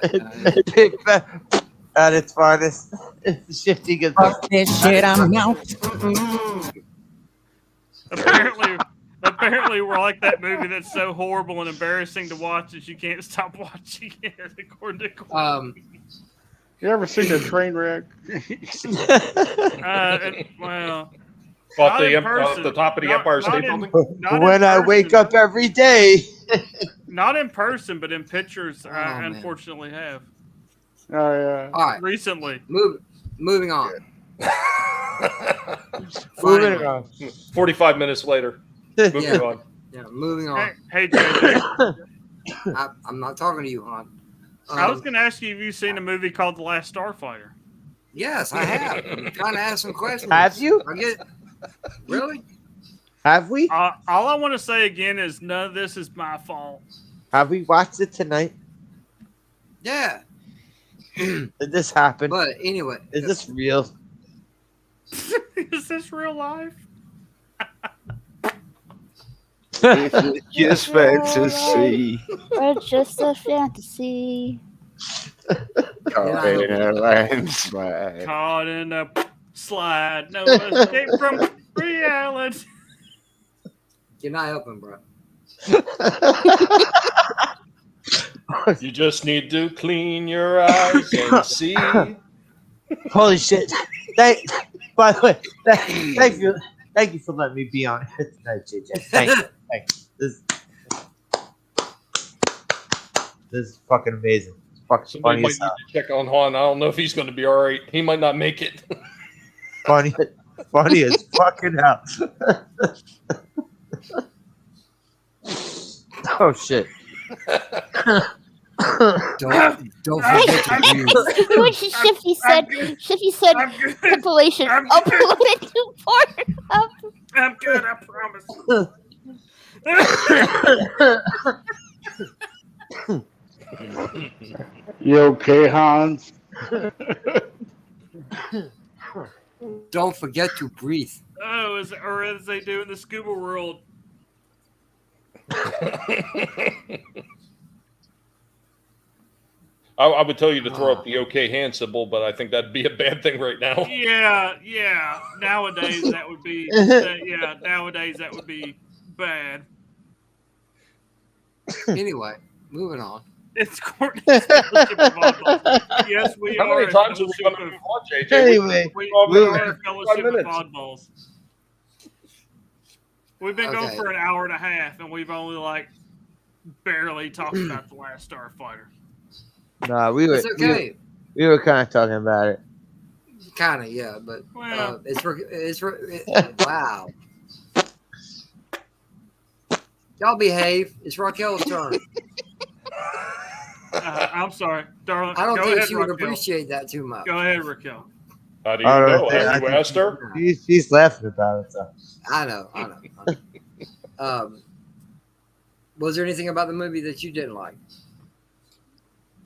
[SPEAKER 5] At its finest, it's shifting as
[SPEAKER 6] This shit, I'm out.
[SPEAKER 1] Apparently, we're like that movie that's so horrible and embarrassing to watch that you can't stop watching it. According to Courtney.
[SPEAKER 7] You ever seen a train wreck?
[SPEAKER 1] Well,
[SPEAKER 4] Off
[SPEAKER 1] not
[SPEAKER 4] the,
[SPEAKER 1] in person.
[SPEAKER 4] the top of the
[SPEAKER 1] Not-
[SPEAKER 4] Empire
[SPEAKER 1] not
[SPEAKER 4] State
[SPEAKER 1] in-
[SPEAKER 4] Building?
[SPEAKER 1] not in
[SPEAKER 5] when I wake
[SPEAKER 1] person.
[SPEAKER 5] up every day.
[SPEAKER 1] Not in person, but in pictures. I
[SPEAKER 3] man.
[SPEAKER 1] unfortunately have
[SPEAKER 7] Oh yeah.
[SPEAKER 3] All right.
[SPEAKER 1] recently.
[SPEAKER 3] Moving on.
[SPEAKER 5] Moving
[SPEAKER 3] Finally.
[SPEAKER 5] on.
[SPEAKER 4] 45 minutes later. Moving
[SPEAKER 3] Yeah.
[SPEAKER 4] on.
[SPEAKER 3] Yeah, moving on.
[SPEAKER 1] Hey, JJ.
[SPEAKER 3] I'm not talking to you, hon.
[SPEAKER 1] I was going to ask you if you've seen a movie called The Last Starfighter.
[SPEAKER 3] Yes, I have. I'm trying to ask some questions.
[SPEAKER 5] Have you?
[SPEAKER 3] Really?
[SPEAKER 5] Have we?
[SPEAKER 1] All I want to say again is none of this is my fault.
[SPEAKER 5] Have we watched it tonight?
[SPEAKER 3] Yeah.
[SPEAKER 5] Did this happen?
[SPEAKER 3] But anyway,
[SPEAKER 5] Is this real?
[SPEAKER 1] Is this real life?
[SPEAKER 8] Just fantasy.
[SPEAKER 6] Or just a fantasy.
[SPEAKER 8] Caught in a landslide.
[SPEAKER 1] Caught in a slide. No escape from reality.
[SPEAKER 3] you're not helping, bro.
[SPEAKER 4] You just need to clean your eyes and see.
[SPEAKER 5] Holy shit! By the way, thank you for letting me be on here tonight, JJ. Thank you. This is fucking amazing. It's fucking
[SPEAKER 4] Somebody
[SPEAKER 5] funny
[SPEAKER 4] might
[SPEAKER 5] as
[SPEAKER 4] need
[SPEAKER 5] hell.
[SPEAKER 4] to check on Han. I don't know if he's going to be all right. He might not make it.
[SPEAKER 5] Funny as fucking hell. Oh shit!
[SPEAKER 3] Don't forget to breathe.
[SPEAKER 6] What Shifty said. Shifty said
[SPEAKER 1] I'm good.
[SPEAKER 6] compilation
[SPEAKER 1] I'm
[SPEAKER 6] uploaded to Pornhub.
[SPEAKER 1] I'm good, I promise.
[SPEAKER 7] You okay, Hans?
[SPEAKER 3] Don't forget to breathe.
[SPEAKER 1] Oh, or as they do in the scuba world.
[SPEAKER 4] I would tell you to throw up the OK hand symbol, but I think that'd be a bad thing right now.
[SPEAKER 1] Yeah. Nowadays that would be nowadays that would be bad.
[SPEAKER 3] Anyway, moving on.
[SPEAKER 1] It's Courtney's Fellowship of Oddballs. Yes, we
[SPEAKER 4] How
[SPEAKER 1] are.
[SPEAKER 4] many
[SPEAKER 1] a
[SPEAKER 4] times are we
[SPEAKER 1] fellowship
[SPEAKER 4] going to
[SPEAKER 1] of-
[SPEAKER 4] watch, JJ?
[SPEAKER 5] Anyway,
[SPEAKER 1] We
[SPEAKER 5] moving
[SPEAKER 1] are a
[SPEAKER 4] on.
[SPEAKER 1] fellowship
[SPEAKER 4] 5
[SPEAKER 1] of
[SPEAKER 4] minutes.
[SPEAKER 1] oddballs. We've been going
[SPEAKER 3] Okay.
[SPEAKER 1] for an hour and a half, and we've only barely talked about the last Starfighter.
[SPEAKER 5] Nah, we were
[SPEAKER 3] It's okay.
[SPEAKER 5] we were kind of talking about it.
[SPEAKER 3] Kind of, yeah, but
[SPEAKER 1] Well,
[SPEAKER 3] wow. Y'all behave. It's Raquel's turn.
[SPEAKER 1] I'm sorry, darling.
[SPEAKER 3] I don't
[SPEAKER 1] Go
[SPEAKER 3] think
[SPEAKER 1] ahead,
[SPEAKER 3] she would
[SPEAKER 1] Raquel.
[SPEAKER 3] appreciate that too much.
[SPEAKER 1] Go ahead, Raquel.
[SPEAKER 4] How do you
[SPEAKER 5] All right,
[SPEAKER 4] know?
[SPEAKER 5] I
[SPEAKER 4] Have you
[SPEAKER 5] think-
[SPEAKER 4] asked her?
[SPEAKER 5] She's laughing about it. So.
[SPEAKER 3] I know. Was there anything about the movie that you didn't like?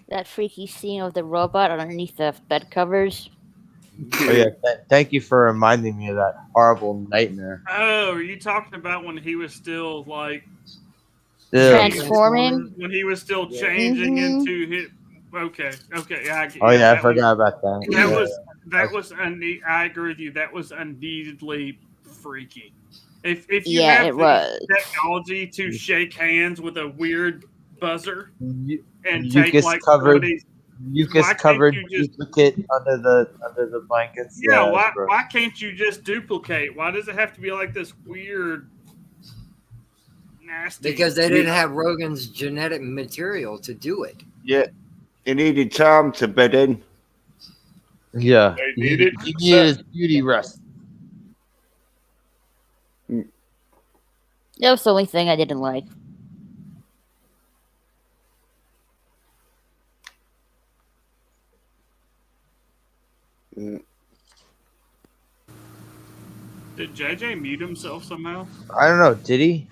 [SPEAKER 6] That freaky scene of the robot underneath the bed covers.
[SPEAKER 5] Oh yeah, thank you for reminding me of that horrible nightmare.
[SPEAKER 1] Oh, are you talking about when he was still like
[SPEAKER 5] Yeah.
[SPEAKER 6] Transforming.
[SPEAKER 1] when he was still
[SPEAKER 3] Yeah.
[SPEAKER 1] changing
[SPEAKER 6] Mhm.
[SPEAKER 1] into his? Okay, yeah.
[SPEAKER 5] Oh yeah, I
[SPEAKER 1] that was
[SPEAKER 5] forgot about that.
[SPEAKER 1] that
[SPEAKER 5] Yeah.
[SPEAKER 1] was I agree with you. That was unneededly freaky. If you
[SPEAKER 6] Yeah,
[SPEAKER 1] have
[SPEAKER 6] it
[SPEAKER 1] the
[SPEAKER 6] was.
[SPEAKER 1] technology to shake hands with a weird buzzer and take
[SPEAKER 5] Mucus
[SPEAKER 1] like
[SPEAKER 5] covered,
[SPEAKER 1] somebody's,
[SPEAKER 5] mucus
[SPEAKER 1] why can't
[SPEAKER 5] covered
[SPEAKER 1] you just
[SPEAKER 5] duplicate under the blankets.
[SPEAKER 1] yeah?
[SPEAKER 5] Yeah, that's
[SPEAKER 1] Why
[SPEAKER 5] gross.
[SPEAKER 1] why can't you just duplicate? Why does it have to be like this weird, nasty?
[SPEAKER 3] Because they didn't have Rogan's genetic material to do it.
[SPEAKER 8] Yeah, he needed time to bed in.
[SPEAKER 5] Yeah,
[SPEAKER 4] They
[SPEAKER 5] he
[SPEAKER 4] needed
[SPEAKER 5] he needed his beauty rest.
[SPEAKER 6] That was the only thing I didn't like.
[SPEAKER 8] Mm.
[SPEAKER 1] Did JJ mute himself somehow?
[SPEAKER 5] I don't know. Did he?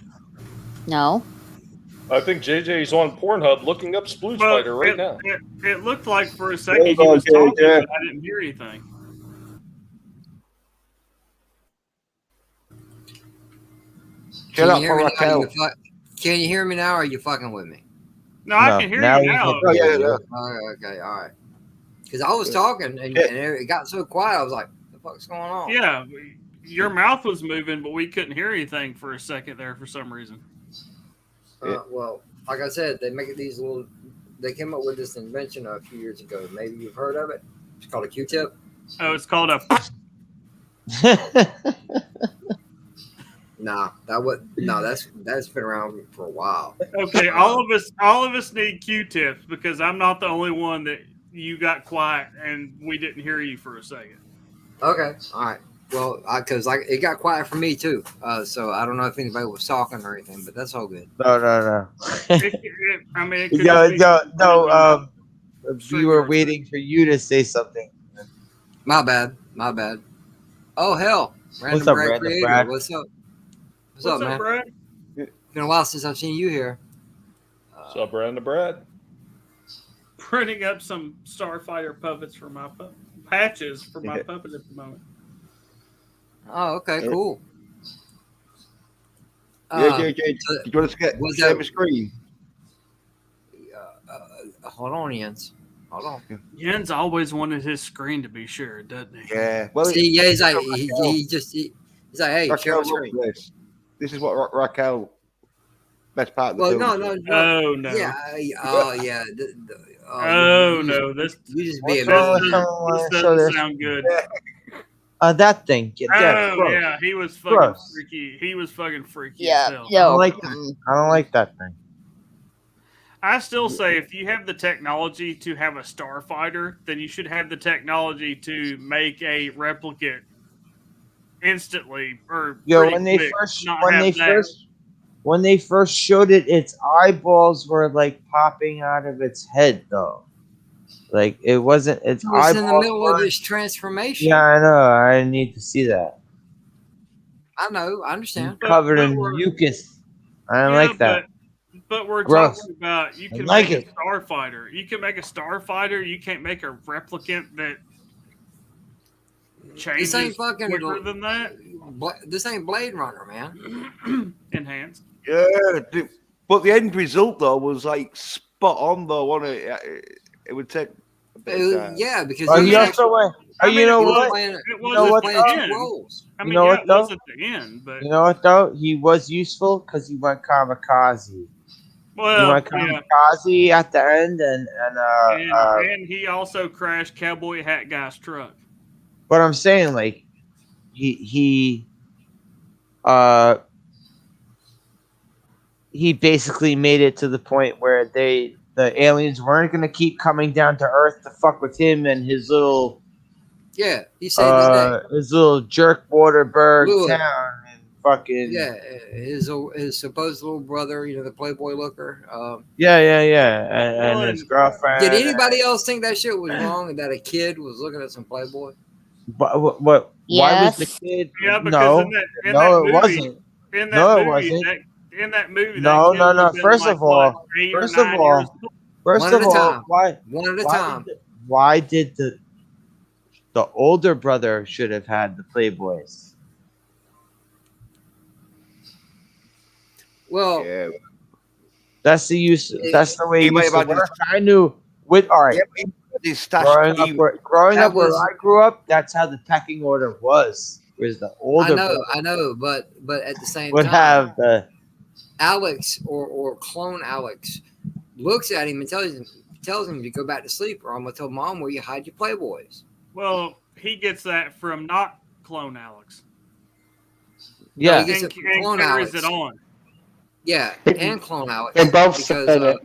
[SPEAKER 6] No.
[SPEAKER 4] I think JJ's on Pornhub looking up Splooge Fighter right now.
[SPEAKER 1] It looked like for a second he
[SPEAKER 8] Hold on,
[SPEAKER 1] was talking,
[SPEAKER 8] JJ.
[SPEAKER 1] but I didn't hear anything.
[SPEAKER 8] Shut up,
[SPEAKER 3] hear me now?
[SPEAKER 8] Raquel.
[SPEAKER 3] Can you hear me now? Or are you fucking with me?
[SPEAKER 1] No, I
[SPEAKER 5] No,
[SPEAKER 1] can hear
[SPEAKER 5] now
[SPEAKER 1] you
[SPEAKER 5] we
[SPEAKER 1] now.
[SPEAKER 5] can-
[SPEAKER 8] Oh, yeah, yeah.
[SPEAKER 3] Oh, okay, all right. Because I was talking and it got so quiet. I was like, "What the fuck's going on?"
[SPEAKER 1] Yeah, your mouth was moving, but we couldn't hear anything for a second there for some reason.
[SPEAKER 3] Well, like I said, they make these little. They came up with this invention a few years ago. Maybe you've heard of it. It's called a Q-tip.
[SPEAKER 1] Oh, it's called a.
[SPEAKER 3] Nah, that's been around for a while.
[SPEAKER 1] Okay, all of us need Q-tips because I'm not the only one that you got quiet and we didn't hear you for a second.
[SPEAKER 3] Okay, all right. Well, because it got quiet for me too. So I don't know if anybody was talking or anything, but that's all good.
[SPEAKER 5] No.
[SPEAKER 1] I mean, it could
[SPEAKER 5] Yo,
[SPEAKER 1] just be
[SPEAKER 5] no. We
[SPEAKER 1] Stream
[SPEAKER 5] were
[SPEAKER 1] Yard.
[SPEAKER 5] waiting for you to say something.
[SPEAKER 3] My bad. Oh hell, Random
[SPEAKER 5] What's up,
[SPEAKER 3] Brad
[SPEAKER 5] Random
[SPEAKER 3] Creator.
[SPEAKER 5] Brad?
[SPEAKER 3] What's up? What's
[SPEAKER 1] What's
[SPEAKER 3] up, man?
[SPEAKER 1] Brad?
[SPEAKER 3] Been a while since I've seen you here.
[SPEAKER 4] What's up, Brad?
[SPEAKER 1] Printing up some Starfighter puppets for my patches for my puppet at the moment.
[SPEAKER 3] Oh, okay, cool.
[SPEAKER 8] Yeah. Do you want to share my screen?
[SPEAKER 3] Hold on, Jens. Hold on.
[SPEAKER 1] Jens always wanted his screen to be shared, doesn't he?
[SPEAKER 8] Yeah. Well,
[SPEAKER 3] See, yeah, he's like, he's like, hey, share
[SPEAKER 8] Raquel,
[SPEAKER 3] my screen.
[SPEAKER 8] look this. This is what Raquel. Best part of the
[SPEAKER 3] Well,
[SPEAKER 8] film.
[SPEAKER 3] no.
[SPEAKER 1] Oh no.
[SPEAKER 3] Yeah. Yeah.
[SPEAKER 1] Oh no. This
[SPEAKER 3] You just being
[SPEAKER 1] doesn't,
[SPEAKER 3] mean.
[SPEAKER 1] this doesn't sound good.
[SPEAKER 5] That thing. Yeah,
[SPEAKER 1] Oh
[SPEAKER 5] gross.
[SPEAKER 1] yeah, he was fucking
[SPEAKER 5] Gross.
[SPEAKER 1] freaky. He was fucking freaky.
[SPEAKER 6] Yeah.
[SPEAKER 1] As hell.
[SPEAKER 5] I
[SPEAKER 6] No.
[SPEAKER 5] don't like that. I don't like that thing.
[SPEAKER 1] I still say if you have the technology to have a starfighter, then you should have the technology to make a replicate instantly or
[SPEAKER 5] Yo,
[SPEAKER 1] pretty
[SPEAKER 5] when they
[SPEAKER 1] quick,
[SPEAKER 5] first
[SPEAKER 1] not
[SPEAKER 5] when
[SPEAKER 1] have
[SPEAKER 5] they
[SPEAKER 1] that.
[SPEAKER 5] first showed it, its eyeballs were like popping out of its head though. Like it wasn't its
[SPEAKER 3] He was
[SPEAKER 5] eyeballs.
[SPEAKER 3] in the middle of
[SPEAKER 5] weren't-
[SPEAKER 3] this transformation.
[SPEAKER 5] Yeah, I know. I need to see that.
[SPEAKER 3] I know. I understand.
[SPEAKER 5] Covered
[SPEAKER 1] but
[SPEAKER 5] in
[SPEAKER 1] we're-
[SPEAKER 5] mucus. I don't
[SPEAKER 1] Yeah,
[SPEAKER 5] like that.
[SPEAKER 1] But we're
[SPEAKER 5] Gross.
[SPEAKER 1] talking about you
[SPEAKER 5] I
[SPEAKER 1] can
[SPEAKER 5] like
[SPEAKER 1] make
[SPEAKER 5] it.
[SPEAKER 1] a starfighter. You can make a starfighter. You can't make a replicant that changes
[SPEAKER 3] This ain't fucking.
[SPEAKER 1] quicker than that.
[SPEAKER 3] This ain't Blade Runner, man.
[SPEAKER 1] Enhanced.
[SPEAKER 8] Yeah. But the end result though was like spot on though. Wasn't it? It would take. A bit of time.
[SPEAKER 3] Yeah, because
[SPEAKER 5] Oh,
[SPEAKER 3] he
[SPEAKER 5] he
[SPEAKER 3] was
[SPEAKER 5] also went. Oh,
[SPEAKER 1] I mean,
[SPEAKER 5] you know
[SPEAKER 1] it was-
[SPEAKER 5] what?
[SPEAKER 3] playing,
[SPEAKER 1] It
[SPEAKER 3] he
[SPEAKER 1] was
[SPEAKER 5] know
[SPEAKER 3] was
[SPEAKER 5] what,
[SPEAKER 3] playing
[SPEAKER 5] though?
[SPEAKER 3] two
[SPEAKER 1] end.
[SPEAKER 3] roles.
[SPEAKER 1] I
[SPEAKER 5] You
[SPEAKER 1] mean,
[SPEAKER 5] know
[SPEAKER 1] yeah,
[SPEAKER 5] what,
[SPEAKER 1] it
[SPEAKER 5] though?
[SPEAKER 1] was at the end, but
[SPEAKER 5] You know what though? He was useful because he went kamikaze. He
[SPEAKER 1] well,
[SPEAKER 5] went
[SPEAKER 1] yeah.
[SPEAKER 5] kamikaze at the end, and
[SPEAKER 1] And he also crashed Cowboy Hat Guy's truck.
[SPEAKER 5] But I'm saying like he basically made it to the point where the aliens weren't gonna keep coming down to Earth to fuck with him and his little
[SPEAKER 3] Yeah, he saved the day.
[SPEAKER 5] his little jerk Waterberg
[SPEAKER 3] Louis.
[SPEAKER 5] town and fucking
[SPEAKER 3] Yeah, his supposed little brother, the Playboy looker.
[SPEAKER 5] yeah and
[SPEAKER 1] Well,
[SPEAKER 5] his girlfriend.
[SPEAKER 3] Did anybody else think that shit was wrong and that a kid was looking at some Playboy?
[SPEAKER 5] What? Why was the
[SPEAKER 6] Yes.
[SPEAKER 5] kid?
[SPEAKER 1] Yeah, because
[SPEAKER 5] No,
[SPEAKER 1] in that
[SPEAKER 5] no,
[SPEAKER 1] movie,
[SPEAKER 5] it wasn't.
[SPEAKER 1] In that
[SPEAKER 5] No, it
[SPEAKER 1] movie,
[SPEAKER 5] wasn't.
[SPEAKER 1] in that movie,
[SPEAKER 5] No,
[SPEAKER 1] that kid
[SPEAKER 5] no,
[SPEAKER 1] would
[SPEAKER 5] no.
[SPEAKER 1] have been
[SPEAKER 5] First
[SPEAKER 1] like,
[SPEAKER 5] of all,
[SPEAKER 1] what, 8 or
[SPEAKER 5] first of
[SPEAKER 1] 9
[SPEAKER 5] all,
[SPEAKER 1] years old?
[SPEAKER 5] First
[SPEAKER 3] One
[SPEAKER 5] of
[SPEAKER 3] at a
[SPEAKER 5] all,
[SPEAKER 3] time.
[SPEAKER 5] why?
[SPEAKER 3] One at a
[SPEAKER 5] Why
[SPEAKER 3] time.
[SPEAKER 5] why did the older brother should have had the Playboys?
[SPEAKER 3] Well,
[SPEAKER 8] Yeah.
[SPEAKER 5] That's the use. That's the way
[SPEAKER 8] He
[SPEAKER 5] it
[SPEAKER 8] might
[SPEAKER 5] used
[SPEAKER 8] have
[SPEAKER 5] to
[SPEAKER 8] had
[SPEAKER 5] work. I knew with all right.
[SPEAKER 8] Yeah, he had his stash.
[SPEAKER 5] Growing
[SPEAKER 3] that
[SPEAKER 5] up where
[SPEAKER 3] was-
[SPEAKER 5] I grew up, that's how the pecking order was. Whereas the older brother
[SPEAKER 3] I know, but at the same
[SPEAKER 5] would
[SPEAKER 3] time,
[SPEAKER 5] have the
[SPEAKER 3] Alex or clone Alex looks at him and tells him to go back to sleep, or I'm gonna tell Mom where you hide your Playboys.
[SPEAKER 1] Well, he gets that from not clone Alex.
[SPEAKER 5] yeah.
[SPEAKER 3] he gets
[SPEAKER 1] And,
[SPEAKER 3] it from
[SPEAKER 1] and
[SPEAKER 3] clone
[SPEAKER 1] carries
[SPEAKER 3] Alex.
[SPEAKER 1] it on.
[SPEAKER 3] Yeah, and clone Alex.
[SPEAKER 7] They both
[SPEAKER 3] because
[SPEAKER 7] said it.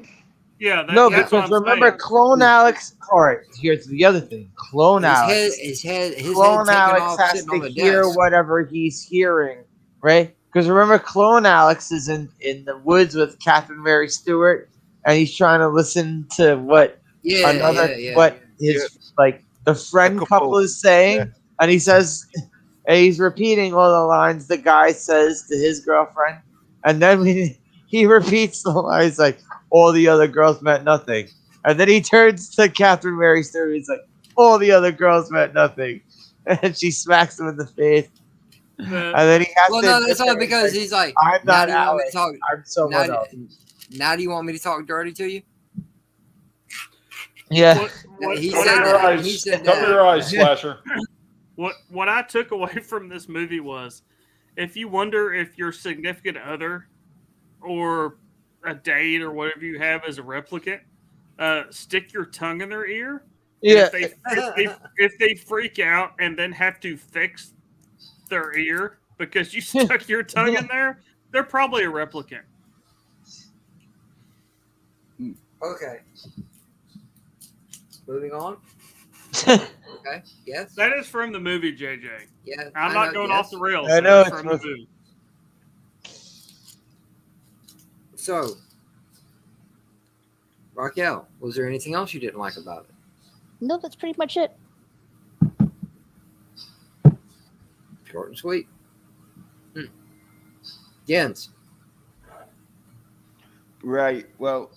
[SPEAKER 1] Yeah,
[SPEAKER 5] No,
[SPEAKER 1] that's what
[SPEAKER 5] because
[SPEAKER 1] I'm
[SPEAKER 5] remember,
[SPEAKER 1] saying.
[SPEAKER 5] Clone Alex. All right, here's the other thing. Clone Alex.
[SPEAKER 3] his head
[SPEAKER 5] Clone
[SPEAKER 3] taken
[SPEAKER 5] Alex
[SPEAKER 3] off,
[SPEAKER 5] has
[SPEAKER 3] sitting
[SPEAKER 5] to
[SPEAKER 3] on the
[SPEAKER 5] hear
[SPEAKER 3] desk.
[SPEAKER 5] whatever he's hearing, right? Because remember, Clone Alex is in the woods with Catherine Mary Stewart, and he's trying to listen to what what his like the friend couple is saying, and he says, and he's repeating all the lines the guy says to his girlfriend, and then when he repeats the lines like all the other girls meant nothing, and then he turns to Catherine Mary Stewart, he's like, all the other girls meant nothing, and she smacks him in the face, and then he has
[SPEAKER 3] Well,
[SPEAKER 5] to.
[SPEAKER 3] no,
[SPEAKER 5] admit
[SPEAKER 3] that's only
[SPEAKER 5] that
[SPEAKER 3] because he's like,
[SPEAKER 5] I'm
[SPEAKER 3] now
[SPEAKER 5] not
[SPEAKER 3] do you want me
[SPEAKER 5] Alex.
[SPEAKER 3] to talk?
[SPEAKER 5] I'm someone else.
[SPEAKER 3] Now do you want me to talk dirty to you?
[SPEAKER 5] Yeah.
[SPEAKER 3] He
[SPEAKER 4] Cover
[SPEAKER 3] said
[SPEAKER 4] your
[SPEAKER 3] that.
[SPEAKER 4] eyes.
[SPEAKER 3] He said
[SPEAKER 4] Cover
[SPEAKER 3] that.
[SPEAKER 4] your eyes, Slasher.
[SPEAKER 1] What I took away from this movie was, if you wonder if your significant other or a date or whatever you have is a replicant, stick your tongue in their ear.
[SPEAKER 5] Yeah.
[SPEAKER 1] If they freak out and then have to fix their ear because you stuck your tongue in there, they're probably a replicant.
[SPEAKER 3] Okay. Moving on. Okay. Yes.
[SPEAKER 1] That is from the movie, JJ.
[SPEAKER 3] Yeah.
[SPEAKER 1] I'm not going off the rails.
[SPEAKER 5] I know
[SPEAKER 1] That is
[SPEAKER 5] it's
[SPEAKER 1] from the
[SPEAKER 5] from-
[SPEAKER 1] movie.
[SPEAKER 3] So, Raquel, was there anything else you didn't like about it?
[SPEAKER 6] No, that's pretty much it.
[SPEAKER 3] Short and sweet. Jens.
[SPEAKER 8] Right. Well,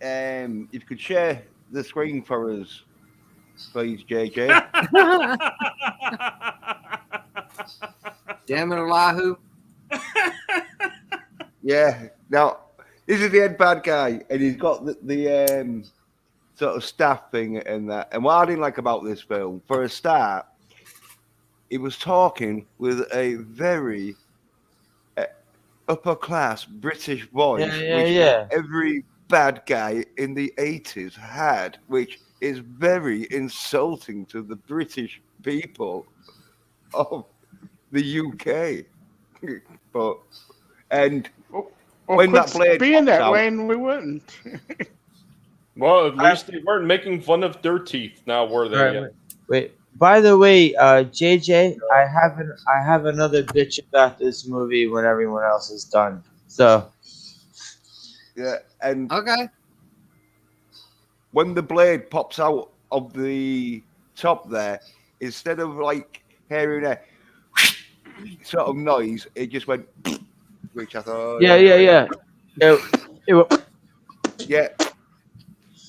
[SPEAKER 8] if you could share the screen for us, please, JJ.
[SPEAKER 3] Damn it, Elihu.
[SPEAKER 8] Yeah. Now, this is the head bad guy, and he's got the sort of staff thing and that. And what I didn't like about this film, for a start, he was talking with a very upper class British voice,
[SPEAKER 5] Yeah.
[SPEAKER 8] every bad guy in the 80s had, which is very insulting to the British people of the UK. But when that blade
[SPEAKER 7] being that
[SPEAKER 8] pops
[SPEAKER 7] way,
[SPEAKER 8] out-
[SPEAKER 7] and we wouldn't.
[SPEAKER 4] Well, at least they weren't making fun of their teeth. Now were they?
[SPEAKER 5] All right, wait. By the way, JJ, I have another bitch about this movie when everyone else is done. So
[SPEAKER 8] yeah, and
[SPEAKER 3] Okay.
[SPEAKER 8] when the blade pops out of the top there, instead of like hearing a sort of noise, it just went, which I thought,
[SPEAKER 5] yeah.
[SPEAKER 8] yeah.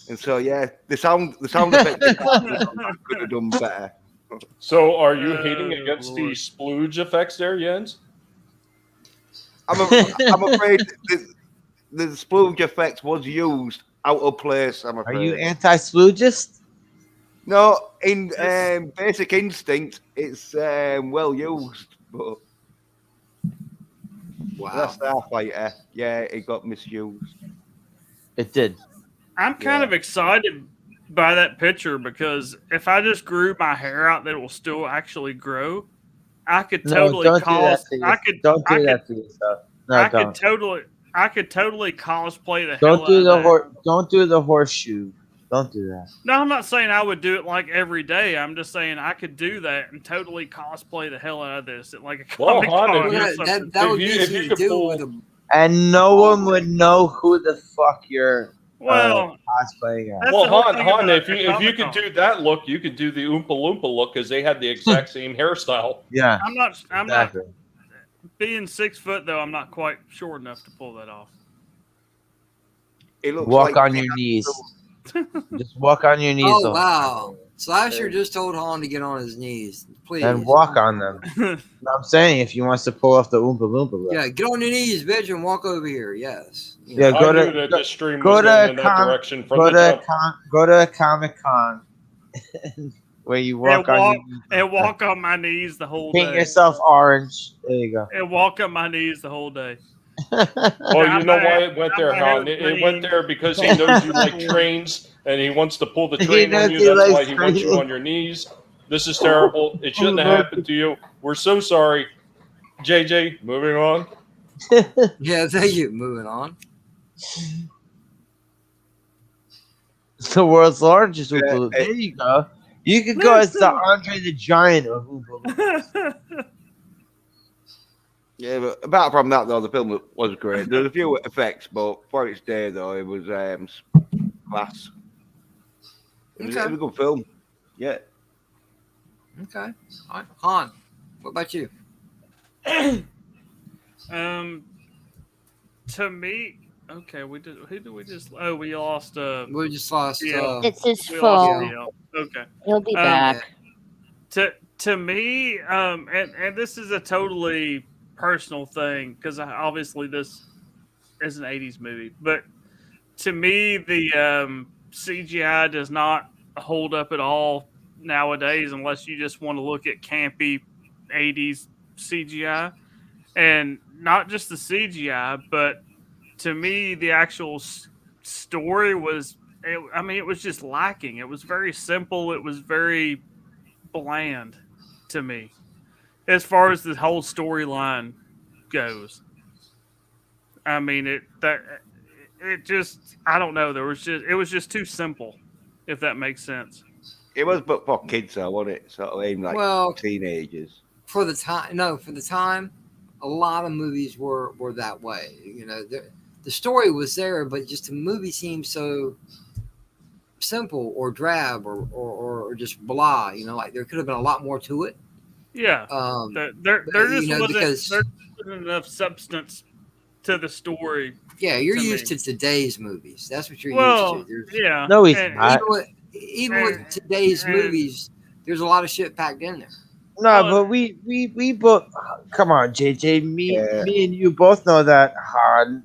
[SPEAKER 8] And so the sound effect could have done better.
[SPEAKER 4] So, are you hating
[SPEAKER 1] Oh,
[SPEAKER 4] against the
[SPEAKER 1] Lord.
[SPEAKER 4] splooge effects there, Jens?
[SPEAKER 8] I'm afraid the splooge effect was used out of place. I'm
[SPEAKER 5] Are
[SPEAKER 8] afraid.
[SPEAKER 5] you anti-sploogist?
[SPEAKER 8] No, in Basic Instinct, it's well used, but
[SPEAKER 3] Wow.
[SPEAKER 8] that's Starfighter. Yeah, it got misused.
[SPEAKER 5] It did.
[SPEAKER 1] I'm kind of excited by that picture because if I just grew my hair out that it will still actually grow, I could totally
[SPEAKER 5] don't do that
[SPEAKER 1] cause.
[SPEAKER 5] to
[SPEAKER 1] I
[SPEAKER 5] yourself.
[SPEAKER 1] could.
[SPEAKER 5] Don't do
[SPEAKER 1] I
[SPEAKER 5] that
[SPEAKER 1] could.
[SPEAKER 5] to yourself. No,
[SPEAKER 1] I
[SPEAKER 5] don't.
[SPEAKER 1] could totally. I could totally cosplay the
[SPEAKER 5] Don't
[SPEAKER 1] hell
[SPEAKER 5] do
[SPEAKER 1] out
[SPEAKER 5] the
[SPEAKER 1] of that.
[SPEAKER 5] Don't do the horseshoe. Don't do that.
[SPEAKER 1] No, I'm not saying I would do it like every day. I'm just saying I could do that and totally cosplay the hell out of this at like a
[SPEAKER 4] Well,
[SPEAKER 1] comic
[SPEAKER 4] Han,
[SPEAKER 1] con
[SPEAKER 4] if
[SPEAKER 1] or
[SPEAKER 4] you-
[SPEAKER 1] something.
[SPEAKER 3] That would
[SPEAKER 4] If
[SPEAKER 3] be
[SPEAKER 4] you
[SPEAKER 3] easy to
[SPEAKER 4] could
[SPEAKER 3] do
[SPEAKER 4] pull-
[SPEAKER 3] with a.
[SPEAKER 5] And no one would know who the fuck you're
[SPEAKER 1] Well,
[SPEAKER 5] cosplaying as.
[SPEAKER 1] that's
[SPEAKER 4] Well,
[SPEAKER 1] the whole
[SPEAKER 4] Han,
[SPEAKER 1] thing
[SPEAKER 4] Han,
[SPEAKER 1] about
[SPEAKER 4] if you
[SPEAKER 1] Comic-Con.
[SPEAKER 4] could do that look, you could do the Oompa Loompa look because they had the exact same hairstyle.
[SPEAKER 5] Yeah.
[SPEAKER 1] I'm not
[SPEAKER 5] Exactly.
[SPEAKER 1] being 6 foot though. I'm not quite short enough to pull that off.
[SPEAKER 8] It looks
[SPEAKER 5] Walk
[SPEAKER 8] like
[SPEAKER 5] on your knees. Just walk on your knees.
[SPEAKER 3] Oh
[SPEAKER 5] the whole
[SPEAKER 3] wow!
[SPEAKER 5] time.
[SPEAKER 3] Slasher just told Han to get on his knees, please.
[SPEAKER 5] And walk on them. I'm saying if he wants to pull off the Oompa Loompa. Look.
[SPEAKER 3] Yeah, get on your knees, bitch, and walk over here. Yes. You
[SPEAKER 5] Yeah,
[SPEAKER 3] know.
[SPEAKER 5] go
[SPEAKER 4] I
[SPEAKER 5] to
[SPEAKER 4] knew that the stream
[SPEAKER 5] go
[SPEAKER 4] was
[SPEAKER 5] to
[SPEAKER 4] going
[SPEAKER 5] a
[SPEAKER 4] in that direction from
[SPEAKER 5] go
[SPEAKER 4] the
[SPEAKER 5] to
[SPEAKER 4] jump.
[SPEAKER 5] go to a Comic-Con where you walk on your knees.
[SPEAKER 1] and walk on my knees the whole
[SPEAKER 5] Paint
[SPEAKER 1] day.
[SPEAKER 5] yourself orange. There you go.
[SPEAKER 1] And walk on my knees the whole day.
[SPEAKER 4] Well,
[SPEAKER 1] I
[SPEAKER 4] you know
[SPEAKER 1] might
[SPEAKER 4] why
[SPEAKER 1] have-
[SPEAKER 4] it went
[SPEAKER 1] I
[SPEAKER 4] there,
[SPEAKER 1] might have
[SPEAKER 4] Han? It
[SPEAKER 1] green.
[SPEAKER 4] went there because he knows you like trains, and he wants to pull the
[SPEAKER 5] He
[SPEAKER 4] train on
[SPEAKER 5] knows
[SPEAKER 4] you.
[SPEAKER 5] he
[SPEAKER 4] That's
[SPEAKER 5] likes
[SPEAKER 4] why he wants you
[SPEAKER 5] trains.
[SPEAKER 4] on your knees. This is terrible. It shouldn't have happened to you. We're so sorry. JJ, moving on.
[SPEAKER 3] Yeah, thank you. Moving on.
[SPEAKER 5] The world's largest Oompa
[SPEAKER 8] Yeah,
[SPEAKER 5] Loompa. There you go. You could go as the Andre the Giant of Oompa Loompa.
[SPEAKER 8] Yeah, but apart from that, though, the film was great. There was a few effects, but for its day, though, it was class. It was a good film. Yeah.
[SPEAKER 3] Okay. All right. Han, what about you?
[SPEAKER 1] To me, okay, we did. Who did we just? Oh, we lost.
[SPEAKER 3] We just lost.
[SPEAKER 1] Yeah.
[SPEAKER 6] It's his
[SPEAKER 1] We lost
[SPEAKER 6] phone.
[SPEAKER 1] DL. Okay.
[SPEAKER 6] He'll be
[SPEAKER 1] Um,
[SPEAKER 6] back.
[SPEAKER 1] To me, and this is a totally personal thing because obviously this is an '80s movie, but to me the CGI does not hold up at all nowadays unless you just want to look at campy '80s CGI, and not just the CGI, but to me the actual story was. It was just lacking. It was very simple. It was very bland to me as far as the whole storyline goes. I mean, it just I don't know. It was just too simple, if that makes sense.
[SPEAKER 8] It was, but for kids, though, wasn't it? Sort of aimed like
[SPEAKER 3] Well,
[SPEAKER 8] teenagers.
[SPEAKER 3] for the time, no, for the time, a lot of movies were that way. You know, the story was there, but just the movie seemed so simple or drab or just blah. You know, like there could have been a lot more to it.
[SPEAKER 1] Yeah, there just wasn't
[SPEAKER 3] because
[SPEAKER 1] there wasn't enough substance to the story.
[SPEAKER 3] yeah, you're
[SPEAKER 1] to
[SPEAKER 3] used
[SPEAKER 1] me.
[SPEAKER 3] to today's movies. That's what you're
[SPEAKER 1] Well,
[SPEAKER 3] used to. There's,
[SPEAKER 1] yeah.
[SPEAKER 5] No, he's
[SPEAKER 1] and-
[SPEAKER 5] not.
[SPEAKER 3] even with today's movies, there's a lot of shit packed in there.
[SPEAKER 5] No,
[SPEAKER 1] Well,
[SPEAKER 5] but we both. Come on, JJ.
[SPEAKER 8] Yeah.
[SPEAKER 5] Me and you both know that Han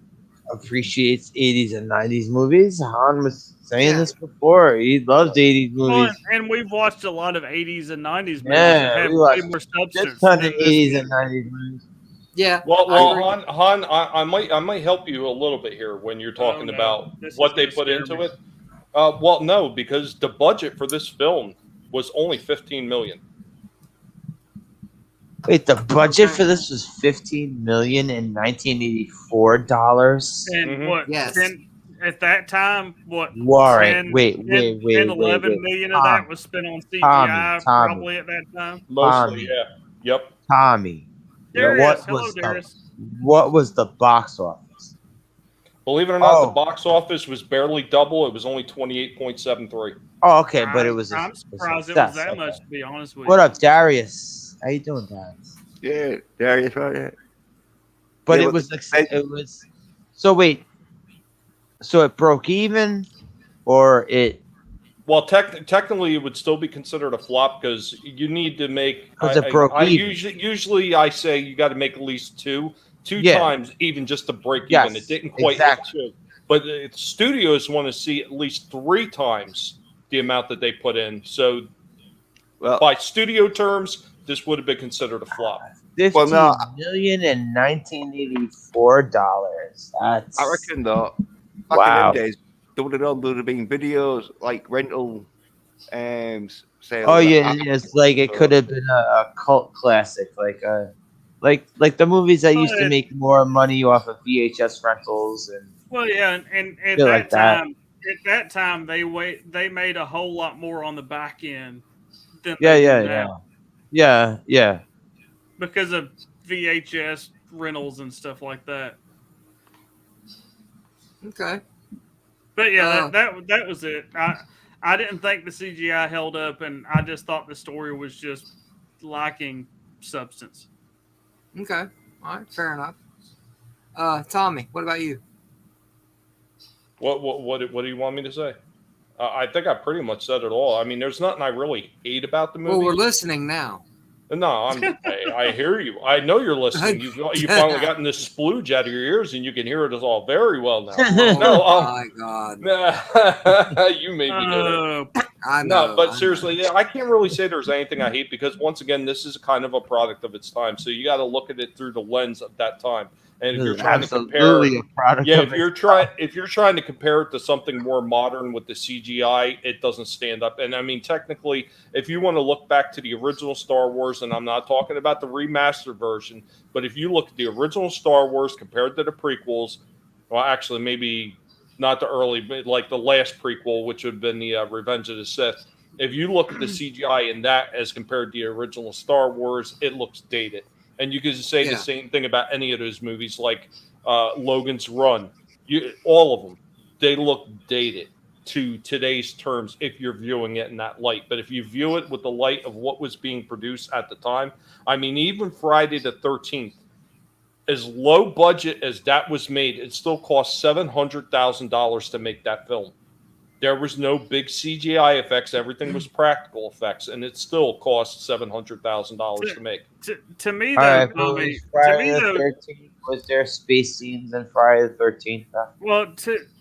[SPEAKER 5] appreciates 80s and 90s movies. Han was saying this before. He loves 80s
[SPEAKER 1] Well,
[SPEAKER 5] movies.
[SPEAKER 1] and we've watched a lot of '80s and '90s movies
[SPEAKER 5] Yeah,
[SPEAKER 1] that have
[SPEAKER 5] we
[SPEAKER 1] way
[SPEAKER 5] watched
[SPEAKER 1] more substance.
[SPEAKER 5] Just ton of
[SPEAKER 1] than this
[SPEAKER 5] 80s
[SPEAKER 1] movie.
[SPEAKER 5] and 90s movies.
[SPEAKER 3] Yeah.
[SPEAKER 4] Well,
[SPEAKER 3] I agree.
[SPEAKER 4] Han, I might help you a little bit here when you're talking
[SPEAKER 1] no.
[SPEAKER 4] about
[SPEAKER 1] This is
[SPEAKER 4] what they
[SPEAKER 1] gonna
[SPEAKER 4] put
[SPEAKER 1] scare
[SPEAKER 4] into
[SPEAKER 1] me.
[SPEAKER 4] it. Well, no, because the budget for this film was only $15 million.
[SPEAKER 5] Wait, the budget for this was $15 million in 1984 dollars.
[SPEAKER 1] And
[SPEAKER 4] Mhm.
[SPEAKER 1] what?
[SPEAKER 3] Yes.
[SPEAKER 1] 10, at that time, what?
[SPEAKER 5] Warren,
[SPEAKER 1] 10,
[SPEAKER 5] wait,
[SPEAKER 1] 11 million of that was spent on CGI,
[SPEAKER 5] Tommy.
[SPEAKER 1] probably at that time.
[SPEAKER 4] Mostly,
[SPEAKER 5] Tommy.
[SPEAKER 4] yeah. Yep.
[SPEAKER 5] Tommy.
[SPEAKER 1] Darius,
[SPEAKER 5] what
[SPEAKER 1] hello,
[SPEAKER 5] was
[SPEAKER 1] Darius.
[SPEAKER 5] what was the box office?
[SPEAKER 4] Believe it or not,
[SPEAKER 5] Oh.
[SPEAKER 4] the box office was barely double. It was only 28.73.
[SPEAKER 5] Oh, okay, but it was.
[SPEAKER 1] I'm
[SPEAKER 5] a
[SPEAKER 1] surprised it
[SPEAKER 5] success,
[SPEAKER 1] was that
[SPEAKER 5] okay.
[SPEAKER 1] much, to be honest with
[SPEAKER 5] What
[SPEAKER 1] you.
[SPEAKER 5] up, Darius? How you doing, Darius?
[SPEAKER 8] Yeah, Darius, right? Yeah.
[SPEAKER 5] But
[SPEAKER 8] Yeah,
[SPEAKER 5] it
[SPEAKER 8] but
[SPEAKER 5] was.
[SPEAKER 8] I-
[SPEAKER 5] It was. So wait. So it broke even, or it?
[SPEAKER 4] Well, technically, it would still be considered a flop because you need to make.
[SPEAKER 5] 'Cause it broke even.
[SPEAKER 4] Usually I say you got to make at least two
[SPEAKER 5] Yeah.
[SPEAKER 4] times even just to break
[SPEAKER 5] Yes,
[SPEAKER 4] even. It didn't quite
[SPEAKER 5] exactly.
[SPEAKER 4] hit two, but the studios want to see at least 3 times the amount that they put in. So
[SPEAKER 8] Well,
[SPEAKER 4] by studio terms, this would have been considered a flop.
[SPEAKER 5] $15
[SPEAKER 8] no.
[SPEAKER 5] million in 1984 dollars. That's.
[SPEAKER 8] I reckon though, back
[SPEAKER 5] Wow.
[SPEAKER 8] in them days, there would have been videos like rental sales.
[SPEAKER 5] Oh yeah, it's like it could have been a cult classic, like the movies that used to
[SPEAKER 1] But-
[SPEAKER 5] make more money off of VHS rentals and
[SPEAKER 1] Well, yeah, and at
[SPEAKER 5] Feel
[SPEAKER 1] that
[SPEAKER 5] like that.
[SPEAKER 1] time, they made a whole lot more on the back end than
[SPEAKER 5] yeah,
[SPEAKER 1] they
[SPEAKER 5] yeah,
[SPEAKER 1] do
[SPEAKER 5] yeah,
[SPEAKER 1] now
[SPEAKER 5] yeah, yeah.
[SPEAKER 1] because of VHS rentals and stuff like that.
[SPEAKER 3] Okay.
[SPEAKER 1] But yeah,
[SPEAKER 3] Uh,
[SPEAKER 1] that was it. I didn't think the CGI held up, and I just thought the story was just lacking substance.
[SPEAKER 3] Okay. All right. Fair enough. Tommy, what about you?
[SPEAKER 4] What do you want me to say? I think I pretty much said it all. I mean, there's nothing I really hate about the movie.
[SPEAKER 3] Well, we're listening now.
[SPEAKER 4] No, I hear you. I know you're listening. You finally gotten this splooge out of your ears, and you can hear it all very well now.
[SPEAKER 3] Oh my God!
[SPEAKER 4] You made me do it.
[SPEAKER 3] I know.
[SPEAKER 4] No, but seriously, yeah, I can't really say there's anything I hate because once again, this is kind of a product of its time. So you got to look at it through the lens of that time. And if you're trying to compare,
[SPEAKER 5] a product
[SPEAKER 4] yeah,
[SPEAKER 5] of
[SPEAKER 4] if you're trying to compare it to something more modern with the CGI, it doesn't stand up. And I mean, technically, if you want to look back to the original Star Wars, and I'm not talking about the remastered version, but if you look at the original Star Wars compared to the prequels, well, actually, maybe not the early, but like the last prequel, which would have been the Revenge of the Sith. If you look at the CGI in that as compared to the original Star Wars, it looks dated. And you could say the same thing about any of those movies, like Logan's Run. All of them, they look dated to today's terms if you're viewing it in that light. But if you view it with the light of what was being produced at the time, I mean, even Friday the 13th, as low budget as that was made, it still cost $700,000 to make that film. There was no big CGI effects; everything was practical effects, and it still cost $700,000 to make.
[SPEAKER 1] To me,
[SPEAKER 5] All
[SPEAKER 1] though,
[SPEAKER 5] right, but
[SPEAKER 1] Tommy,
[SPEAKER 5] Friday the 13th, was there space scenes in Friday the 13th?
[SPEAKER 1] well,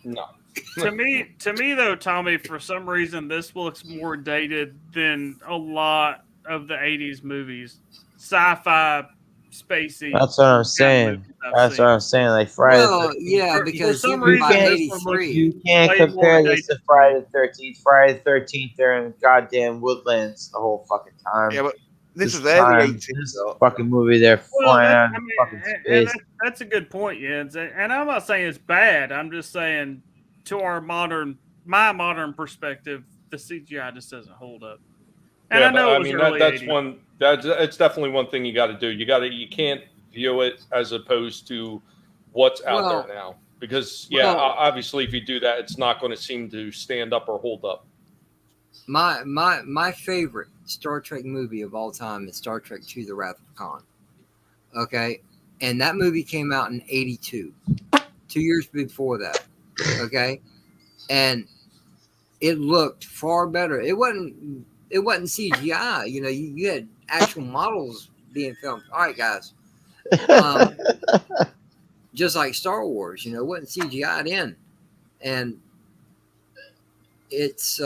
[SPEAKER 4] No.
[SPEAKER 1] to me though, Tommy, for some reason, this looks more dated than a lot of the '80s movies, sci-fi, spacey.
[SPEAKER 5] That's what I'm saying. That's what I'm saying. Like Friday the 13th.
[SPEAKER 3] Yeah,
[SPEAKER 1] For
[SPEAKER 3] because
[SPEAKER 1] some
[SPEAKER 3] even by
[SPEAKER 1] reason, this one looks
[SPEAKER 3] '83,
[SPEAKER 5] You can't
[SPEAKER 1] way
[SPEAKER 5] compare
[SPEAKER 1] more
[SPEAKER 5] this to
[SPEAKER 1] dated.
[SPEAKER 5] Friday the 13th. Friday the 13th, they're in goddamn woodlands the whole fucking time.
[SPEAKER 8] Yeah, but this is
[SPEAKER 5] time,
[SPEAKER 8] early 80s.
[SPEAKER 5] This
[SPEAKER 8] though.
[SPEAKER 5] fucking movie, they're
[SPEAKER 1] Well,
[SPEAKER 5] flying
[SPEAKER 1] that's,
[SPEAKER 5] out
[SPEAKER 1] I
[SPEAKER 5] in
[SPEAKER 1] mean,
[SPEAKER 5] fucking
[SPEAKER 1] and
[SPEAKER 5] space.
[SPEAKER 1] that's a good point, Jens. And I'm not saying it's bad. I'm just saying, to my modern perspective, the CGI just doesn't hold up. And
[SPEAKER 4] Yeah,
[SPEAKER 1] I know
[SPEAKER 4] but
[SPEAKER 1] it
[SPEAKER 4] I
[SPEAKER 1] was
[SPEAKER 4] mean
[SPEAKER 1] early
[SPEAKER 4] that's
[SPEAKER 1] 80s.
[SPEAKER 4] one. It's definitely one thing you got to do. You can't view it as opposed to what's out there now. Because obviously, if you do that, it's not going to seem to stand up or hold up.
[SPEAKER 3] My favorite Star Trek movie of all time is Star Trek II: The Wrath of Khan. Okay, and that movie came out in '82, 2 years before that. Okay, and it looked far better. It wasn't CGI. You know, you had actual models being filmed. All right, guys. Just like Star Wars, you know, it wasn't CGI'd in, and it's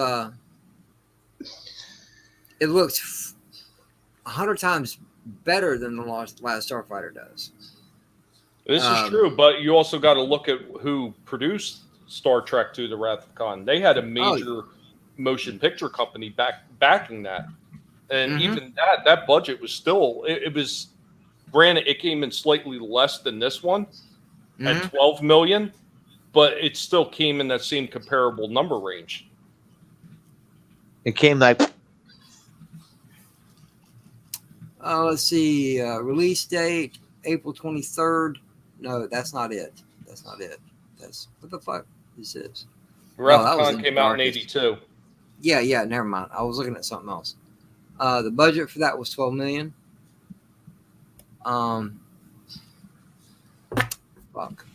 [SPEAKER 3] it looks 100 times better than the last Starfighter does.
[SPEAKER 4] This is true, but you also got to look at who produced Star Trek II: The Wrath of Khan. They had a major motion picture company backing that, and even that budget was still it was. Granted, it came in slightly less than this one at $12 million, but it still came in that same comparable number range.
[SPEAKER 5] It came like.
[SPEAKER 3] Let's see. Release date April 23rd. No, that's not it. That's not it. That's what the fuck this is.
[SPEAKER 4] Wrath of Khan came out in '82.
[SPEAKER 3] Yeah. Never mind. I was looking at something else. The budget for that was $12 million. Fuck.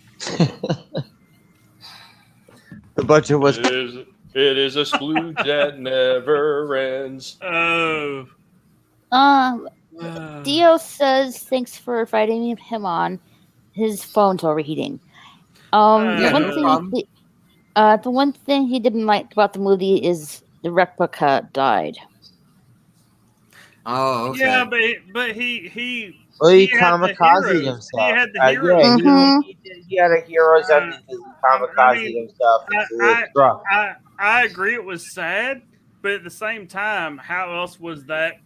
[SPEAKER 5] The budget was.
[SPEAKER 4] It is a splooge that never ends.
[SPEAKER 1] Oh.
[SPEAKER 6] Dio says thanks for inviting him on. His phone's overheating. The one thing he didn't like about the movie is the replica died.
[SPEAKER 3] Oh, okay.
[SPEAKER 1] Yeah, but he
[SPEAKER 5] kamikaze himself.
[SPEAKER 1] He had the heroes.
[SPEAKER 5] He had a hero's ending because he kamikaze himself.
[SPEAKER 1] I agree it was sad, but at the same time, how else was that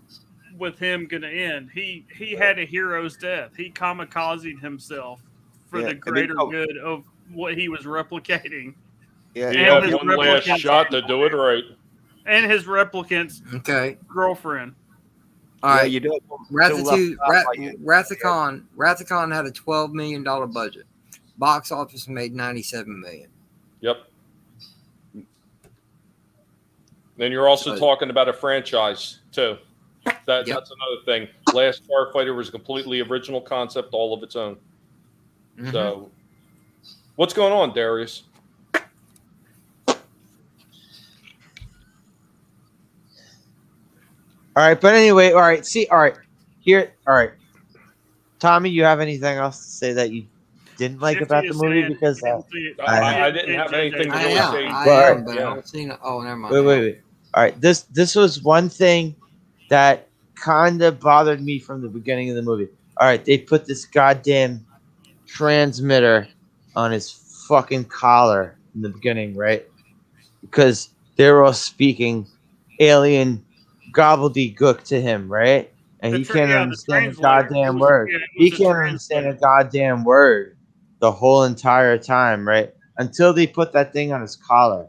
[SPEAKER 1] with him going to end? He had a hero's death. He kamikazed himself for the greater good of what he was replicating.
[SPEAKER 4] Yeah, he had one last shot to do it right.
[SPEAKER 1] And his replicant's girlfriend.
[SPEAKER 3] All right,
[SPEAKER 8] you do.
[SPEAKER 3] Wrath of Khan had a $12 million budget. Box office made $97 million.
[SPEAKER 4] Yep. Then you're also talking about a franchise too. That's another thing. Last Starfighter was a completely original concept, all of its own. So, what's going on, Darius?
[SPEAKER 5] All right, but anyway, all right. See, all right, here, all right. Tommy, you have anything else to say that you didn't like
[SPEAKER 1] Shifty
[SPEAKER 5] about the
[SPEAKER 1] is
[SPEAKER 5] movie?
[SPEAKER 1] saying
[SPEAKER 5] Because
[SPEAKER 1] he didn't see it.
[SPEAKER 4] I didn't have
[SPEAKER 1] JJ.
[SPEAKER 4] anything to
[SPEAKER 3] I
[SPEAKER 4] really
[SPEAKER 3] am,
[SPEAKER 4] say.
[SPEAKER 3] I
[SPEAKER 5] Well,
[SPEAKER 3] am, but I
[SPEAKER 4] yeah.
[SPEAKER 3] don't see. Oh, never mind.
[SPEAKER 5] wait. All right, this was one thing that kind of bothered me from the beginning of the movie. All right, they put this goddamn transmitter on his fucking collar in the beginning, right? Because they were all speaking alien gobbledygook to him, right? And he can't
[SPEAKER 1] The
[SPEAKER 5] understand a
[SPEAKER 1] translator.
[SPEAKER 5] goddamn word.
[SPEAKER 1] It
[SPEAKER 5] He
[SPEAKER 1] was a
[SPEAKER 5] can't understand a
[SPEAKER 1] translator.
[SPEAKER 5] goddamn word the whole entire time, right? Until they put that thing on his collar.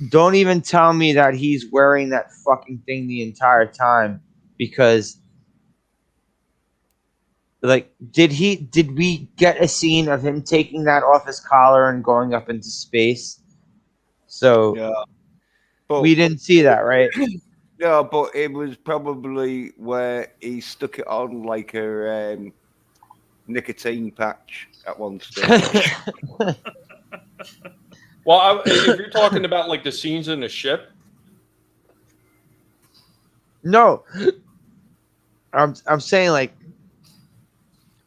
[SPEAKER 5] Don't even tell me that he's wearing that fucking thing the entire time, because like did we get a scene of him taking that off his collar and going up into space? So
[SPEAKER 8] Yeah. But
[SPEAKER 5] we didn't see that, right?
[SPEAKER 8] yeah, but it was probably where he stuck it on like a nicotine patch at one stage.
[SPEAKER 4] Well, if you're talking about like the scenes in the ship,
[SPEAKER 5] No. I'm saying like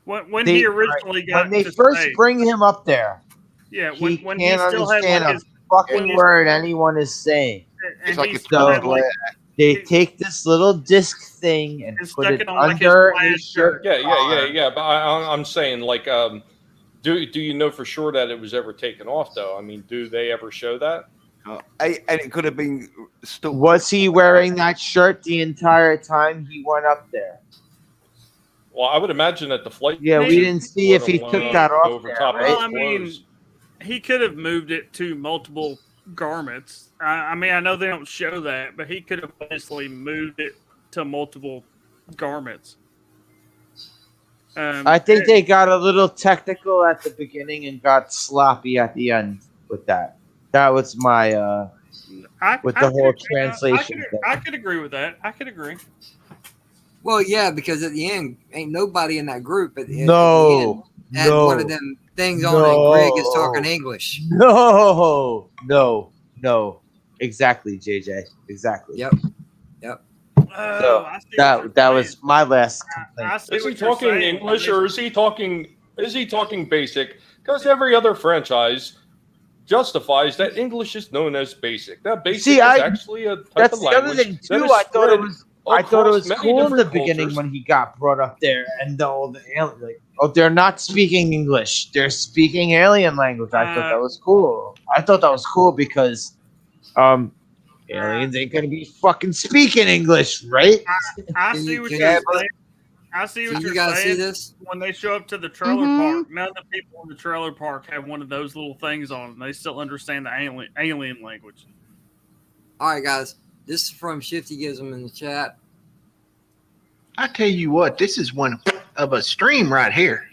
[SPEAKER 1] When
[SPEAKER 5] they
[SPEAKER 1] he originally got
[SPEAKER 5] when they
[SPEAKER 1] to
[SPEAKER 5] first
[SPEAKER 1] space,
[SPEAKER 5] bring him up there,
[SPEAKER 1] yeah,
[SPEAKER 5] he
[SPEAKER 1] when he
[SPEAKER 5] can't
[SPEAKER 1] still had
[SPEAKER 5] understand
[SPEAKER 1] like
[SPEAKER 5] a
[SPEAKER 1] his
[SPEAKER 5] fucking
[SPEAKER 1] when
[SPEAKER 5] word anyone is saying.
[SPEAKER 8] It's
[SPEAKER 1] and
[SPEAKER 8] like
[SPEAKER 1] he
[SPEAKER 8] a
[SPEAKER 1] still had like
[SPEAKER 8] translator.
[SPEAKER 5] They
[SPEAKER 1] he-
[SPEAKER 5] take this little disc thing and
[SPEAKER 1] and
[SPEAKER 5] put
[SPEAKER 1] stuck
[SPEAKER 5] it
[SPEAKER 1] it on like his
[SPEAKER 5] under
[SPEAKER 1] plaid
[SPEAKER 5] his shirt.
[SPEAKER 1] shirt.
[SPEAKER 4] yeah. But I'm saying like, do you know for sure that it was ever taken off though? I mean, do they ever show that?
[SPEAKER 8] And it could have been stuck.
[SPEAKER 5] Was he wearing that shirt the entire time he went up there?
[SPEAKER 4] Well, I would imagine that the flight.
[SPEAKER 5] Yeah, we
[SPEAKER 1] Maybe.
[SPEAKER 5] didn't see if he took that off
[SPEAKER 4] over
[SPEAKER 5] there,
[SPEAKER 4] top
[SPEAKER 5] right?
[SPEAKER 4] of
[SPEAKER 1] Well,
[SPEAKER 4] his
[SPEAKER 1] I mean,
[SPEAKER 4] clothes.
[SPEAKER 1] he could have moved it to multiple garments. I mean, I know they don't show that, but he could have obviously moved it to multiple garments.
[SPEAKER 5] I think they got a little technical at the beginning and got sloppy at the end with that. That was my with the whole translation thing.
[SPEAKER 1] I could agree with that. I could agree.
[SPEAKER 3] Well, yeah, because at the end, ain't nobody in that group at the end had
[SPEAKER 5] No,
[SPEAKER 3] one of them things on and Greg is talking English.
[SPEAKER 5] no. Exactly, JJ. Exactly.
[SPEAKER 3] Yep.
[SPEAKER 5] So
[SPEAKER 1] I see what you're
[SPEAKER 5] that
[SPEAKER 1] saying.
[SPEAKER 5] was my last complaint.
[SPEAKER 1] I see
[SPEAKER 4] Is he
[SPEAKER 1] what you're
[SPEAKER 4] talking
[SPEAKER 1] saying.
[SPEAKER 4] English or is he talking basic? Because every other franchise justifies that English is known as basic. That basic is actually a type
[SPEAKER 5] That's
[SPEAKER 4] of
[SPEAKER 5] the other
[SPEAKER 4] language
[SPEAKER 5] thing
[SPEAKER 4] that
[SPEAKER 5] too.
[SPEAKER 4] is
[SPEAKER 5] I thought it
[SPEAKER 4] spread
[SPEAKER 5] was
[SPEAKER 4] across many
[SPEAKER 5] cool in the
[SPEAKER 4] different
[SPEAKER 5] beginning
[SPEAKER 4] cultures.
[SPEAKER 5] when he got brought up there, and all the alien, like, oh, they're not speaking English; they're speaking alien language. I thought that was cool. I thought that was cool because, aliens ain't gonna be fucking speaking English, right?
[SPEAKER 1] I
[SPEAKER 3] Can
[SPEAKER 1] see
[SPEAKER 3] you-
[SPEAKER 1] what
[SPEAKER 3] can
[SPEAKER 1] you're
[SPEAKER 3] you-
[SPEAKER 1] saying. I see what
[SPEAKER 3] Can you
[SPEAKER 1] you're
[SPEAKER 3] guys see
[SPEAKER 1] saying.
[SPEAKER 3] this?
[SPEAKER 1] When they show up to the trailer
[SPEAKER 6] Mhm.
[SPEAKER 1] park, none of the people in the trailer park have one of those little things on, and they still understand the alien language.
[SPEAKER 3] All right, guys. This is from Shifty Gives them in the chat.
[SPEAKER 9] I tell you what, this is one of a stream right here.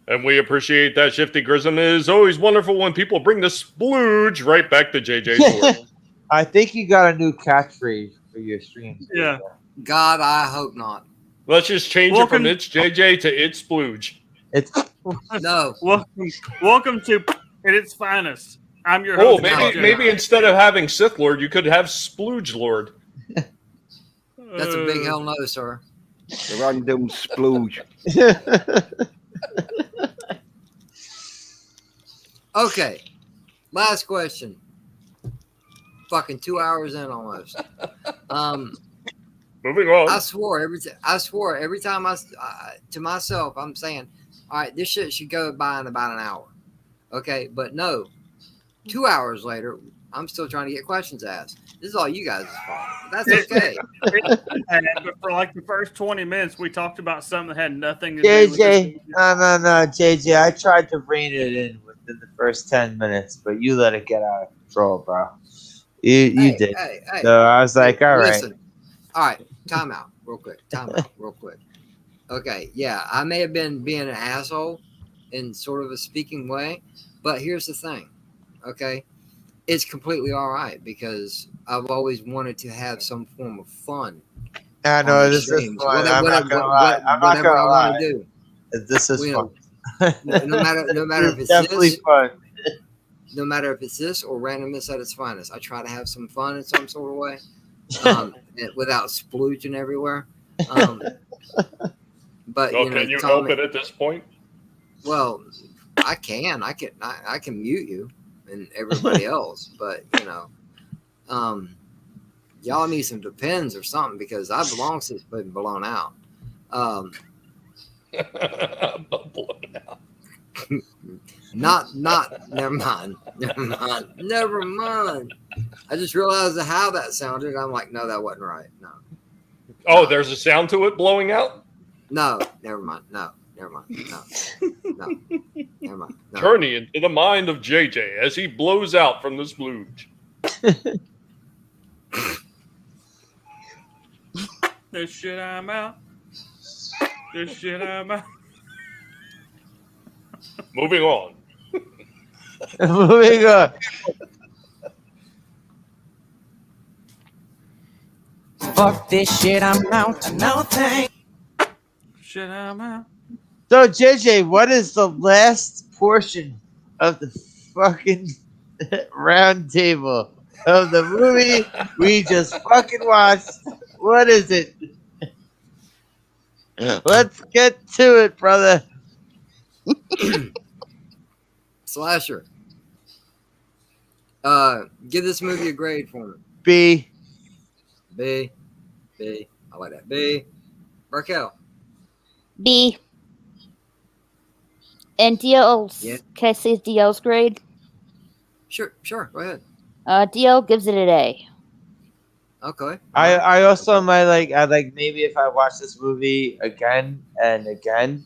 [SPEAKER 4] And we appreciate that, Shifty Grism. It is always wonderful when people bring the splooge right back to JJ's world.
[SPEAKER 5] I think you got a new catchphrase for your streams.
[SPEAKER 1] Yeah.
[SPEAKER 3] God, I hope not.
[SPEAKER 4] Let's just change it from It's JJ to It's Splooge.
[SPEAKER 5] It's
[SPEAKER 3] No.
[SPEAKER 1] Welcome to at its finest. I'm your
[SPEAKER 4] Oh,
[SPEAKER 1] host.
[SPEAKER 4] maybe instead of having Sith Lord, you could have Splooge Lord.
[SPEAKER 3] That's a big hell no, sir.
[SPEAKER 8] The random splooge.
[SPEAKER 3] Okay. Last question. Fucking 2 hours in almost.
[SPEAKER 4] Moving on.
[SPEAKER 3] I swore every time to myself, I'm saying, all right, this shit should go by in about an hour. Okay, but no. 2 hours later, I'm still trying to get questions asked. This is all you guys' fault. That's okay.
[SPEAKER 1] But for like the first 20 minutes, we talked about something that had nothing to do with
[SPEAKER 5] JJ,
[SPEAKER 1] this.
[SPEAKER 5] no, JJ. I tried to rein it in within the first 10 minutes, but you let it get out of control, bro. You did.
[SPEAKER 3] Hey,
[SPEAKER 5] So I was like, all right.
[SPEAKER 3] listen. All right, time out real quick. Okay, yeah, I may have been being an asshole in sort of a speaking way, but here's the thing, okay? It's completely all right because I've always wanted to have some form of fun.
[SPEAKER 5] I know this is fun. I'm not gonna lie. I'm not gonna lie.
[SPEAKER 3] Do.
[SPEAKER 5] This is fun.
[SPEAKER 3] No matter if it's
[SPEAKER 5] definitely
[SPEAKER 3] this,
[SPEAKER 5] fun.
[SPEAKER 3] no matter if it's this or randomness at its finest. I try to have some fun in some sort of way, without splooging everywhere. But
[SPEAKER 4] Well,
[SPEAKER 3] you know,
[SPEAKER 4] can you help
[SPEAKER 3] Tommy.
[SPEAKER 4] it at this point?
[SPEAKER 3] Well, I can. I can mute you and everybody else, but you know, y'all need some depends or something because I belong since been blown out.
[SPEAKER 4] Blown out.
[SPEAKER 3] Not. Never mind. Never mind. I just realized how that sounded. I'm like, no, that wasn't right. No.
[SPEAKER 4] Oh, there's a sound to it blowing out?
[SPEAKER 3] No, never mind. No, never mind. No, never mind. No.
[SPEAKER 4] Journey into the mind of JJ as he blows out from the splooge.
[SPEAKER 1] This shit I'm out. This shit I'm out.
[SPEAKER 4] Moving on.
[SPEAKER 5] Moving on.
[SPEAKER 2] Fuck this shit, I'm out. No thanks.
[SPEAKER 1] Shit I'm out.
[SPEAKER 5] So, JJ, what is the last portion of the fucking round table of the movie we just fucking watched? What is it? Let's get to it, brother.
[SPEAKER 3] Slasher. Give this movie a grade for me.
[SPEAKER 5] B.
[SPEAKER 3] B. I like that. B. Raquel.
[SPEAKER 6] B. And DL's,
[SPEAKER 3] Yeah.
[SPEAKER 6] can I say DL's grade?
[SPEAKER 3] Sure. Go ahead.
[SPEAKER 6] DL gives it an A.
[SPEAKER 3] Okay.
[SPEAKER 5] I also might I maybe if I watch this movie again and again,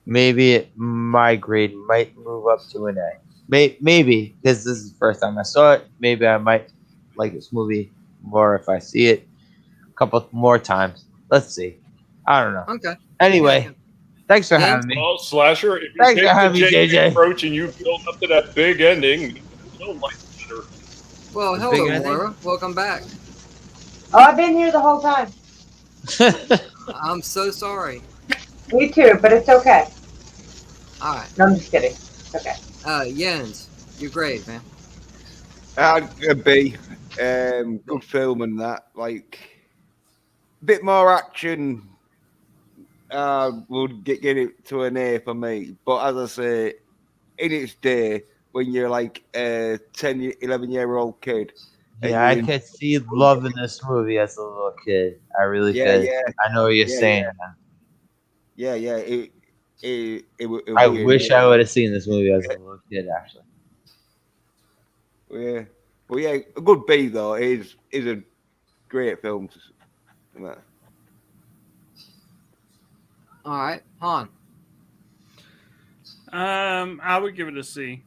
[SPEAKER 5] maybe my grade might move up to an A. Maybe because this is the first time I saw it. Maybe I might like this movie more if I see it a couple more times. Let's see. I don't know.
[SPEAKER 3] Okay.
[SPEAKER 5] Anyway, thanks for
[SPEAKER 3] Yeah.
[SPEAKER 5] having me.
[SPEAKER 4] Well, Slasher, if you
[SPEAKER 5] Thanks
[SPEAKER 4] take
[SPEAKER 5] for having
[SPEAKER 4] the
[SPEAKER 5] me,
[SPEAKER 4] JJ
[SPEAKER 5] JJ.
[SPEAKER 4] approach and you build up to that big ending, you'll like it better.
[SPEAKER 3] Well,
[SPEAKER 5] The
[SPEAKER 3] hello,
[SPEAKER 5] big ending?
[SPEAKER 3] Moira. Welcome back.
[SPEAKER 10] Oh, I've been here the whole time.
[SPEAKER 3] I'm so sorry.
[SPEAKER 10] Me too, but it's okay.
[SPEAKER 3] All right.
[SPEAKER 10] No, I'm just kidding. It's okay.
[SPEAKER 3] Jens, you're great, man.
[SPEAKER 8] I'd be good film and that. Like, bit more action. Would get it to an A for me. But as I say, in its day, when you're like a 10, 11-year-old kid. and
[SPEAKER 5] Yeah, I
[SPEAKER 8] you're in-
[SPEAKER 5] could see loving this movie as a little kid. I really
[SPEAKER 8] Yeah,
[SPEAKER 5] could.
[SPEAKER 8] yeah.
[SPEAKER 5] I know what you're
[SPEAKER 8] Yeah,
[SPEAKER 5] saying.
[SPEAKER 8] Yeah.
[SPEAKER 5] I wish I would have seen this movie as a little kid, actually.
[SPEAKER 8] Yeah. But yeah, a good B though is a great film.
[SPEAKER 3] All right, Han.
[SPEAKER 1] I would give it a C.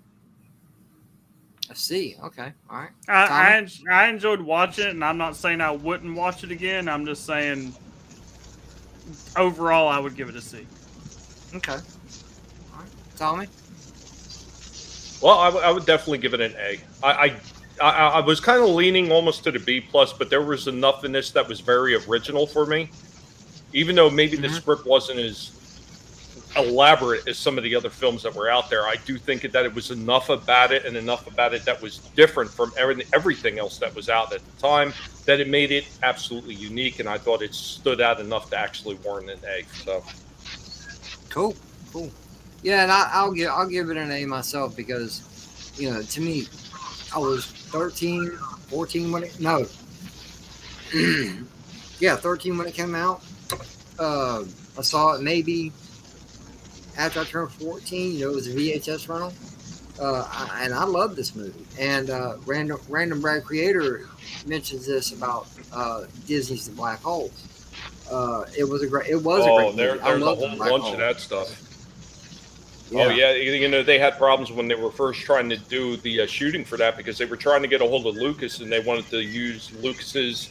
[SPEAKER 3] A C. Okay. All right.
[SPEAKER 1] I enjoyed watching it, and I'm not saying I wouldn't watch it again. I'm just saying overall, I would give it a C.
[SPEAKER 3] Okay. All right. Tommy.
[SPEAKER 4] Well, I would definitely give it an A. I was kind of leaning almost to the B plus, but there was enough in this that was very original for me. Even though maybe the script wasn't as elaborate as some of the other films that were out there, I do think that it was enough about it that was different from everything else that was out at the time that it made it absolutely unique, and I thought it stood out enough to actually warrant an A. So
[SPEAKER 3] Cool. Yeah, and I'll give it an A myself because, you know, to me, I was 13, 14 when it yeah, 13 when it came out. I saw it maybe after I turned 14. You know, it was a VHS rental, and I love this movie. And Random Brad Creator mentions this about Disney's The Black Hole. It was a great movie.
[SPEAKER 4] There's a whole bunch of that stuff.
[SPEAKER 3] Yeah.
[SPEAKER 4] Oh yeah, you know, they had problems when they were first trying to do the shooting for that because they were trying to get a hold of Lucas and they wanted to use Lucas's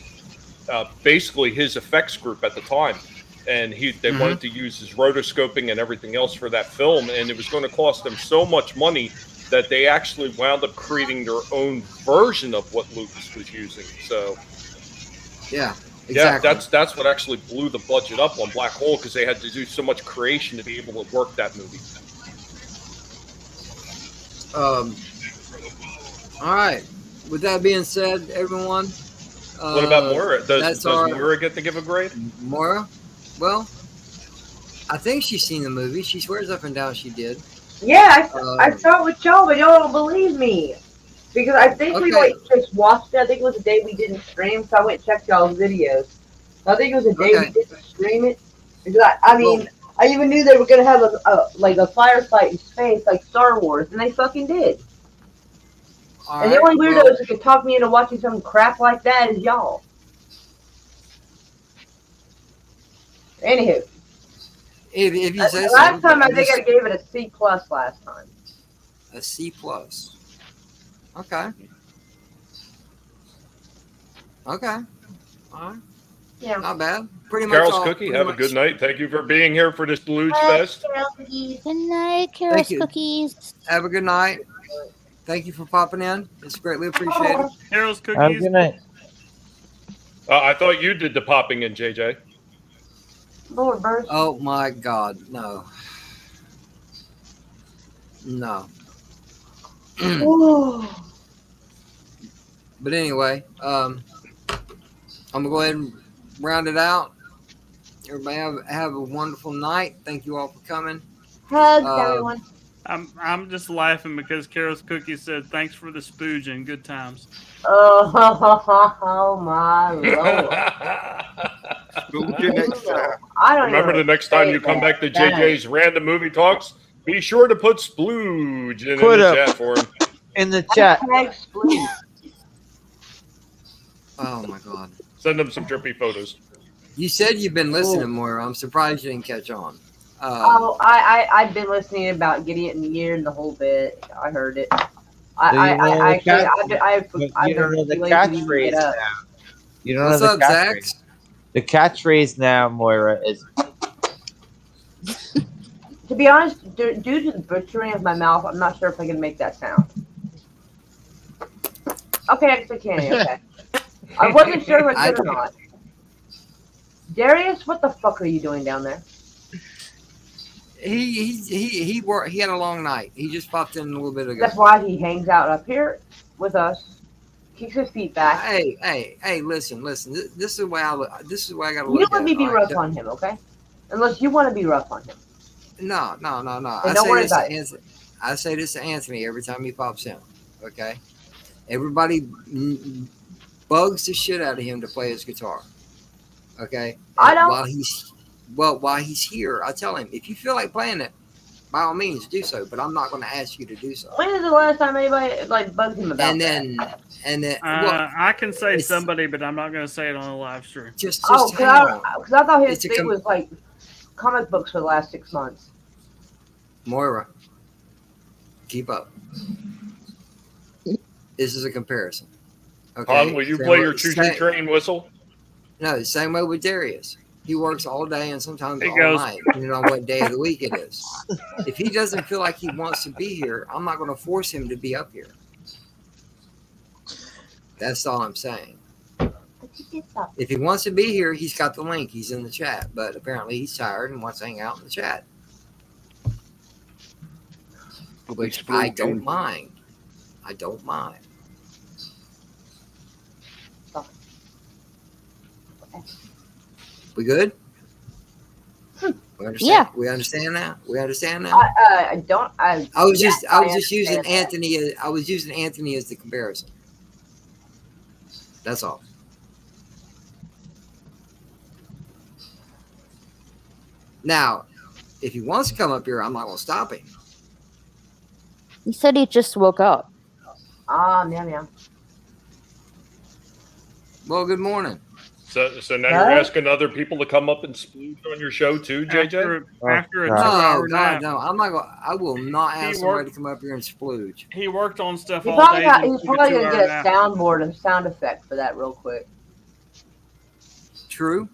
[SPEAKER 4] basically his effects group at the time, and they wanted to use his rotoscoping and everything else for that film, and it was going to cost them so much money that they actually wound up creating their own version of what Lucas was using. So
[SPEAKER 3] Yeah. Exactly.
[SPEAKER 4] yeah, that's what actually blew the budget up on Black Hole because they had to do so much creation to be able to work that movie.
[SPEAKER 3] All right. With that being said, everyone.
[SPEAKER 4] What about Moira? Does
[SPEAKER 3] our
[SPEAKER 4] Moira get to give a grade?
[SPEAKER 3] Moira. Well, I think she's seen the movie. She swears up and down she did.
[SPEAKER 10] Yeah, I saw it with y'all, but y'all don't believe me. Because I think we
[SPEAKER 3] Okay.
[SPEAKER 10] just watched it. I think it was the day we didn't stream, so I went and checked y'all's videos. So I think it was the day we didn't stream it. Because I mean, I even knew they were gonna have a fire fight in space like Star Wars, and they fucking did. And the only weirdos who could talk me into watching some crap like that is y'all. Anywho,
[SPEAKER 3] if you say
[SPEAKER 10] last time I think I gave it a C+ last time.
[SPEAKER 3] A C+. Okay. Okay. All right.
[SPEAKER 10] Yeah.
[SPEAKER 3] Not bad. Pretty much.
[SPEAKER 4] Carol's Cookie, have a good night. Thank you for being here for this Blues Fest.
[SPEAKER 6] Good night, Carol's Cookies.
[SPEAKER 3] Have a good night. Thank you for popping in. It's greatly appreciated.
[SPEAKER 1] Carol's Cookies.
[SPEAKER 5] Have a good night.
[SPEAKER 4] I thought you did the popping in, JJ.
[SPEAKER 10] Lord Burst.
[SPEAKER 3] Oh my God, no. No. But anyway, I'm gonna go ahead and round it out. Everybody have a wonderful night. Thank you all for coming.
[SPEAKER 10] Hugs, everyone.
[SPEAKER 1] I'm just laughing because Carol's Cookie said thanks for the spooge and good times.
[SPEAKER 10] Oh my Lord. I don't
[SPEAKER 4] Remember the next time you come back to JJ's Random Movie Talks, be sure to put splooge in the chat for him.
[SPEAKER 5] In the chat.
[SPEAKER 3] Oh my God.
[SPEAKER 4] Send them some trippy photos.
[SPEAKER 3] You said you've been listening more. I'm surprised you didn't catch on.
[SPEAKER 10] I've been listening about getting it in the year and the whole bit. I heard it. I
[SPEAKER 5] You don't know the catchphrase now. You don't
[SPEAKER 3] What's
[SPEAKER 5] know
[SPEAKER 3] up,
[SPEAKER 5] the
[SPEAKER 3] Zach?
[SPEAKER 5] catchphrase. The catchphrase now, Moira, is
[SPEAKER 10] To be honest, due to the butchering of my mouth, I'm not sure if I can make that sound. Okay, actually can. Okay. I wasn't sure if I could or not. Darius, what the fuck are you doing down there?
[SPEAKER 3] He worked. He had a long night. He just popped in a little bit ago.
[SPEAKER 10] That's why he hangs out up here with us, keeps his feet back.
[SPEAKER 3] Hey! Listen. This is the way I look. This is the way I gotta
[SPEAKER 10] You
[SPEAKER 3] look.
[SPEAKER 10] don't let me be rough on him, okay? Unless you want to be rough on him.
[SPEAKER 3] No.
[SPEAKER 10] Hey, don't worry about it.
[SPEAKER 3] I say this to Anthony every time he pops in. Okay. Everybody bugs the shit out of him to play his guitar. Okay.
[SPEAKER 10] I don't.
[SPEAKER 3] While he's here, I tell him if you feel like playing it, by all means do so. But I'm not going to ask you to do so.
[SPEAKER 10] When is the last time anybody bugged him about
[SPEAKER 3] that?
[SPEAKER 1] I can say somebody, but I'm not going to say it on a live stream.
[SPEAKER 3] Just
[SPEAKER 10] because I thought his thing was like comic books for the last 6 months.
[SPEAKER 3] Moira, keep up. This is a comparison. Okay.
[SPEAKER 4] Han, will you play your choo-choo train whistle?
[SPEAKER 3] No, the same way with Darius. He works all day and sometimes all night, depending on what day of the week it is. If he doesn't feel like he wants to be here, I'm not going to force him to be up here. That's all I'm saying. If he wants to be here, he's got the link. He's in the chat. But apparently he's tired and wants to hang out in the chat. Which I don't mind. I don't mind. We good? We understand.
[SPEAKER 6] Yeah.
[SPEAKER 3] We understand now. We understand now.
[SPEAKER 10] I was
[SPEAKER 3] just using Anthony. I was using Anthony as the comparison. That's all. Now, if he wants to come up here, I'm not going to stop him.
[SPEAKER 6] He said he just woke up.
[SPEAKER 10] Meow.
[SPEAKER 3] Well, good morning.
[SPEAKER 4] So now you're asking other people to come up and splooge on your show too, JJ?
[SPEAKER 1] After a 2-hour nap.
[SPEAKER 3] No, I'm not going. I will not ask somebody to come up here and splooge.
[SPEAKER 1] He worked on stuff
[SPEAKER 10] He's
[SPEAKER 1] all
[SPEAKER 10] probably
[SPEAKER 1] day.
[SPEAKER 10] he's probably gonna get a soundboard and sound effect for that real quick.
[SPEAKER 3] True.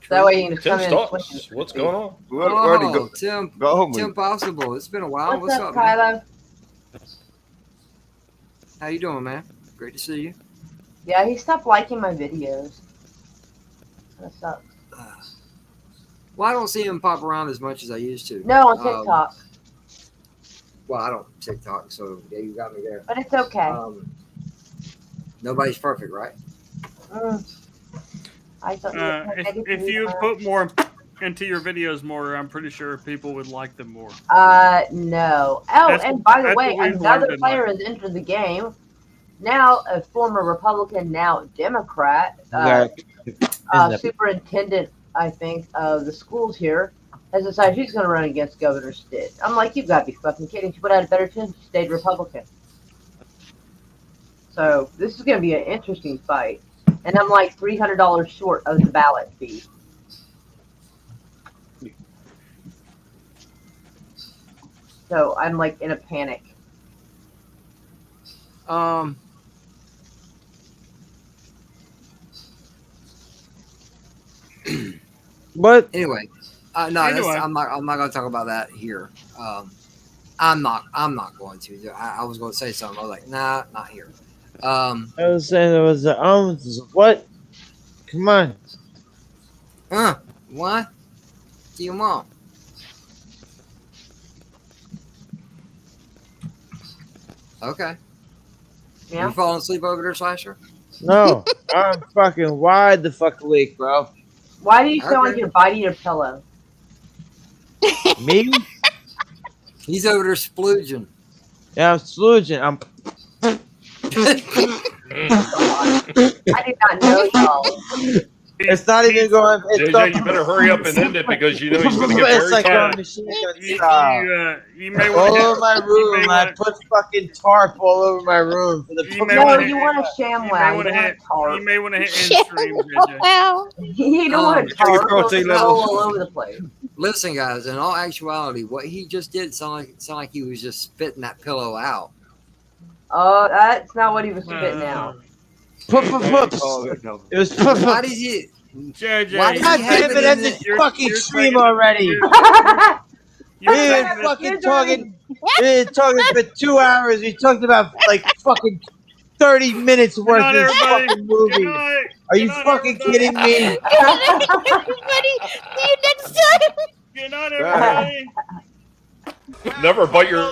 [SPEAKER 10] That way he can just
[SPEAKER 4] Tim
[SPEAKER 10] come in and switch.
[SPEAKER 4] What's going on?
[SPEAKER 3] Oh, Tim Possible. It's been a while. What's up,
[SPEAKER 10] Kylo?
[SPEAKER 3] How you doing, man? Great to see you.
[SPEAKER 10] Yeah, he stopped liking my videos. That sucks.
[SPEAKER 3] Well, I don't see him pop around as much as I used to.
[SPEAKER 10] No, on TikTok.
[SPEAKER 3] Well, I don't TikTok, so yeah, you got me there.
[SPEAKER 10] But it's okay.
[SPEAKER 3] Nobody's perfect, right?
[SPEAKER 10] I thought
[SPEAKER 1] If you put more into your videos more, I'm pretty sure people would like them more.
[SPEAKER 10] No. Oh,
[SPEAKER 1] That's-
[SPEAKER 10] and by the
[SPEAKER 1] that's
[SPEAKER 10] way,
[SPEAKER 1] what we've
[SPEAKER 10] another
[SPEAKER 1] learned in
[SPEAKER 10] player
[SPEAKER 1] life.
[SPEAKER 10] has entered the game. Now, a former Republican, now Democrat, superintendent, I think, of the schools here, has decided she's going to run against Governor Stitt. I'm like, you've got to be fucking kidding. She would have had a better chance if she stayed Republican. So, this is going to be an interesting fight. And I'm like $300 short of the ballot fee. So, I'm like in a panic.
[SPEAKER 5] But
[SPEAKER 3] anyway, no, I'm not going to talk about that here. I'm not going to. I was going to say something. I was like, nah, not here.
[SPEAKER 5] I was saying there was what? Come on.
[SPEAKER 3] What do you want? Okay.
[SPEAKER 10] Yeah.
[SPEAKER 3] You falling asleep over there, Slasher?
[SPEAKER 5] No, I'm fucking wide the fuck awake, bro.
[SPEAKER 10] Why do you sound like you're biting your pillow?
[SPEAKER 5] Me?
[SPEAKER 3] He's over there splooging.
[SPEAKER 5] Yeah, I'm splooging.
[SPEAKER 10] I did not know y'all.
[SPEAKER 5] It's not even going. It's
[SPEAKER 4] JJ, you better hurry up and end it because you know he's going to get
[SPEAKER 5] It's
[SPEAKER 4] very
[SPEAKER 5] like
[SPEAKER 4] tired.
[SPEAKER 5] a machine gun style.
[SPEAKER 1] You may
[SPEAKER 5] All
[SPEAKER 1] want
[SPEAKER 5] over my room. I put fucking tarp all over my room for the.
[SPEAKER 10] No, you want a ShamWow.
[SPEAKER 1] You may want to hit end stream, JJ.
[SPEAKER 6] Wow.
[SPEAKER 10] You don't want a tarp. It'll go all over the place.
[SPEAKER 3] Listen, guys. In all actuality, what he just did sound like he was just spitting that pillow out.
[SPEAKER 10] Oh, that's not what he was spitting out.
[SPEAKER 5] It was.
[SPEAKER 3] Why did you?
[SPEAKER 1] JJ,
[SPEAKER 3] Why did
[SPEAKER 5] God
[SPEAKER 3] you have
[SPEAKER 5] damn it!
[SPEAKER 3] it
[SPEAKER 5] End
[SPEAKER 3] in
[SPEAKER 5] this
[SPEAKER 3] the-
[SPEAKER 5] fucking stream already. We're fucking talking. We're talking for 2 hours. We talked about like fucking 30 minutes worth of this fucking movie. Are you fucking kidding me?
[SPEAKER 6] Good night, everybody. See you next time.
[SPEAKER 1] Good night, everybody.
[SPEAKER 4] Never bite your